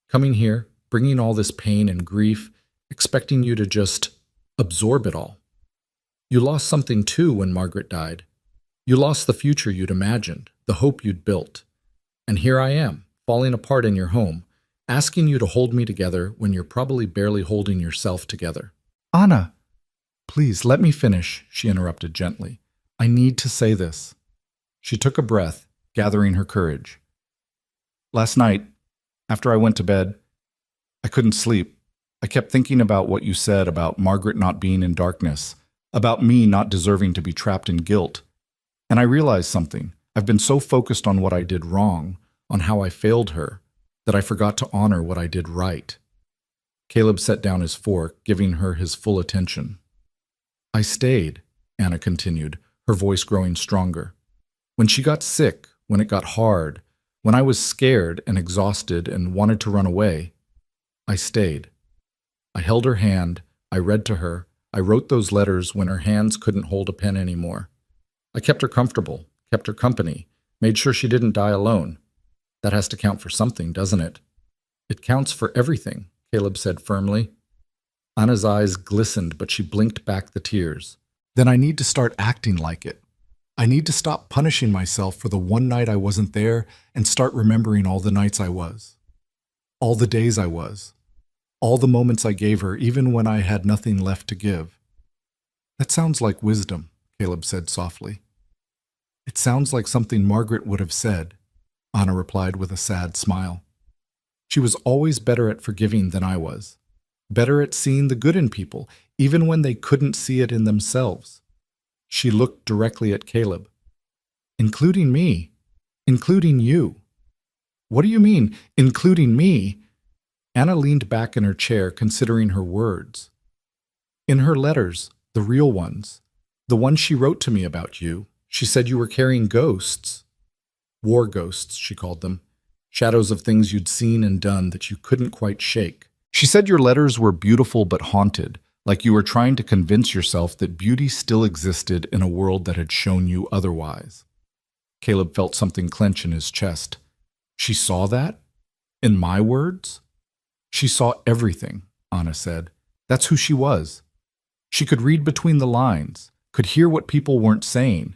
"Coming here, bringing all this pain and grief, expecting you to just absorb it all. You lost something too when Margaret died. You lost the future you'd imagined, the hope you'd built. And here I am, falling apart in your home, asking you to hold me together when you're probably barely holding yourself together." "Anna, please let me finish," she interrupted gently. "I need to say this." She took a breath, gathering her courage. "Last night, after I went to bed, I couldn't sleep. I kept thinking about what you said about Margaret not being in darkness, about me not deserving to be trapped in guilt. And I realized something. I've been so focused on what I did wrong, on how I failed her, that I forgot to honor what I did right." Caleb set down his fork, giving her his full attention. "I stayed," Anna continued, her voice growing stronger. "When she got sick, when it got hard, when I was scared and exhausted and wanted to run away, I stayed. I held her hand, I read to her, I wrote those letters when her hands couldn't hold a pen anymore. I kept her comfortable, kept her company, made sure she didn't die alone. That has to count for something, doesn't it?" "It counts for everything," Caleb said firmly. Anna's eyes glistened, but she blinked back the tears. "Then I need to start acting like it. I need to stop punishing myself for the one night I wasn't there and start remembering all the nights I was. All the days I was. All the moments I gave her, even when I had nothing left to give." "That sounds like wisdom," Caleb said softly. "It sounds like something Margaret would have said," Anna replied with a sad smile. "She was always better at forgiving than I was. Better at seeing the good in people, even when they couldn't see it in themselves." She looked directly at Caleb. "Including me. Including you." "What do you mean, including me?" Anna leaned back in her chair, considering her words. "In her letters, the real ones, the ones she wrote to me about you, she said you were carrying ghosts. War ghosts, she called them. Shadows of things you'd seen and done that you couldn't quite shake. She said your letters were beautiful but haunted, like you were trying to convince yourself that beauty still existed in a world that had shown you otherwise." Caleb felt something clench in his chest. "She saw that? In my words?" "She saw everything," Anna said. "That's who she was. She could read between the lines, could hear what people weren't saying.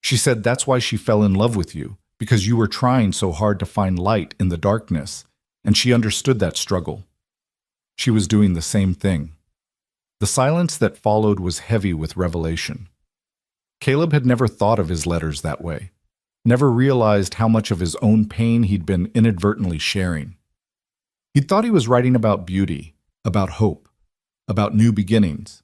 She said that's why she fell in love with you, because you were trying so hard to find light in the darkness, and she understood that struggle. She was doing the same thing." The silence that followed was heavy with revelation. Caleb had never thought of his letters that way, never realized how much of his own pain he'd been inadvertently sharing. He'd thought he was writing about beauty, about hope, about new beginnings.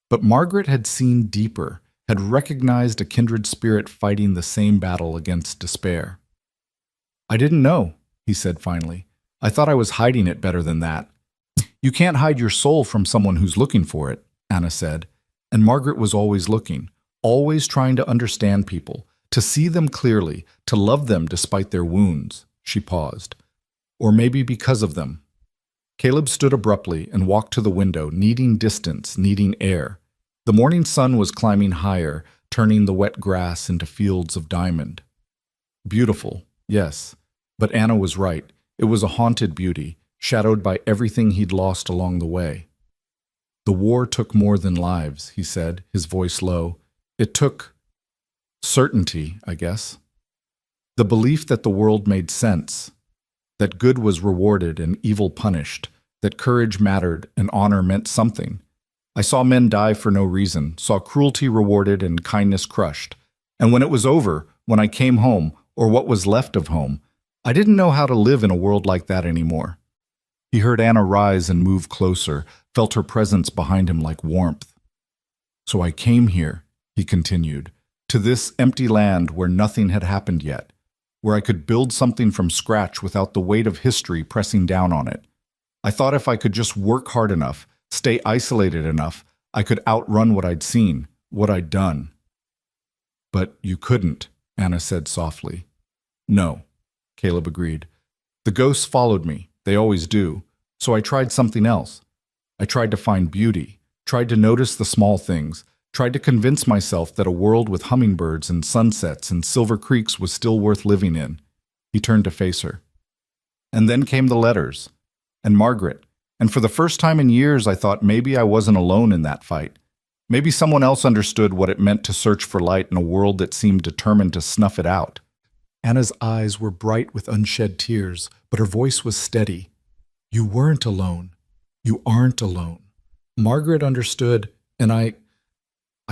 But Margaret had seen deeper, had recognized a kindred spirit fighting the same battle against despair. "I didn't know," he said finally. "I thought I was hiding it better than that." "You can't hide your soul from someone who's looking for it," Anna said, and Margaret was always looking, always trying to understand people, to see them clearly, to love them despite their wounds. She paused. Or maybe because of them. Caleb stood abruptly and walked to the window, needing distance, needing air. The morning sun was climbing higher, turning the wet grass into fields of diamond. Beautiful, yes, but Anna was right. It was a haunted beauty, shadowed by everything he'd lost along the way. "The war took more than lives," he said, his voice low. "It took certainty, I guess. The belief that the world made sense, that good was rewarded and evil punished, that courage mattered and honor meant something. I saw men die for no reason, saw cruelty rewarded and kindness crushed. And when it was over, when I came home, or what was left of home, I didn't know how to live in a world like that anymore." He heard Anna rise and move closer, felt her presence behind him like warmth. "So I came here," he continued, "to this empty land where nothing had happened yet, where I could build something from scratch without the weight of history pressing down on it. I thought if I could just work hard enough, stay isolated enough, I could outrun what I'd seen, what I'd done." "But you couldn't," Anna said softly. "No," Caleb agreed. "The ghosts followed me, they always do, so I tried something else. I tried to find beauty, tried to notice the small things, tried to convince myself that a world with hummingbirds and sunsets and silver creeks was still worth living in." He turned to face her. "And then came the letters, and Margaret, and for the first time in years I thought maybe I wasn't alone in that fight. Maybe someone else understood what it meant to search for light in a world that seemed determined to snuff it out." Anna's eyes were bright with unshed tears, but her voice was steady. "You weren't alone. You aren't alone. Margaret understood, and I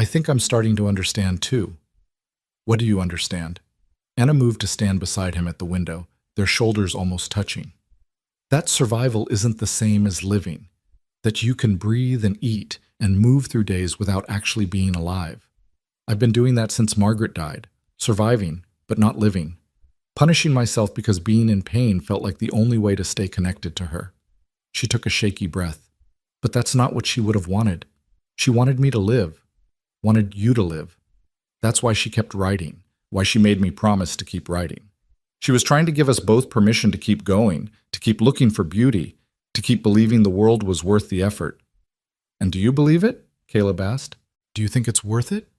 think I'm starting to understand too." "What do you understand?" Anna moved to stand beside him at the window, their shoulders almost touching. "That survival isn't the same as living. That you can breathe and eat and move through days without actually being alive. I've been doing that since Margaret died, surviving, but not living. Punishing myself because being in pain felt like the only way to stay connected to her." She took a shaky breath. "But that's not what she would have wanted. She wanted me to live, wanted you to live. That's why she kept writing, why she made me promise to keep writing. She was trying to give us both permission to keep going, to keep looking for beauty, to keep believing the world was worth the effort." "And do you believe it?" Caleb asked. "Do you think it's worth it?"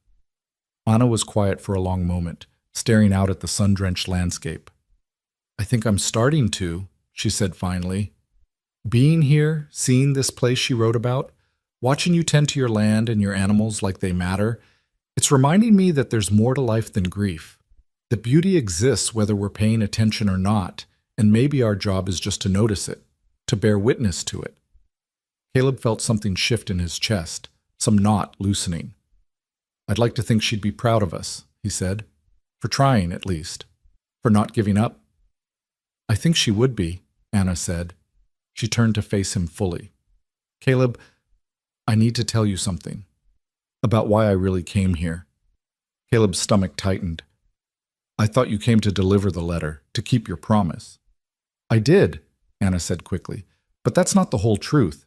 Anna was quiet for a long moment, staring out at the sun-drenched landscape. "I think I'm starting to," she said finally. "Being here, seeing this place she wrote about, watching you tend to your land and your animals like they matter, it's reminding me that there's more to life than grief. That beauty exists whether we're paying attention or not, and maybe our job is just to notice it, to bear witness to it." Caleb felt something shift in his chest, some knot loosening. "I'd like to think she'd be proud of us," he said. "For trying, at least. For not giving up." "I think she would be," Anna said. She turned to face him fully. "Caleb, I need to tell you something. About why I really came here." Caleb's stomach tightened. "I thought you came to deliver the letter, to keep your promise." "I did," Anna said quickly, "but that's not the whole truth."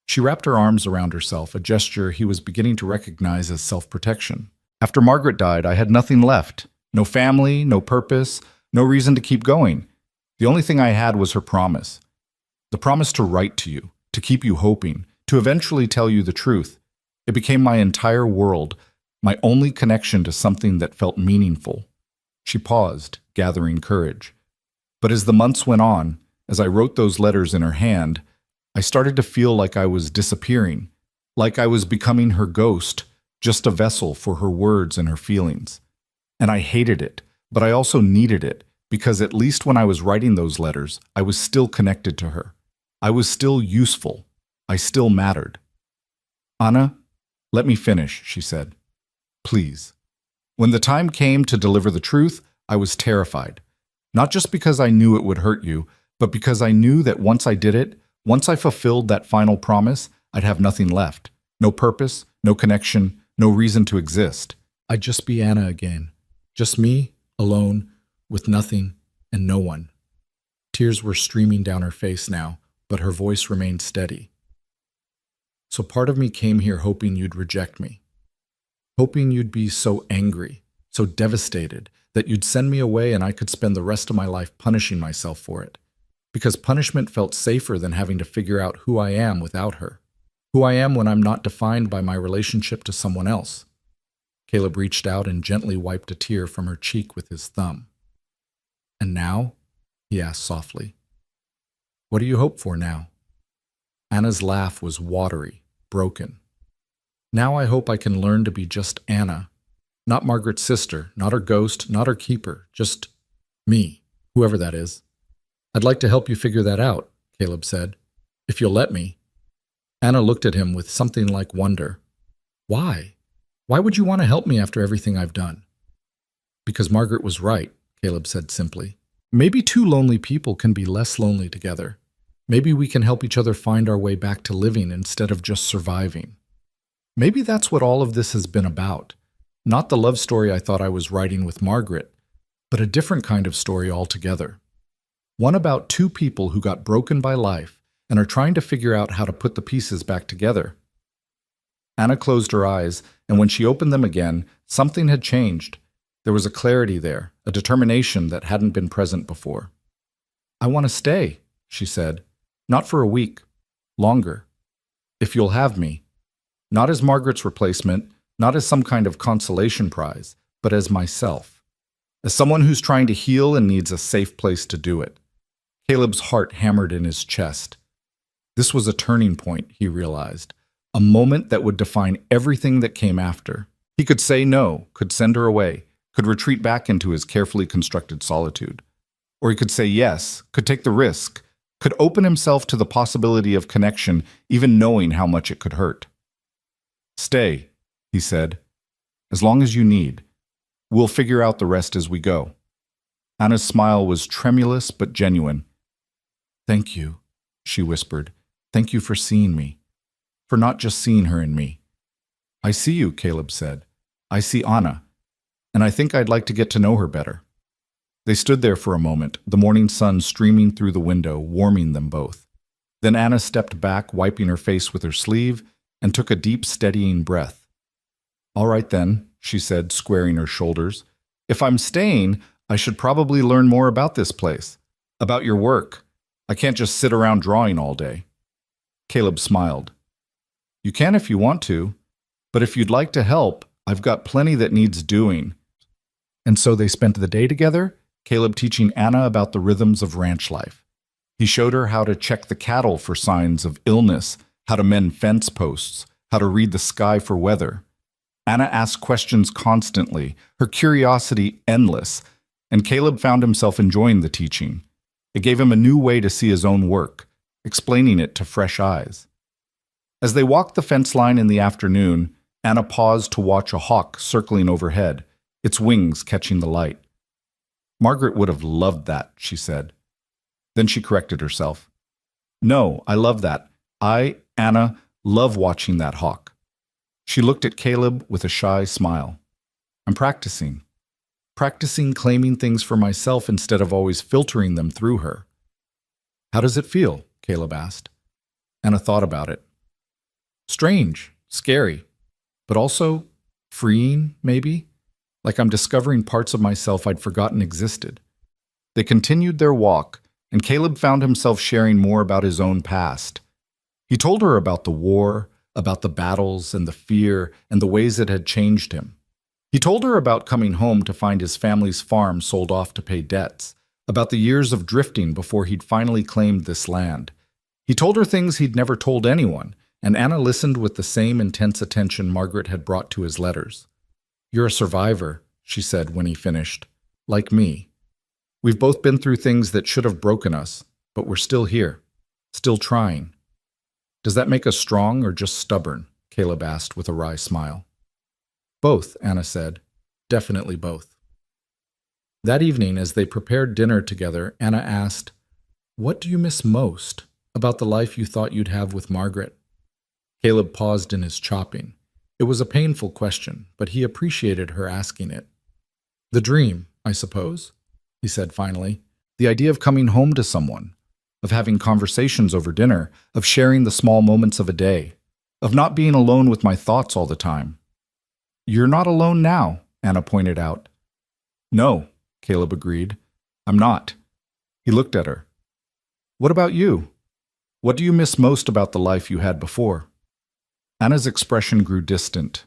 She wrapped her arms around herself, a gesture he was beginning to recognize as self-protection. "After Margaret died, I had nothing left. No family, no purpose, no reason to keep going. The only thing I had was her promise. The promise to write to you, to keep you hoping, to eventually tell you the truth. It became my entire world, my only connection to something that felt meaningful." She paused, gathering courage. "But as the months went on, as I wrote those letters in her hand, I started to feel like I was disappearing, like I was becoming her ghost, just a vessel for her words and her feelings. And I hated it, but I also needed it, because at least when I was writing those letters, I was still connected to her. I was still useful. I still mattered." Anna, let me finish, she said. Please. When the time came to deliver the truth, I was terrified. Not just because I knew it would hurt you, but because I knew that once I did it, once I fulfilled that final promise, I'd have nothing left. No purpose, no connection, no reason to exist. I'd just be Anna again. Just me, alone, with nothing and no one. Tears were streaming down her face now, but her voice remained steady. So part of me came here hoping you'd reject me. Hoping you'd be so angry, so devastated, that you'd send me away and I could spend the rest of my life punishing myself for it. Because punishment felt safer than having to figure out who I am without her. Who I am when I'm not defined by my relationship to someone else. Caleb reached out and gently wiped a tear from her cheek with his thumb. And now? He asked softly. What do you hope for now? Anna's laugh was watery, broken. Now I hope I can learn to be just Anna. Not Margaret's sister, not her ghost, not her keeper, just me, whoever that is. I'd like to help you figure that out, Caleb said, if you'll let me. Anna looked at him with something like wonder. Why? Why would you want to help me after everything I've done? Because Margaret was right, Caleb said simply. Maybe two lonely people can be less lonely together. Maybe we can help each other find our way back to living instead of just surviving. Maybe that's what all of this has been about. Not the love story I thought I was writing with Margaret, but a different kind of story altogether. One about two people who got broken by life and are trying to figure out how to put the pieces back together. Anna closed her eyes, and when she opened them again, something had changed. There was a clarity there, a determination that hadn't been present before. I want to stay, she said. Not for a week. Longer. If you'll have me. Not as Margaret's replacement, not as some kind of consolation prize, but as myself. As someone who's trying to heal and needs a safe place to do it. Caleb's heart hammered in his chest. This was a turning point, he realized. A moment that would define everything that came after. He could say no, could send her away, could retreat back into his carefully constructed solitude. Or he could say yes, could take the risk, could open himself to the possibility of connection, even knowing how much it could hurt. Stay, he said, as long as you need. We'll figure out the rest as we go. Anna's smile was tremulous but genuine. Thank you, she whispered. Thank you for seeing me. For not just seeing her in me. I see you, Caleb said. I see Anna. And I think I'd like to get to know her better. They stood there for a moment, the morning sun streaming through the window, warming them both. Then Anna stepped back, wiping her face with her sleeve, and took a deep, steadying breath. All right then, she said, squaring her shoulders. If I'm staying, I should probably learn more about this place. About your work. I can't just sit around drawing all day. Caleb smiled. You can if you want to, but if you'd like to help, I've got plenty that needs doing. And so they spent the day together, Caleb teaching Anna about the rhythms of ranch life. He showed her how to check the cattle for signs of illness, how to mend fence posts, how to read the sky for weather. Anna asked questions constantly, her curiosity endless, and Caleb found himself enjoying the teaching. It gave him a new way to see his own work, explaining it to fresh eyes. As they walked the fence line in the afternoon, Anna paused to watch a hawk circling overhead, its wings catching the light. Margaret would have loved that, she said. Then she corrected herself. No, I love that. I, Anna, love watching that hawk. She looked at Caleb with a shy smile. I'm practicing. Practicing claiming things for myself instead of always filtering them through her. How does it feel? Caleb asked. Anna thought about it. Strange, scary, but also freeing, maybe? Like I'm discovering parts of myself I'd forgotten existed. They continued their walk, and Caleb found himself sharing more about his own past. He told her about the war, about the battles and the fear and the ways it had changed him. He told her about coming home to find his family's farm sold off to pay debts, about the years of drifting before he'd finally claimed this land. He told her things he'd never told anyone, and Anna listened with the same intense attention Margaret had brought to his letters. You're a survivor, she said when he finished, like me. We've both been through things that should have broken us, but we're still here, still trying. Does that make us strong or just stubborn? Caleb asked with a wry smile. Both, Anna said. Definitely both. That evening, as they prepared dinner together, Anna asked, "What do you miss most about the life you thought you'd have with Margaret?" Caleb paused in his chopping. It was a painful question, but he appreciated her asking it. "The dream, I suppose," he said finally. "The idea of coming home to someone, of having conversations over dinner, of sharing the small moments of a day, of not being alone with my thoughts all the time." "You're not alone now," Anna pointed out. "No," Caleb agreed. "I'm not." He looked at her. "What about you? What do you miss most about the life you had before?" Anna's expression grew distant.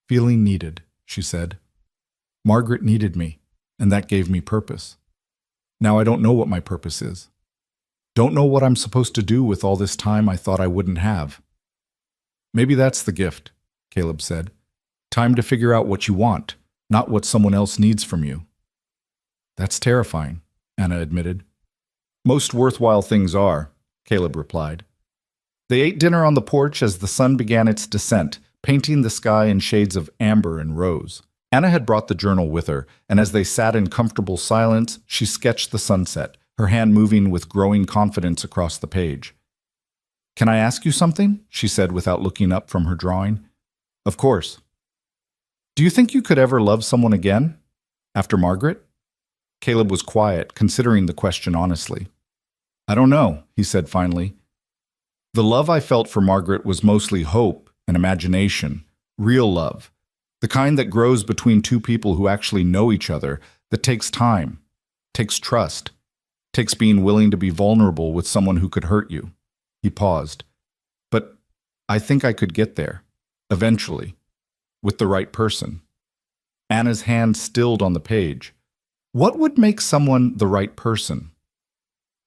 "Feeling needed," she said. "Margaret needed me, and that gave me purpose. Now I don't know what my purpose is. Don't know what I'm supposed to do with all this time I thought I wouldn't have." "Maybe that's the gift," Caleb said. "Time to figure out what you want, not what someone else needs from you." "That's terrifying," Anna admitted. "Most worthwhile things are," Caleb replied. They ate dinner on the porch as the sun began its descent, painting the sky in shades of amber and rose. Anna had brought the journal with her, and as they sat in comfortable silence, she sketched the sunset, her hand moving with growing confidence across the page. "Can I ask you something?" she said without looking up from her drawing. "Of course." "Do you think you could ever love someone again? After Margaret?" Caleb was quiet, considering the question honestly. "I don't know," he said finally. "The love I felt for Margaret was mostly hope and imagination, real love, the kind that grows between two people who actually know each other, that takes time, takes trust, takes being willing to be vulnerable with someone who could hurt you." He paused. "But I think I could get there, eventually, with the right person." Anna's hand stilled on the page. "What would make someone the right person?"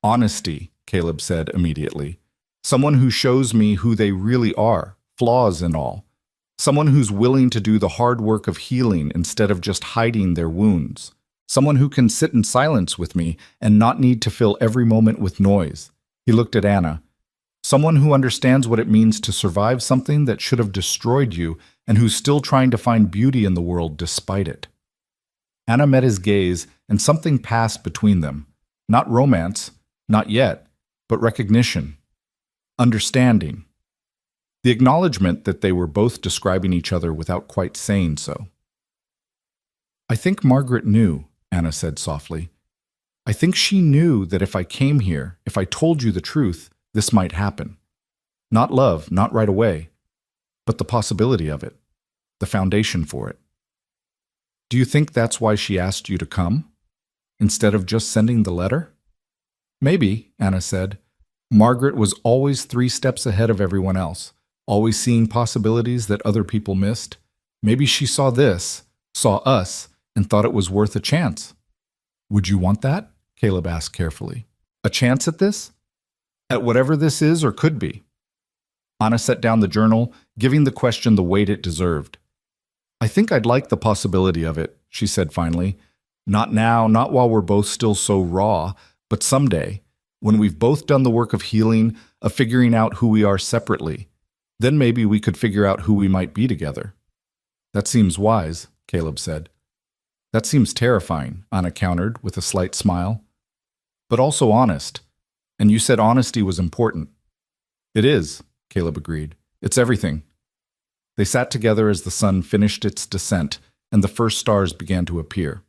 "Honesty," Caleb said immediately. "Someone who shows me who they really are, flaws and all. Someone who's willing to do the hard work of healing instead of just hiding their wounds. Someone who can sit in silence with me and not need to fill every moment with noise." He looked at Anna. "Someone who understands what it means to survive something that should have destroyed you and who's still trying to find beauty in the world despite it." Anna met his gaze, and something passed between them. Not romance, not yet, but recognition. Understanding. The acknowledgement that they were both describing each other without quite saying so. "I think Margaret knew," Anna said softly. "I think she knew that if I came here, if I told you the truth, this might happen. Not love, not right away, but the possibility of it, the foundation for it. Do you think that's why she asked you to come, instead of just sending the letter?" "Maybe," Anna said. "Margaret was always 3 steps ahead of everyone else, always seeing possibilities that other people missed. Maybe she saw this, saw us, and thought it was worth a chance." "Would you want that?" Caleb asked carefully. "A chance at this? At whatever this is or could be?" Anna set down the journal, giving the question the weight it deserved. "I think I'd like the possibility of it," she said finally. "Not now, not while we're both still so raw, but someday, when we've both done the work of healing, of figuring out who we are separately. Then maybe we could figure out who we might be together." "That seems wise," Caleb said. "That seems terrifying," Anna countered with a slight smile. "But also honest. And you said honesty was important." "It is," Caleb agreed. "It's everything." They sat together as the sun finished its descent and the first stars began to appear.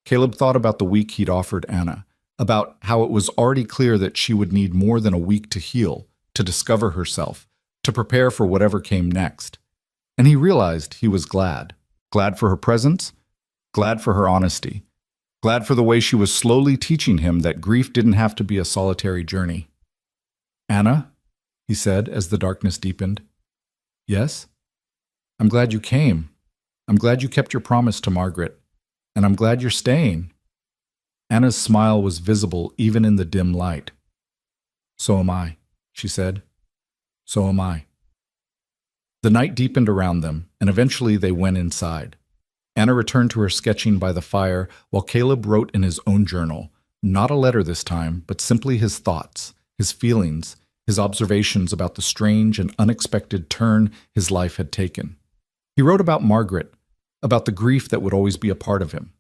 Caleb thought about the week he'd offered Anna, about how it was already clear that she would need more than a week to heal, to discover herself, to prepare for whatever came next. And he realized he was glad. Glad for her presence, glad for her honesty, glad for the way she was slowly teaching him that grief didn't have to be a solitary journey. "Anna," he said as the darkness deepened. "Yes? I'm glad you came. I'm glad you kept your promise to Margaret. And I'm glad you're staying." Anna's smile was visible even in the dim light. "So am I," she said. "So am I." The night deepened around them, and eventually they went inside. Anna returned to her sketching by the fire, while Caleb wrote in his own journal, not a letter this time, but simply his thoughts, his feelings, his observations about the strange and unexpected turn his life had taken. He wrote about Margaret, about the grief that would always be a part of him.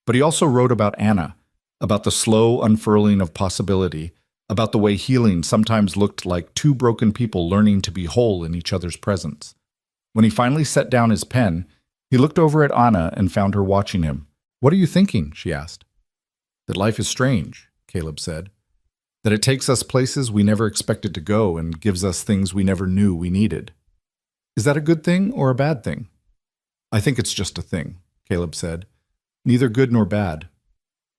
But he also wrote about Anna, about the slow unfurling of possibility, about the way healing sometimes looked like two broken people learning to be whole in each other's presence. When he finally set down his pen, he looked over at Anna and found her watching him. "What are you thinking?" she asked. "That life is strange," Caleb said. "That it takes us places we never expected to go and gives us things we never knew we needed." "Is that a good thing or a bad thing?" "I think it's just a thing," Caleb said. "Neither good nor bad.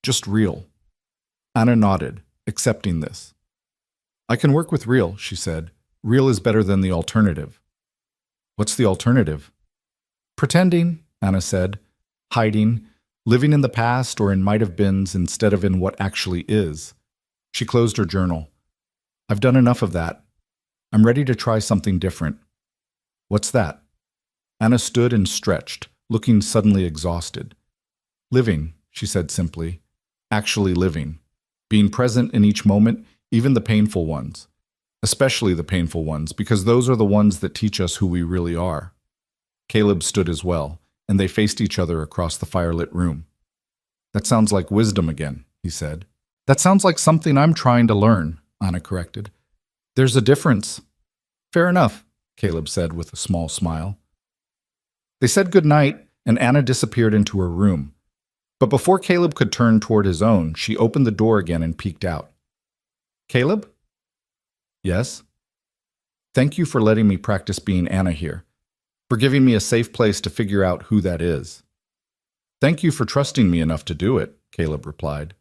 Just real." Anna nodded, accepting this. "I can work with real," she said. "Real is better than the alternative." "What's the alternative?" "Pretending," Anna said. "Hiding, living in the past or in might-have-beens instead of in what actually is." She closed her journal. "I've done enough of that. I'm ready to try something different." "What's that?" Anna stood and stretched, looking suddenly exhausted. "Living," she said simply. "Actually living. Being present in each moment, even the painful ones. Especially the painful ones, because those are the ones that teach us who we really are." Caleb stood as well, and they faced each other across the firelit room. "That sounds like wisdom again," he said. "That sounds like something I'm trying to learn," Anna corrected. "There's a difference." "Fair enough," Caleb said with a small smile. They said good night, and Anna disappeared into her room. But before Caleb could turn toward his own, she opened the door again and peeked out. "Caleb?" "Yes?" "Thank you for letting me practice being Anna here, for giving me a safe place to figure out who that is." "Thank you for trusting me enough to do it," Caleb replied.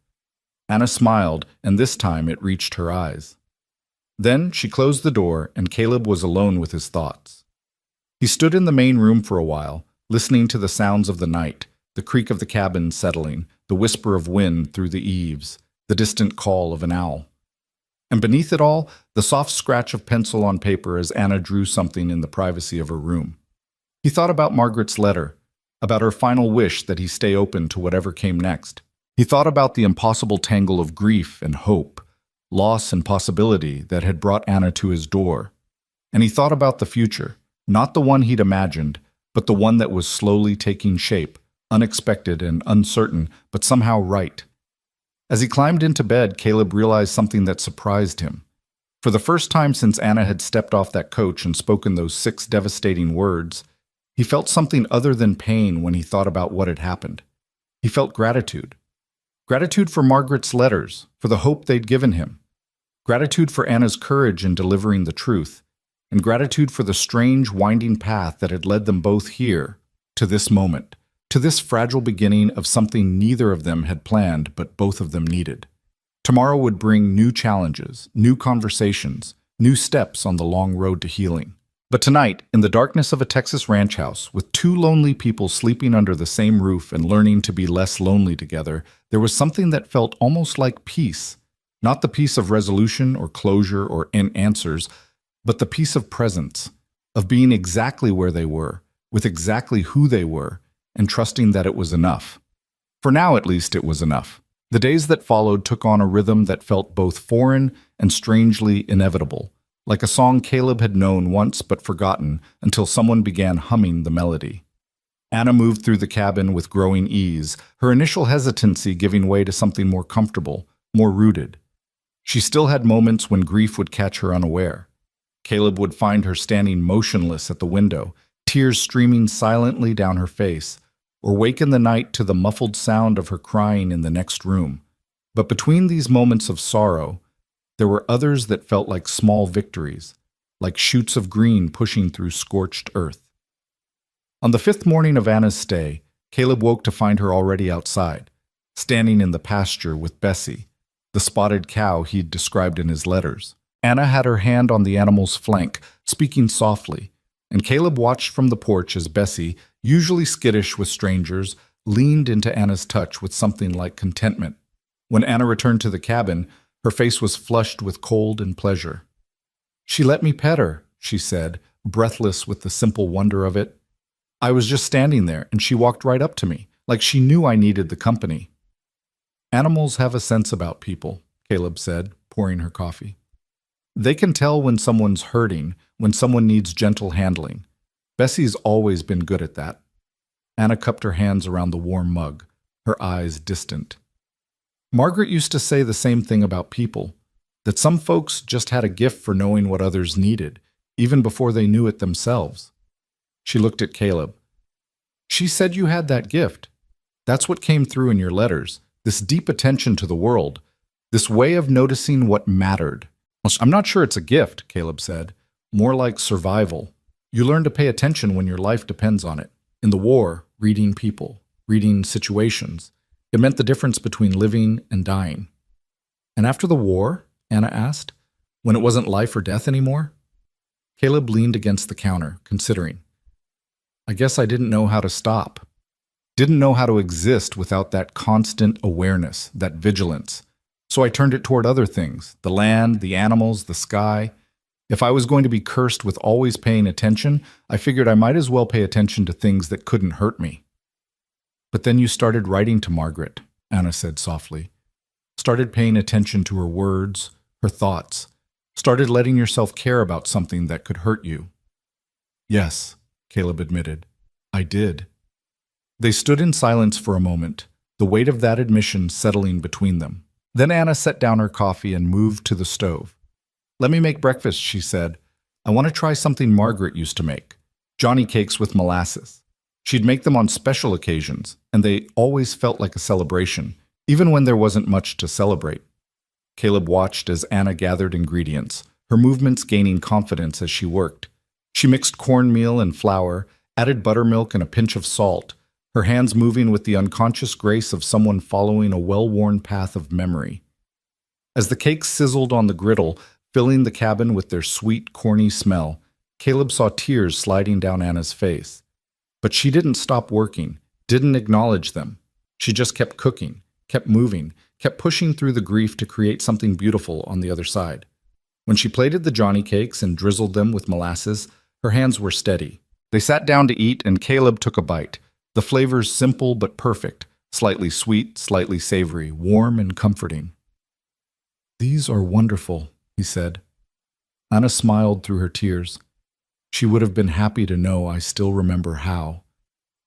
Anna smiled, and this time it reached her eyes. Then she closed the door, and Caleb was alone with his thoughts. He stood in the main room for a while, listening to the sounds of the night, the creak of the cabin settling, the whisper of wind through the eaves, the distant call of an owl. And beneath it all, the soft scratch of pencil on paper as Anna drew something in the privacy of her room. He thought about Margaret's letter, about her final wish that he stay open to whatever came next. He thought about the impossible tangle of grief and hope, loss and possibility that had brought Anna to his door. And he thought about the future, not the one he'd imagined, but the one that was slowly taking shape, unexpected and uncertain, but somehow right. As he climbed into bed, Caleb realized something that surprised him. For the first time since Anna had stepped off that coach and spoken those 6 devastating words, he felt something other than pain when he thought about what had happened. He felt gratitude. Gratitude for Margaret's letters, for the hope they'd given him. Gratitude for Anna's courage in delivering the truth, and gratitude for the strange, winding path that had led them both here, to this moment, to this fragile beginning of something neither of them had planned but both of them needed. Tomorrow would bring new challenges, new conversations, new steps on the long road to healing. But tonight, in the darkness of a Texas ranch house, with 2 lonely people sleeping under the same roof and learning to be less lonely together, there was something that felt almost like peace. Not the peace of resolution or closure or answers, but the peace of presence, of being exactly where they were, with exactly who they were, and trusting that it was enough. For now, at least, it was enough. The days that followed took on a rhythm that felt both foreign and strangely inevitable, like a song Caleb had known once but forgotten until someone began humming the melody. Anna moved through the cabin with growing ease, her initial hesitancy giving way to something more comfortable, more rooted. She still had moments when grief would catch her unaware. Caleb would find her standing motionless at the window, tears streaming silently down her face, or wake in the night to the muffled sound of her crying in the next room. But between these moments of sorrow, there were others that felt like small victories, like shoots of green pushing through scorched earth. On the 5th morning of Anna's stay, Caleb woke to find her already outside, standing in the pasture with Bessie, the spotted cow he'd described in his letters. Anna had her hand on the animal's flank, speaking softly, and Caleb watched from the porch as Bessie, usually skittish with strangers, leaned into Anna's touch with something like contentment. When Anna returned to the cabin, her face was flushed with cold and pleasure. "She let me pet her," she said, breathless with the simple wonder of it. "I was just standing there, and she walked right up to me, like she knew I needed the company." "Animals have a sense about people," Caleb said, pouring her coffee. They can tell when someone's hurting, when someone needs gentle handling. Bessie's always been good at that. Anna cupped her hands around the warm mug, her eyes distant. Margaret used to say the same thing about people, that some folks just had a gift for knowing what others needed, even before they knew it themselves. She looked at Caleb. She said you had that gift. That's what came through in your letters, this deep attention to the world, this way of noticing what mattered. Well, I'm not sure it's a gift, Caleb said. More like survival. You learn to pay attention when your life depends on it. In the war, reading people, reading situations. It meant the difference between living and dying. And after the war, Anna asked, when it wasn't life or death anymore? Caleb leaned against the counter, considering. I guess I didn't know how to stop. Didn't know how to exist without that constant awareness, that vigilance. So I turned it toward other things, the land, the animals, the sky. If I was going to be cursed with always paying attention, I figured I might as well pay attention to things that couldn't hurt me. But then you started writing to Margaret, Anna said softly. Started paying attention to her words, her thoughts. Started letting yourself care about something that could hurt you. Yes, Caleb admitted. I did. They stood in silence for a moment, the weight of that admission settling between them. Then Anna set down her coffee and moved to the stove. Let me make breakfast, she said. I want to try something Margaret used to make. Johnny cakes with molasses. She'd make them on special occasions, and they always felt like a celebration, even when there wasn't much to celebrate. Caleb watched as Anna gathered ingredients, her movements gaining confidence as she worked. She mixed cornmeal and flour, added buttermilk and a pinch of salt, her hands moving with the unconscious grace of someone following a well-worn path of memory. As the cakes sizzled on the griddle, filling the cabin with their sweet, corny smell, Caleb saw tears sliding down Anna's face. But she didn't stop working, didn't acknowledge them. She just kept cooking, kept moving, kept pushing through the grief to create something beautiful on the other side. When she plated the Johnny cakes and drizzled them with molasses, her hands were steady. They sat down to eat, and Caleb took a bite. The flavors simple but perfect, slightly sweet, slightly savory, warm and comforting. These are wonderful, he said. Anna smiled through her tears. She would have been happy to know I still remember how.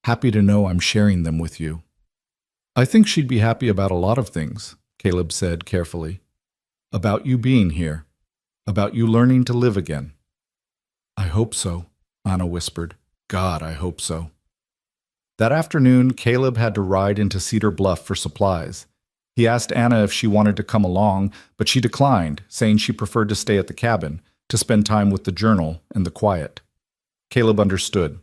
Happy to know I'm sharing them with you. I think she'd be happy about a lot of things, Caleb said carefully. About you being here. About you learning to live again. I hope so, Anna whispered. God, I hope so. That afternoon, Caleb had to ride into Cedar Bluff for supplies. He asked Anna if she wanted to come along, but she declined, saying she preferred to stay at the cabin, to spend time with the journal and the quiet. Caleb understood.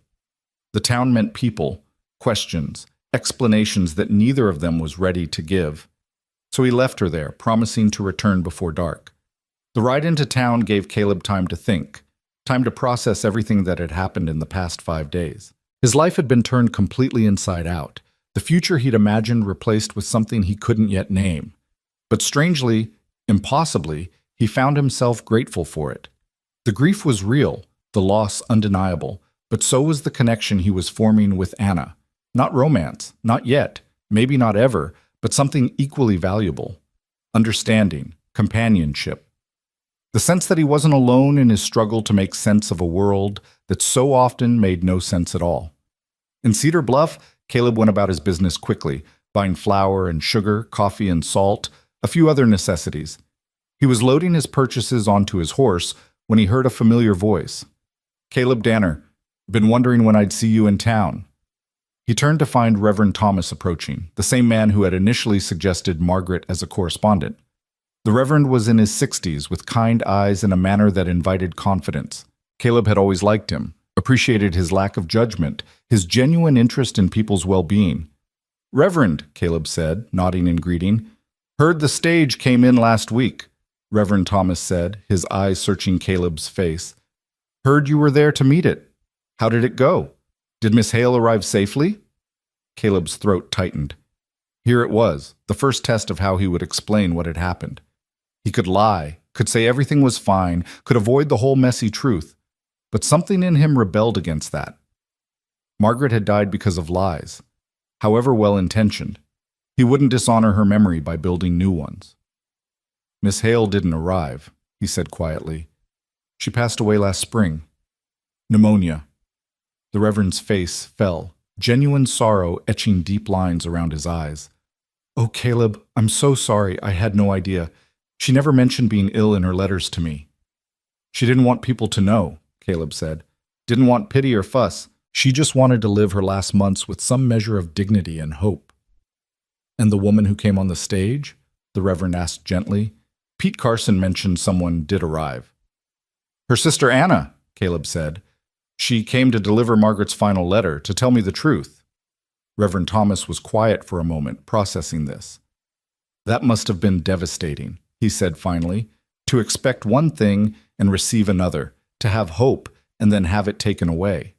The town meant people, questions, explanations that neither of them was ready to give. So he left her there, promising to return before dark. The ride into town gave Caleb time to think, time to process everything that had happened in the past 5 days. His life had been turned completely inside out, the future he'd imagined replaced with something he couldn't yet name. But strangely, impossibly, he found himself grateful for it. The grief was real, the loss undeniable, but so was the connection he was forming with Anna. Not romance, not yet, maybe not ever, but something equally valuable. Understanding, companionship. The sense that he wasn't alone in his struggle to make sense of a world that so often made no sense at all. In Cedar Bluff, Caleb went about his business quickly, buying flour and sugar, coffee and salt, a few other necessities. He was loading his purchases onto his horse when he heard a familiar voice. Caleb Danner, been wondering when I'd see you in town. He turned to find Reverend Thomas approaching, the same man who had initially suggested Margaret as a correspondent. The Reverend was in his 60s, with kind eyes and a manner that invited confidence. Caleb had always liked him, appreciated his lack of judgment, his genuine interest in people's well-being. Reverend, Caleb said, nodding in greeting. Heard the stage came in last week, Reverend Thomas said, his eyes searching Caleb's face. Heard you were there to meet it. How did it go? Did Miss Hale arrive safely? Caleb's throat tightened. Here it was, the first test of how he would explain what had happened. He could lie, could say everything was fine, could avoid the whole messy truth. But something in him rebelled against that. Margaret had died because of lies, however well-intentioned. He wouldn't dishonor her memory by building new ones. Miss Hale didn't arrive, he said quietly. She passed away last spring. Pneumonia. The Reverend's face fell, genuine sorrow etching deep lines around his eyes. Oh, Caleb, I'm so sorry. I had no idea. She never mentioned being ill in her letters to me. She didn't want people to know, Caleb said. Didn't want pity or fuss. She just wanted to live her last months with some measure of dignity and hope. And the woman who came on the stage? The Reverend asked gently. Pete Carson mentioned someone did arrive. Her sister Anna, Caleb said. She came to deliver Margaret's final letter, to tell me the truth. Reverend Thomas was quiet for a moment, processing this. That must have been devastating, he said finally, to expect one thing and receive another, to have hope and then have it taken away.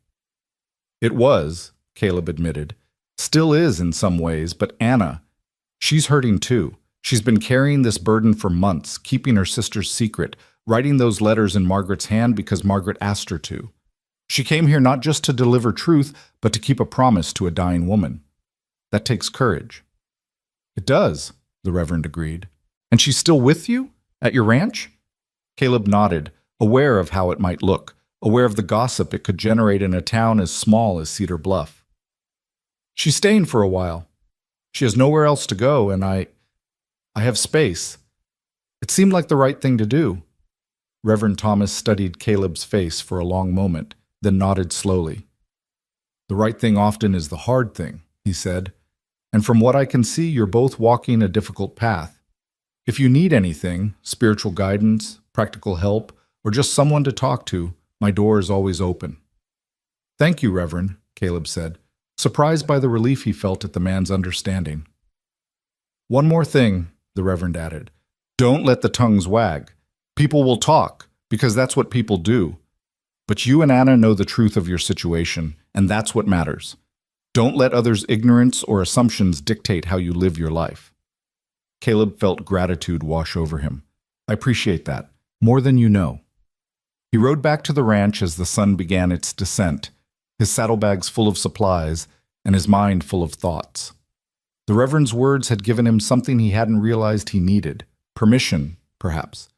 It was, Caleb admitted. Still is in some ways, but Anna, she's hurting too. She's been carrying this burden for months, keeping her sister's secret, writing those letters in Margaret's hand because Margaret asked her to. She came here not just to deliver truth, but to keep a promise to a dying woman. That takes courage. It does, the Reverend agreed. And she's still with you? At your ranch? Caleb nodded, aware of how it might look, aware of the gossip it could generate in a town as small as Cedar Bluff. She's staying for a while. She has nowhere else to go, and I have space. It seemed like the right thing to do. Reverend Thomas studied Caleb's face for a long moment, then nodded slowly. The right thing often is the hard thing, he said, and from what I can see, you're both walking a difficult path. If you need anything, spiritual guidance, practical help, or just someone to talk to, my door is always open. Thank you, Reverend, Caleb said, surprised by the relief he felt at the man's understanding. One more thing, the Reverend added. Don't let the tongues wag. People will talk, because that's what people do. But you and Anna know the truth of your situation, and that's what matters. Don't let others' ignorance or assumptions dictate how you live your life. Caleb felt gratitude wash over him. I appreciate that, more than you know. He rode back to the ranch as the sun began its descent, his saddlebags full of supplies, and his mind full of thoughts. The Reverend's words had given him something he hadn't realized he needed. Permission, perhaps.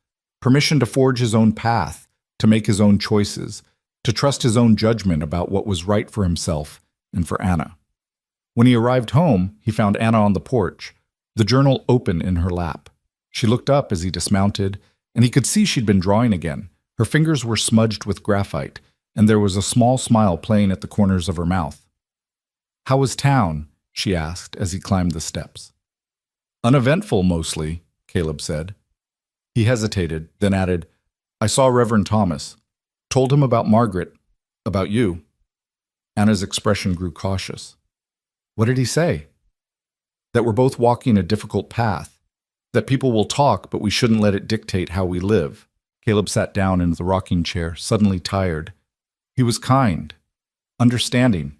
Permission to forge his own path, to make his own choices, to trust his own judgment about what was right for himself and for Anna. When he arrived home, he found Anna on the porch, the journal open in her lap. She looked up as he dismounted, and he could see she'd been drawing again. Her fingers were smudged with graphite, and there was a small smile playing at the corners of her mouth. How was town? She asked as he climbed the steps. Uneventful, mostly, Caleb said. He hesitated, then added, I saw Reverend Thomas. Told him about Margaret, about you. Anna's expression grew cautious. What did he say? That we're both walking a difficult path. That people will talk, but we shouldn't let it dictate how we live. Caleb sat down in the rocking chair, suddenly tired. He was kind, understanding.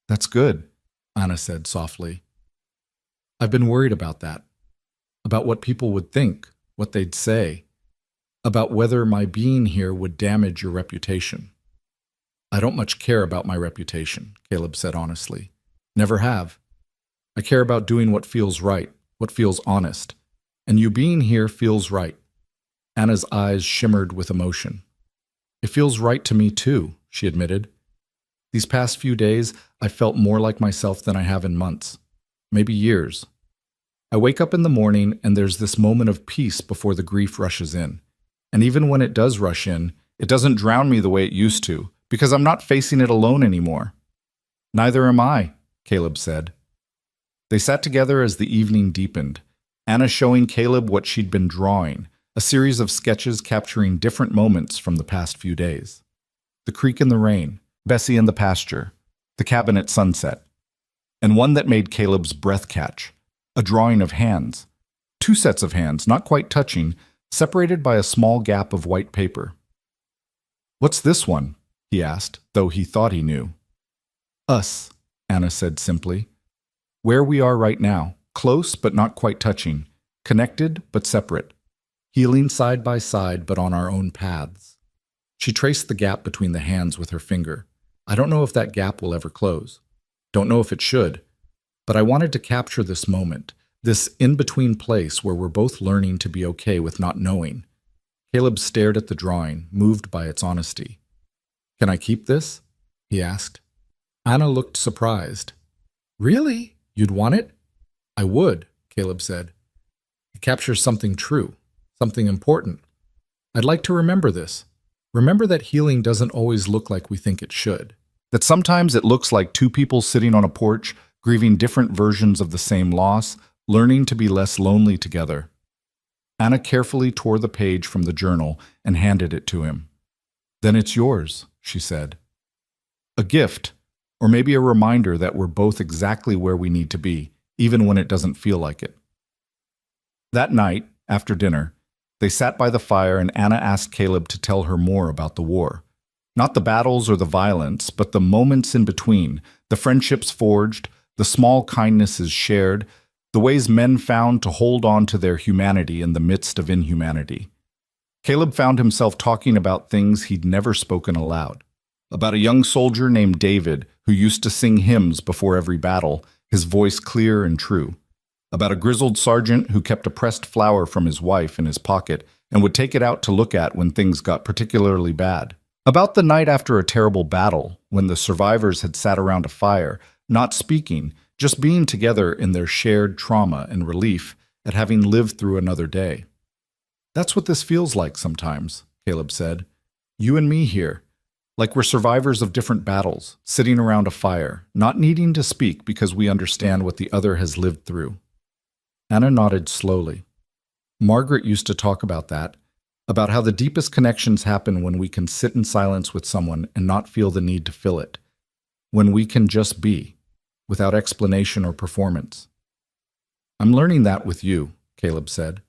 That's good, Anna said softly. I've been worried about that. About what people would think, what they'd say. About whether my being here would damage your reputation. I don't much care about my reputation, Caleb said honestly. Never have. I care about doing what feels right, what feels honest. And you being here feels right. Anna's eyes shimmered with emotion. It feels right to me too, she admitted. These past few days, I felt more like myself than I have in months, maybe years. I wake up in the morning and there's this moment of peace before the grief rushes in. And even when it does rush in, it doesn't drown me the way it used to, because I'm not facing it alone anymore. Neither am I, Caleb said. They sat together as the evening deepened, Anna showing Caleb what she'd been drawing, a series of sketches capturing different moments from the past few days. The creek in the rain, Bessie in the pasture, the cabin at sunset, and one that made Caleb's breath catch, a drawing of hands, two sets of hands, not quite touching, separated by a small gap of white paper. What's this one? He asked, though he thought he knew. Us, Anna said simply. Where we are right now, close but not quite touching, connected but separate, healing side by side but on our own paths. She traced the gap between the hands with her finger. I don't know if that gap will ever close. Don't know if it should. But I wanted to capture this moment, this in-between place where we're both learning to be okay with not knowing. Caleb stared at the drawing, moved by its honesty. "Can I keep this?" he asked. Anna looked surprised. "Really? You'd want it?" "I would," Caleb said. "It captures something true, something important. I'd like to remember this. Remember that healing doesn't always look like we think it should. That sometimes it looks like two people sitting on a porch, grieving different versions of the same loss, learning to be less lonely together." Anna carefully tore the page from the journal and handed it to him. "Then it's yours," she said. "A gift, or maybe a reminder that we're both exactly where we need to be, even when it doesn't feel like it." That night, after dinner, they sat by the fire and Anna asked Caleb to tell her more about the war. Not the battles or the violence, but the moments in between, the friendships forged, the small kindnesses shared, the ways men found to hold on to their humanity in the midst of inhumanity. Caleb found himself talking about things he'd never spoken aloud. About a young soldier named David who used to sing hymns before every battle, his voice clear and true. About a grizzled sergeant who kept a pressed flower from his wife in his pocket and would take it out to look at when things got particularly bad. About the night after a terrible battle, when the survivors had sat around a fire, not speaking, just being together in their shared trauma and relief at having lived through another day. "That's what this feels like sometimes," Caleb said. "You and me here, like we're survivors of different battles, sitting around a fire, not needing to speak because we understand what the other has lived through." Anna nodded slowly. Margaret used to talk about that, about how the deepest connections happen when we can sit in silence with someone and not feel the need to fill it, when we can just be, without explanation or performance. "I'm learning that with you," Caleb said.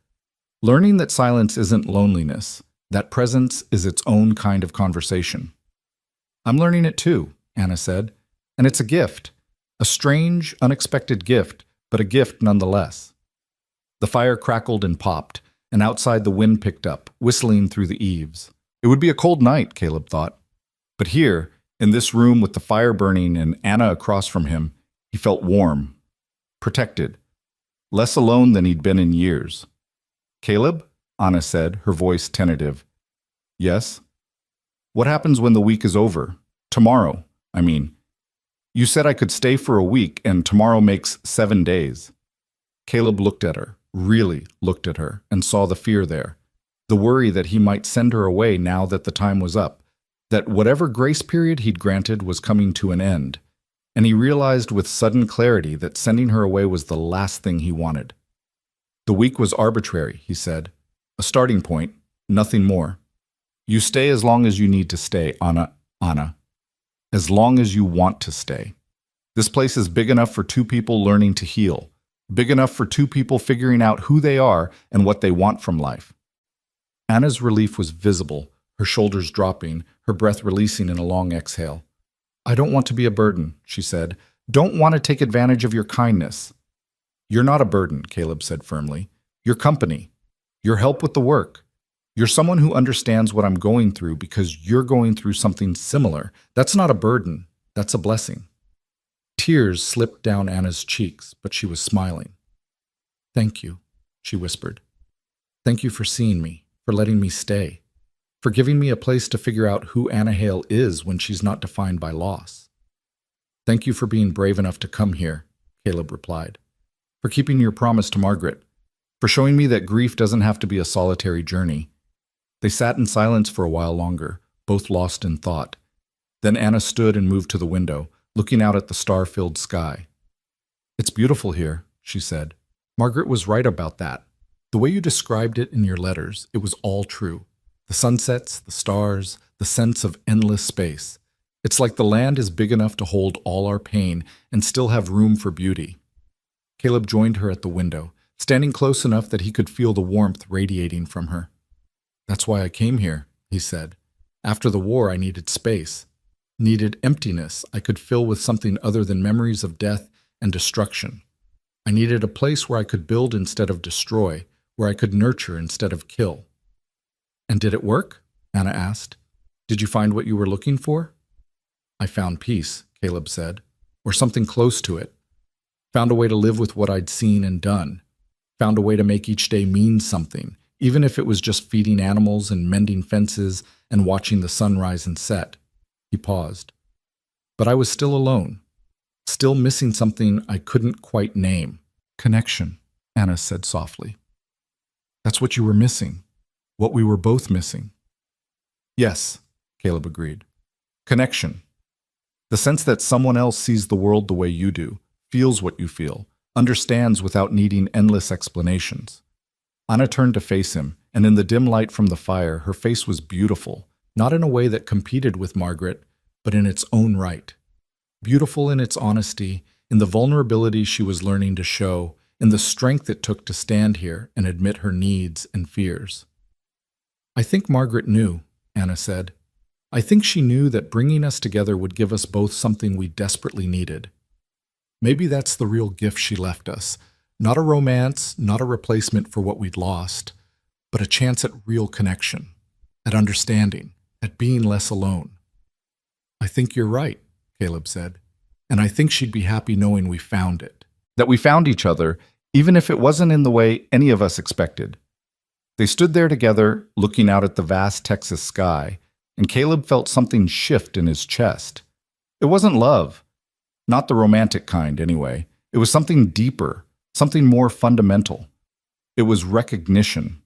"Learning that silence isn't loneliness, that presence is its own kind of conversation." "I'm learning it too," Anna said, "and it's a gift, a strange, unexpected gift, but a gift nonetheless." The fire crackled and popped, and outside the wind picked up, whistling through the eaves. It would be a cold night, Caleb thought. But here, in this room with the fire burning and Anna across from him, he felt warm, protected, less alone than he'd been in years. "Caleb?" Anna said, her voice tentative. "Yes?" "What happens when the week is over? Tomorrow, I mean. You said I could stay for a week, and tomorrow makes 7 days. Caleb looked at her, really looked at her, and saw the fear there, the worry that he might send her away now that the time was up, that whatever grace period he'd granted was coming to an end. And he realized with sudden clarity that sending her away was the last thing he wanted. "The week was arbitrary," he said. "A starting point, nothing more. You stay as long as you need to stay, Anna. As long as you want to stay. This place is big enough for two people learning to heal, big enough for two people figuring out who they are and what they want from life." Anna's relief was visible, her shoulders dropping, her breath releasing in a long exhale. "I don't want to be a burden," she said. "Don't want to take advantage of your kindness." "You're not a burden," Caleb said firmly. "You're company. You're help with the work. You're someone who understands what I'm going through because you're going through something similar. That's not a burden. That's a blessing." Tears slipped down Anna's cheeks, but she was smiling. "Thank you," she whispered. "Thank you for seeing me, for letting me stay, for giving me a place to figure out who Anna Hale is when she's not defined by loss." "Thank you for being brave enough to come here," Caleb replied. "For keeping your promise to Margaret, for showing me that grief doesn't have to be a solitary journey." They sat in silence for a while longer, both lost in thought. Then Anna stood and moved to the window, looking out at the star-filled sky. "It's beautiful here," she said. "Margaret was right about that. The way you described it in your letters, it was all true. The sunsets, the stars, the sense of endless space. It's like the land is big enough to hold all our pain and still have room for beauty." Caleb joined her at the window, standing close enough that he could feel the warmth radiating from her. "That's why I came here," he said. "After the war, I needed space. Needed emptiness I could fill with something other than memories of death and destruction. I needed a place where I could build instead of destroy, where I could nurture instead of kill." "And did it work?" Anna asked. "Did you find what you were looking for?" "I found peace," Caleb said, "or something close to it. Found a way to live with what I'd seen and done. Found a way to make each day mean something, even if it was just feeding animals and mending fences and watching the sun rise and set. He paused. But I was still alone, still missing something I couldn't quite name. Connection, Anna said softly. That's what you were missing, what we were both missing. Yes, Caleb agreed. Connection. The sense that someone else sees the world the way you do, feels what you feel, understands without needing endless explanations. Anna turned to face him, and in the dim light from the fire, her face was beautiful, not in a way that competed with Margaret, but in its own right. Beautiful in its honesty, in the vulnerability she was learning to show, in the strength it took to stand here and admit her needs and fears. I think Margaret knew, Anna said. I think she knew that bringing us together would give us both something we desperately needed. Maybe that's the real gift she left us. Not a romance, not a replacement for what we'd lost, but a chance at real connection, at understanding, at being less alone. I think you're right, Caleb said, and I think she'd be happy knowing we found it. That we found each other, even if it wasn't in the way any of us expected. They stood there together, looking out at the vast Texas sky, and Caleb felt something shift in his chest. It wasn't love. Not the romantic kind, anyway. It was something deeper, something more fundamental. It was recognition.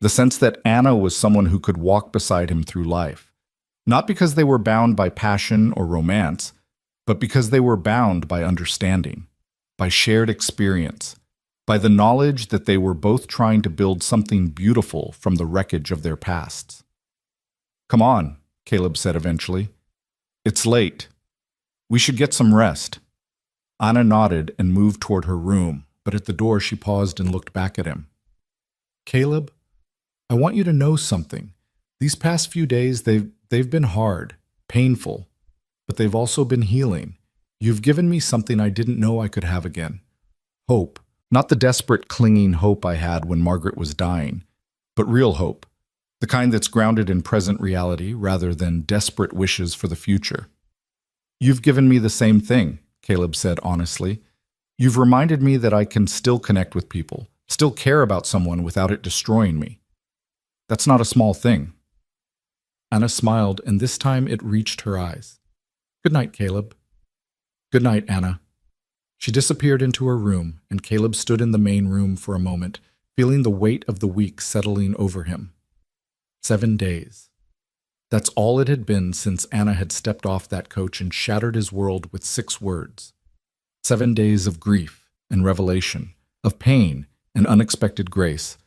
The sense that Anna was someone who could walk beside him through life. Not because they were bound by passion or romance, but because they were bound by understanding, by shared experience, by the knowledge that they were both trying to build something beautiful from the wreckage of their pasts. Come on, Caleb said eventually. It's late. We should get some rest. Anna nodded and moved toward her room, but at the door she paused and looked back at him. Caleb, I want you to know something. These past few days, they've been hard, painful, but they've also been healing. You've given me something I didn't know I could have again. Hope. Not the desperate, clinging hope I had when Margaret was dying, but real hope. The kind that's grounded in present reality rather than desperate wishes for the future. You've given me the same thing, Caleb said honestly. You've reminded me that I can still connect with people, still care about someone without it destroying me. That's not a small thing. Anna smiled, and this time it reached her eyes. Good night, Caleb. Good night, Anna. She disappeared into her room, and Caleb stood in the main room for a moment, feeling the weight of the week settling over him. 7 days. That's all it had been since Anna had stepped off that coach and shattered his world with 6 words. 7 days of grief and revelation, of pain and unexpected grace,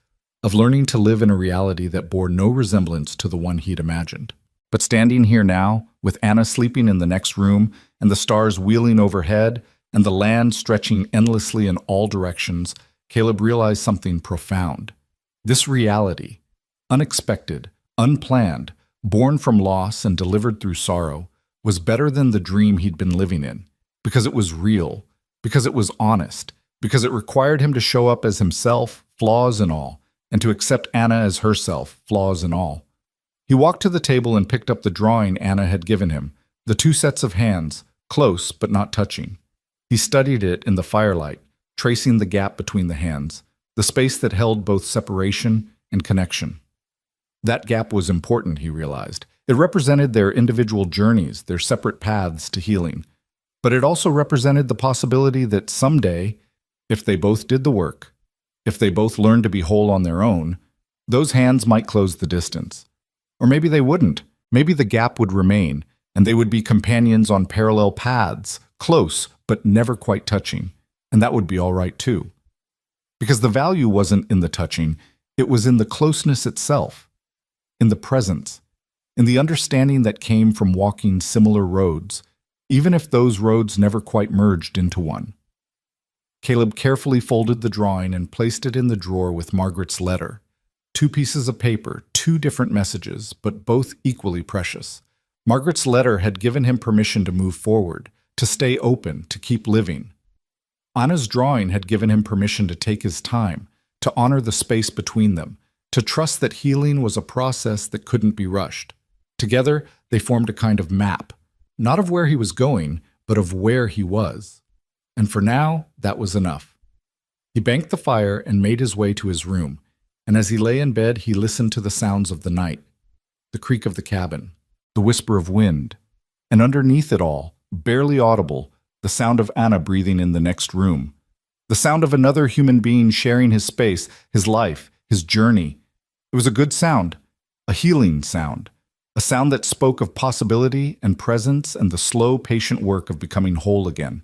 of learning to live in a reality that bore no resemblance to the one he'd imagined. But standing here now, with Anna sleeping in the next room and the stars wheeling overhead and the land stretching endlessly in all directions, Caleb realized something profound. This reality, unexpected, unplanned, born from loss and delivered through sorrow, was better than the dream he'd been living in, because it was real, because it was honest, because it required him to show up as himself, flaws and all, and to accept Anna as herself, flaws and all. He walked to the table and picked up the drawing Anna had given him, the 2 sets of hands, close but not touching. He studied it in the firelight, tracing the gap between the hands, the space that held both separation and connection. That gap was important, he realized. It represented their individual journeys, their separate paths to healing. But it also represented the possibility that someday, if they both did the work, if they both learned to be whole on their own, those hands might close the distance. Or maybe they wouldn't. Maybe the gap would remain, and they would be companions on parallel paths, close but never quite touching, and that would be all right too. Because the value wasn't in the touching, it was in the closeness itself, in the presence, in the understanding that came from walking similar roads, even if those roads never quite merged into one. Caleb carefully folded the drawing and placed it in the drawer with Margaret's letter. 2 pieces of paper, 2 different messages, but both equally precious. Margaret's letter had given him permission to move forward, to stay open, to keep living. Anna's drawing had given him permission to take his time, to honor the space between them, to trust that healing was a process that couldn't be rushed. Together, they formed a kind of map, not of where he was going, but of where he was. And for now, that was enough. He banked the fire and made his way to his room. And as he lay in bed, he listened to the sounds of the night, the creak of the cabin, the whisper of wind, and underneath it all, barely audible, the sound of Anna breathing in the next room, the sound of another human being sharing his space, his life, his journey. It was a good sound, a healing sound, a sound that spoke of possibility and presence and the slow, patient work of becoming whole again.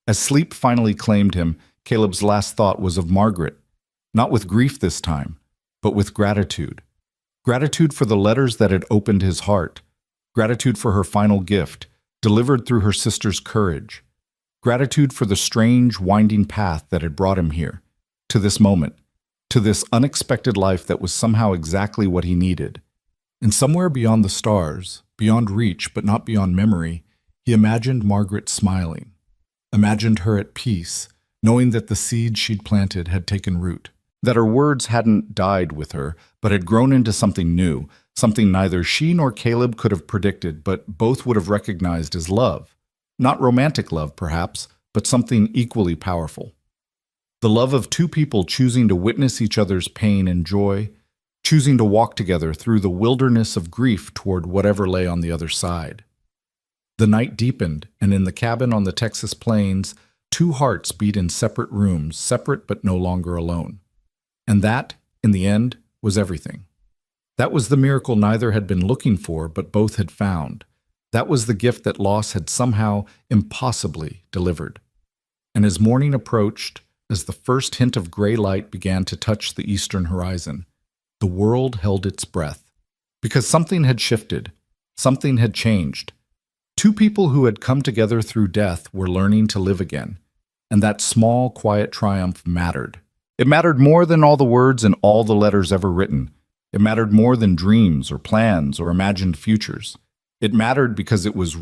As sleep finally claimed him, Caleb's last thought was of Margaret, not with grief this time, but with gratitude. Gratitude for the letters that had opened his heart, gratitude for her final gift, delivered through her sister's courage, gratitude for the strange, winding path that had brought him here, to this moment, to this unexpected life that was somehow exactly what he needed. And somewhere beyond the stars, beyond reach but not beyond memory, he imagined Margaret smiling, imagined her at peace, knowing that the seed she'd planted had taken root, that her words hadn't died with her, but had grown into something new, something neither she nor Caleb could have predicted, but both would have recognized as love. Not romantic love, perhaps, but something equally powerful. The love of two people choosing to witness each other's pain and joy, choosing to walk together through the wilderness of grief toward whatever lay on the other side. The night deepened, and in the cabin on the Texas plains, two hearts beat in separate rooms, separate but no longer alone. And that, in the end, was everything. That was the miracle neither had been looking for, but both had found. That was the gift that loss had somehow, impossibly, delivered. And as morning approached, as the first hint of gray light began to touch the eastern horizon, the world held its breath. Because something had shifted, something had changed. Two people who had come together through death were learning to live again, and that small, quiet triumph mattered. It mattered more than all the words and all the letters ever written. It mattered more than dreams or plans or imagined futures. It mattered because it was